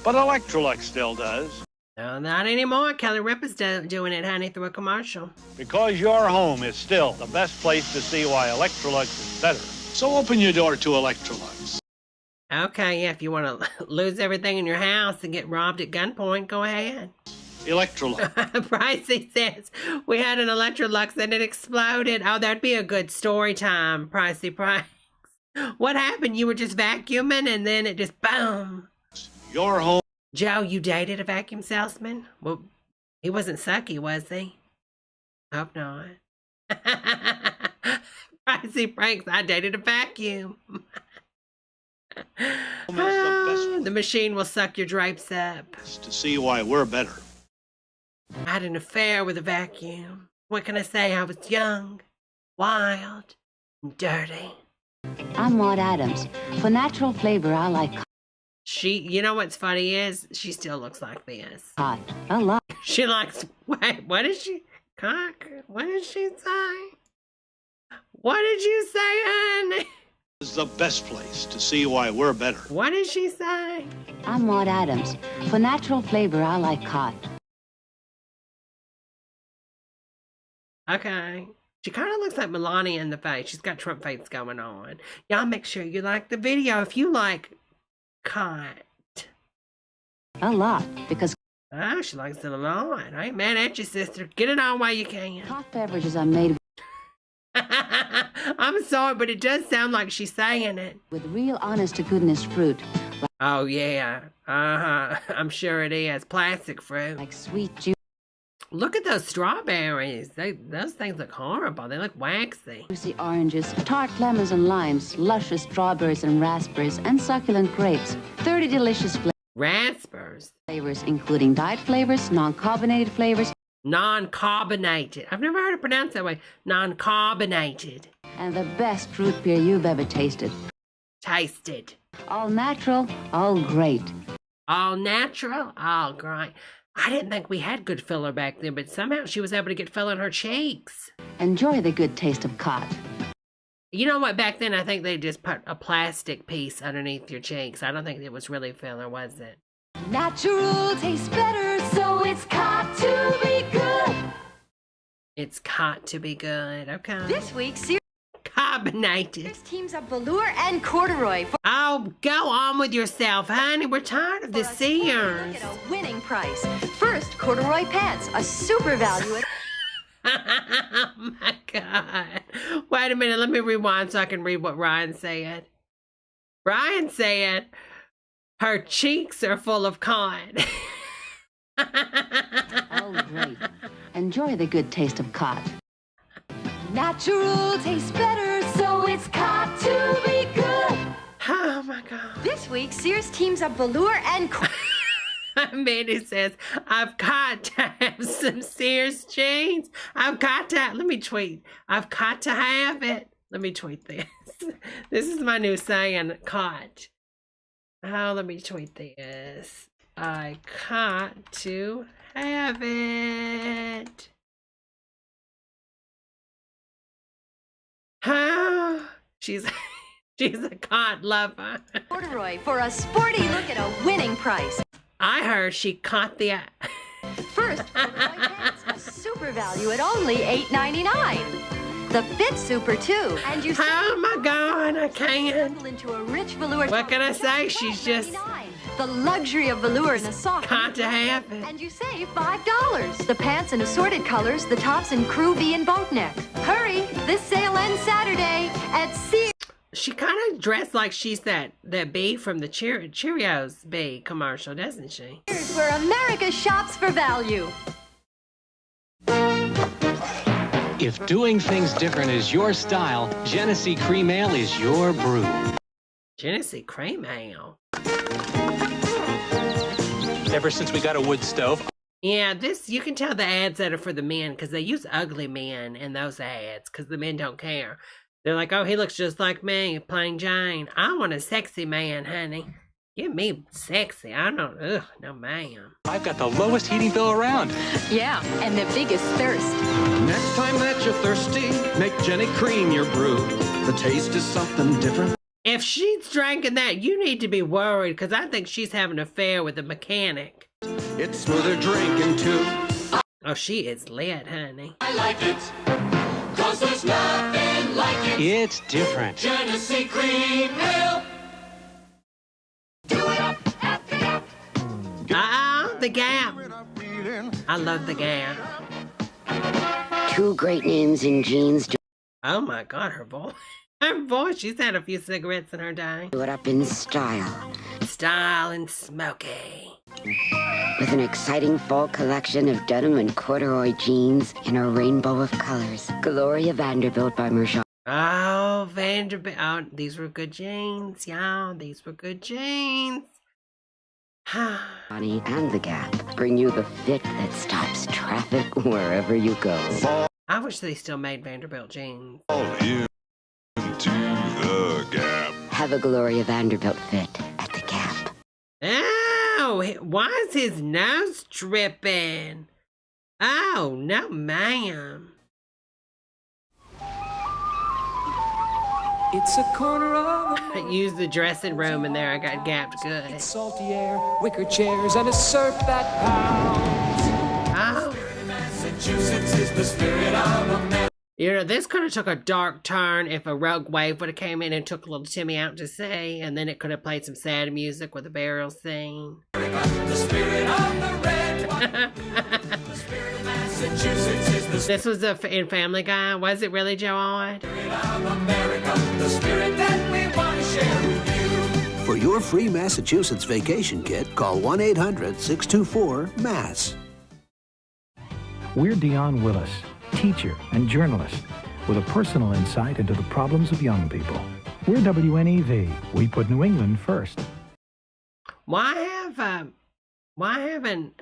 But Electrolux still does. No, not anymore. Kelly Ripa's doing it, honey, through a commercial. Because your home is still the best place to see why Electrolux is better. So open your door to Electrolux. Okay, yeah, if you want to lose everything in your house and get robbed at gunpoint, go ahead. Electrolux. Pricey says, we had an Electrolux and it exploded. Oh, that'd be a good story time, Pricey Price. What happened? You were just vacuuming and then it just boom. Your home. Joe, you dated a vacuum salesman? Well, he wasn't sucky, was he? Hope not. Pricey Franks, I dated a vacuum. The machine will suck your drapes up. To see why we're better. I had an affair with a vacuum. What can I say? I was young, wild, and dirty. I'm Maud Adams. For natural flavor, I like You know what's funny is, she still looks like this. hot. A lot. She likes, wait, what did she, cock? What did she say? What did you say, honey? This is the best place to see why we're better. What did she say? I'm Maud Adams. For natural flavor, I like hot. Okay. She kind of looks like Melania in the face. She's got Trump face going on. Y'all make sure you like the video if you like cot. A lot, because Oh, she likes it a lot. I ain't mad at you, sister. Get it on while you can. hot beverages are made I'm sorry, but it does sound like she's saying it. with real honest-to-goodness fruit. Oh, yeah. Uh-huh. I'm sure it is. Plastic fruit. Like sweet juice. Look at those strawberries. Those things look horrible. They look waxy. Juicy oranges, tart lemons and limes, luscious strawberries and raspberries, and succulent grapes. 30 delicious Raspberries. flavors, including diet flavors, non-carbonated flavors, Non-carbonated. I've never heard it pronounced that way. Non-carbonated. and the best fruit beer you've ever tasted. Tasted. All natural, all great. All natural. All great. I didn't think we had good filler back then, but somehow she was able to get filler in her cheeks. Enjoy the good taste of cod. You know what? Back then, I think they just put a plastic piece underneath your cheeks. I don't think it was really filler, was it? Natural tastes better, so it's got to be good. It's got to be good. Okay. This week's series Carbonated. teams up velour and corduroy for Oh, go on with yourself, honey. We're tired of the Sears. a winning price. First, corduroy pants, a super value at Oh my God. Wait a minute. Let me rewind so I can read what Ryan said. Ryan said, her cheeks are full of cotton. Oh, great. Enjoy the good taste of cod. natural tastes better, so it's got to be good. Oh my God. This week, Sears teams up velour and Mandy says, I've got to have some Sears jeans. I've got to, let me tweet. I've got to have it. Let me tweet this. This is my new saying, caught. Oh, let me tweet this. I got to have it. Oh, she's a cot lover. corduroy for a sporty look at a winning price. I heard she caught the First, corduroy pants, a super value at only $8.99. The Fit Super too, and you oh my God, I can't. into a rich velour. What can I say? She's just the luxury of velour in a soft. got to have it. And you save $5. The pants in assorted colors, the tops in crew V and boat neck. Hurry! This sale ends Saturday at Sears. She kind of dressed like she's that bee from the Cheerios bee commercial, doesn't she? Here's where America shops for value. If doing things different is your style, Genesee Cream Ale is your brew. Genesee Cream Ale. Ever since we got a wood stove. Yeah, you can tell the ads that are for the men because they use ugly men in those ads because the men don't care. They're like, oh, he looks just like me, plain Jane. I want a sexy man, honey. Get me sexy. I don't. Ugh, no, ma'am. I've got the lowest heating bill around. Yeah, and the biggest thirst. Next time that you're thirsty, make Jenny Cream your brew. The taste is something different. If she's drinking that, you need to be worried, because I think she's having an affair with a mechanic. It's smoother drinking too. Oh, she is lit, honey. I like it, 'cause there's nothing like it. It's different. Genesee Cream Ale. The Gap. I love the Gap. Two great names in jeans. Oh my God, her voice. Her voice. She's had a few cigarettes in her day. Do it up in style. Style and smoky. With an exciting fall collection of denim and corduroy jeans in a rainbow of colors. Gloria Vanderbilt by Mershon. Oh, Vanderbilt. Oh, these were good jeans, y'all. These were good jeans. Bonnie and the Gap bring you the fit that stops traffic wherever you go. I wish they still made Vanderbilt jeans. All into the Gap. Have a Gloria Vanderbilt fit at the Gap. Oh, why is his nose dripping? Oh, no, ma'am. It's a corner of I used the dressing room in there. I got gapped good. It's salty air, wicker chairs, and a surf that pounds. Oh. Massachusetts is the spirit of America. You know, this could have took a dark turn if a rogue wave would have came in and took little Timmy out to sea, and then it could have played some sad music with a burial scene. The spirit of the red one. The spirit of Massachusetts is the This was in Family Guy. Was it really, Joe Odd? spirit of America. The spirit that we want to share with you. For your free Massachusetts vacation kit, call 1-800-624-MASS. We're Dion Willis, teacher and journalist, with a personal insight into the problems of young people. We're WNEV. We put New England first. Why have an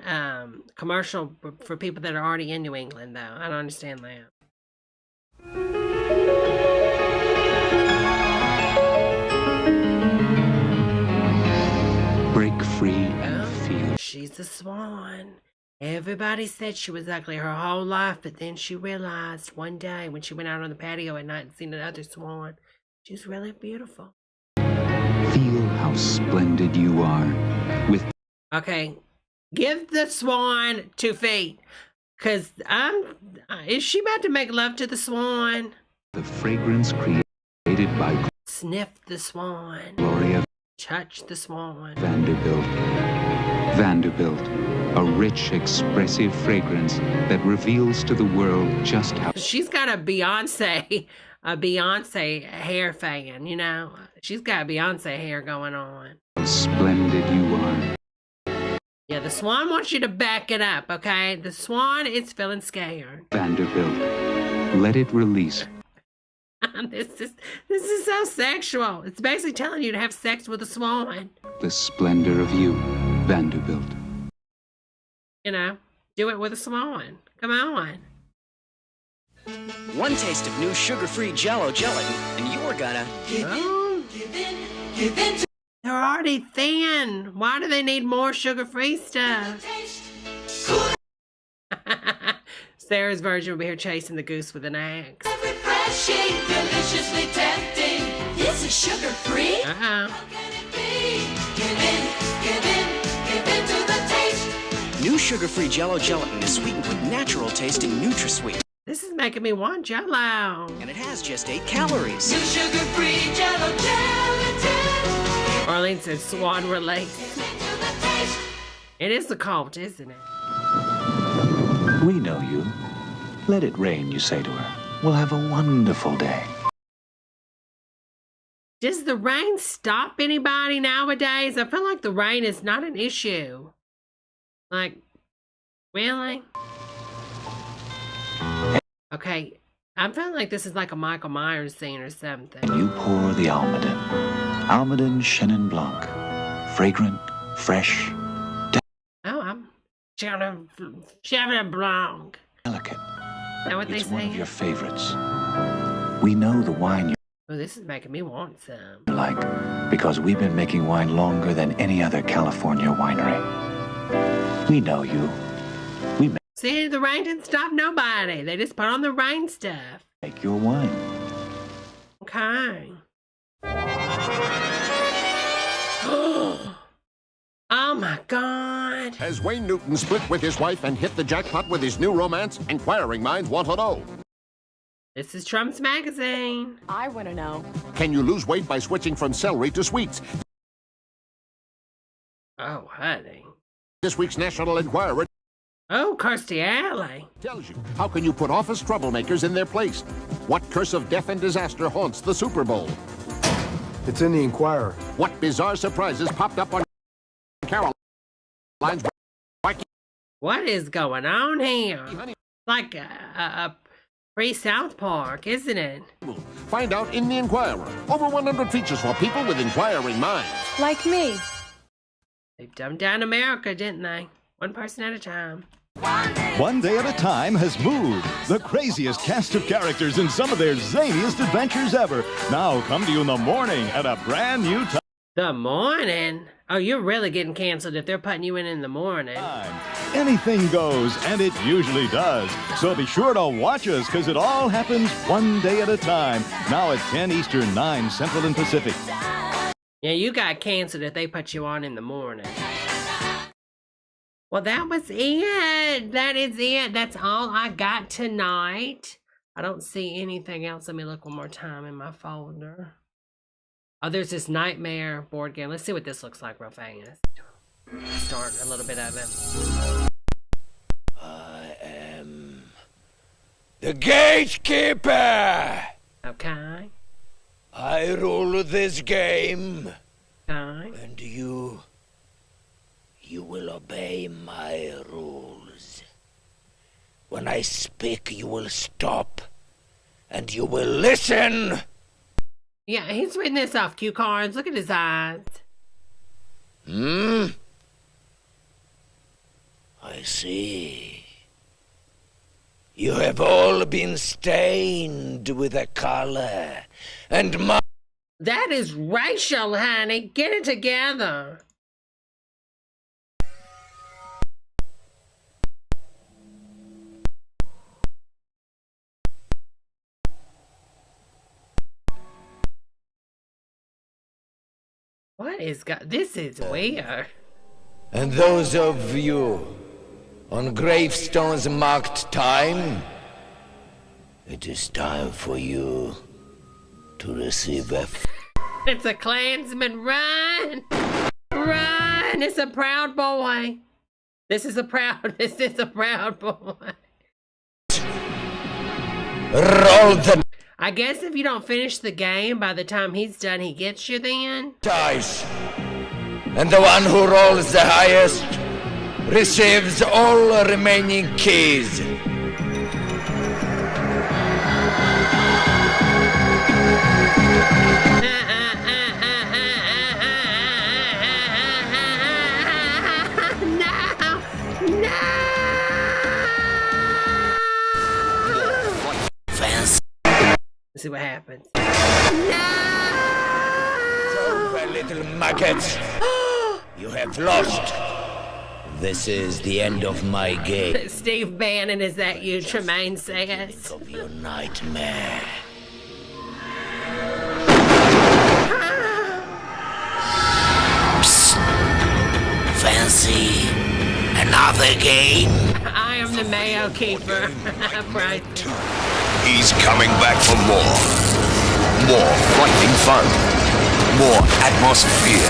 commercial for people that are already in New England, though? I don't understand that. Break free and feel. She's a swan. Everybody said she was ugly her whole life, but then she realized one day when she went out on the patio at night and seen another swan, she was really beautiful. Feel how splendid you are. With Okay, give the swan 2 feet, cause is she about to make love to the swan? the fragrance created by Sniff the swan. Gloria Touch the swan. Vanderbilt. Vanderbilt, a rich, expressive fragrance that reveals to the world just how She's got a Beyonce hair fan, you know. She's got Beyonce hair going on. splendid you are. Yeah, the swan wants you to back it up, okay? The swan is feeling scared. Vanderbilt, let it release. This is so sexual. It's basically telling you to have sex with a swan. The splendor of you, Vanderbilt. You know, do it with a swan. Come on. One taste of new sugar-free Jell-O gelatin, and you're gonna... Give in to They're already thin. Why do they need more sugar-free stuff? Sarah's version will be here chasing the goose with an axe. refreshing, deliciously tempting. This is sugar-free. Uh-huh. How can it be? Give in to the taste. New sugar-free Jell-O gelatin is sweetened with natural-tasting NutraSweet. This is making me want Jell-O. And it has just 8 calories. New sugar-free Jell-O gelatin. Arlene says swan release. Give in to the taste. It is a cult, isn't it? We know you. Let it rain, you say to her. We'll have a wonderful day. Does the rain stop anybody nowadays? I feel like the rain is not an issue. Like, really? Okay, I'm feeling like this is like a Michael Myers scene or something. And you pour the Almaden. Almaden Chenin Blanc. Fragrant, fresh, Oh, I'm Chenin Blanc. delicate. Is that what they It's one say? of your favorites. We know the wine you... Oh, this is making me want some. Because we've been making wine longer than any other California winery. We know you. See, the rain didn't stop nobody. They just put on the rain stuff. Make your wine. Okay. Oh my God. Has Wayne Newton split with his wife and hit the jackpot with his new romance? Inquiring minds want to know. This is Trump's magazine. I want to know. Can you lose weight by switching from celery to sweets? Oh, honey. This week's National Enquirer. Oh, Kirstie Alley. Tells you, how can you put office troublemakers in their place? What curse of death and disaster haunts the Super Bowl? It's in the Enquirer. What bizarre surprises popped up on Caroline's? What is going on here? Like a pre-South Park, isn't it? Find out in the Enquirer. Over 100 features for people with inquiring minds. Like me. They dumbed down America, didn't they? One person at a time. One Day at a Time has moved. The craziest cast of characters in some of their zaniest adventures ever. Now come to you in the morning at a brand new time. The morning? Oh, you're really getting canceled if they're putting you in the morning. Anything goes, and it usually does. So be sure to watch us, because it all happens one day at a time. Now at 10 Eastern, 9 Central and Pacific. Yeah, you got canceled if they put you on in the morning. Well, that was it. That is it. That's all I got tonight. I don't see anything else. Let me look one more time in my folder. Oh, there's this Nightmare board game. Let's see what this looks like real fast. Start a little bit of it. I am the gatekeeper. Okay. I rule this game. Okay. And you will obey my rules. When I speak, you will stop. And you will listen. Yeah, he's reading this off cue cards. Look at his eyes. I see. You have all been stained with a color. And my... That is racial, honey. Get it together. What is this is weird. And those of you on gravestones marked time, it is time for you to receive a... It's a Klansman. Run! Run! It's a proud boy. This is a proud boy. Roll the I guess if you don't finish the game by the time he's done, he gets you then. dice. And the one who rolls the highest receives all remaining keys. See what happens. Over, little maggots. You have lost. This is the end of my game. Steve Bannon, is that you? Tremaine says. Of your nightmare. Psst. Fancy another game? I am the Mayo Keeper. Right. He's coming back for more. More frightening fun. More atmosphere.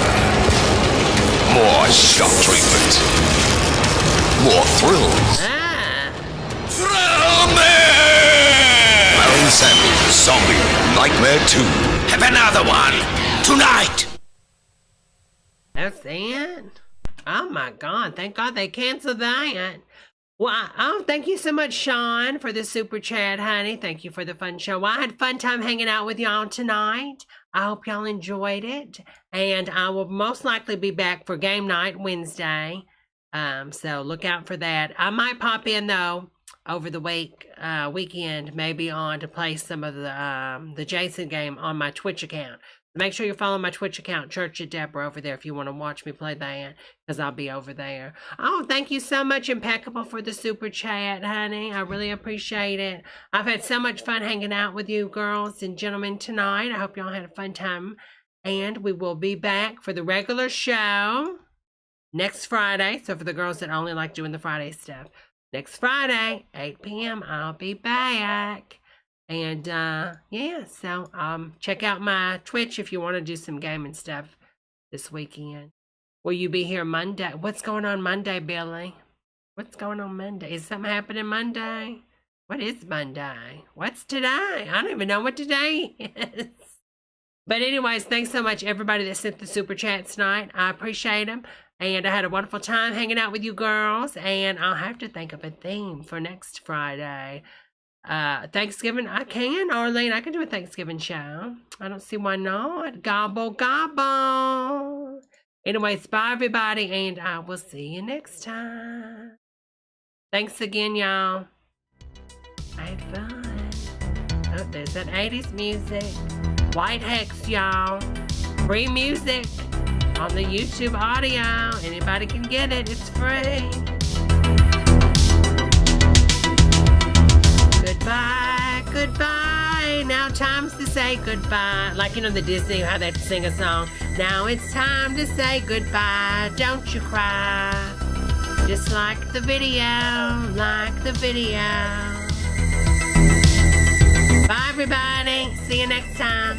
More shock treatment. More thrills. Thrill me! Alan Sandler's Zombie Nightmare 2. Have another one tonight. That's it? Oh my God. Thank God they canceled that. Well, oh, thank you so much, Sean, for the super chat, honey. Thank you for the fun show. Well, I had a fun time hanging out with y'all tonight. I hope y'all enjoyed it. And I will most likely be back for game night Wednesday. So look out for that. I might pop in, though, over the weekend, maybe on to play some of the Jason game on my Twitch account. Make sure you follow my Twitch account, Church of Debra, over there if you want to watch me play that, because I'll be over there. Oh, thank you so much, Impeccable, for the super chat, honey. I really appreciate it. I've had so much fun hanging out with you girls and gentlemen tonight. I hope y'all had a fun time. And we will be back for the regular show next Friday. So for the girls that only like doing the Friday stuff, next Friday, 8 p.m., I'll be back. And, yeah, so, check out my Twitch if you want to do some gaming stuff this weekend. Will you be here Monday? What's going on Monday, Billy? What's going on Monday? Is something happening Monday? What is Monday? What's today? I don't even know what today is. But anyways, thanks so much, everybody that sent the super chats tonight. I appreciate them. And I had a wonderful time hanging out with you girls. And I'll have to think of a theme for next Friday. Thanksgiving, I can, Arlene, I can do a Thanksgiving show. I don't see why not. Gobble, gobble. Anyways, bye everybody, and I will see you next time. Thanks again, y'all. I had fun. Oh, there's that 80s music. White Hex, y'all. Free music on the YouTube audio. Anybody can get it, it's free. Goodbye, goodbye. Now time's to say goodbye. Like, you know, the Disney, how they sing a song. Now it's time to say goodbye. Don't you cry. Just like the video, like the video. Bye, everybody. See you next time.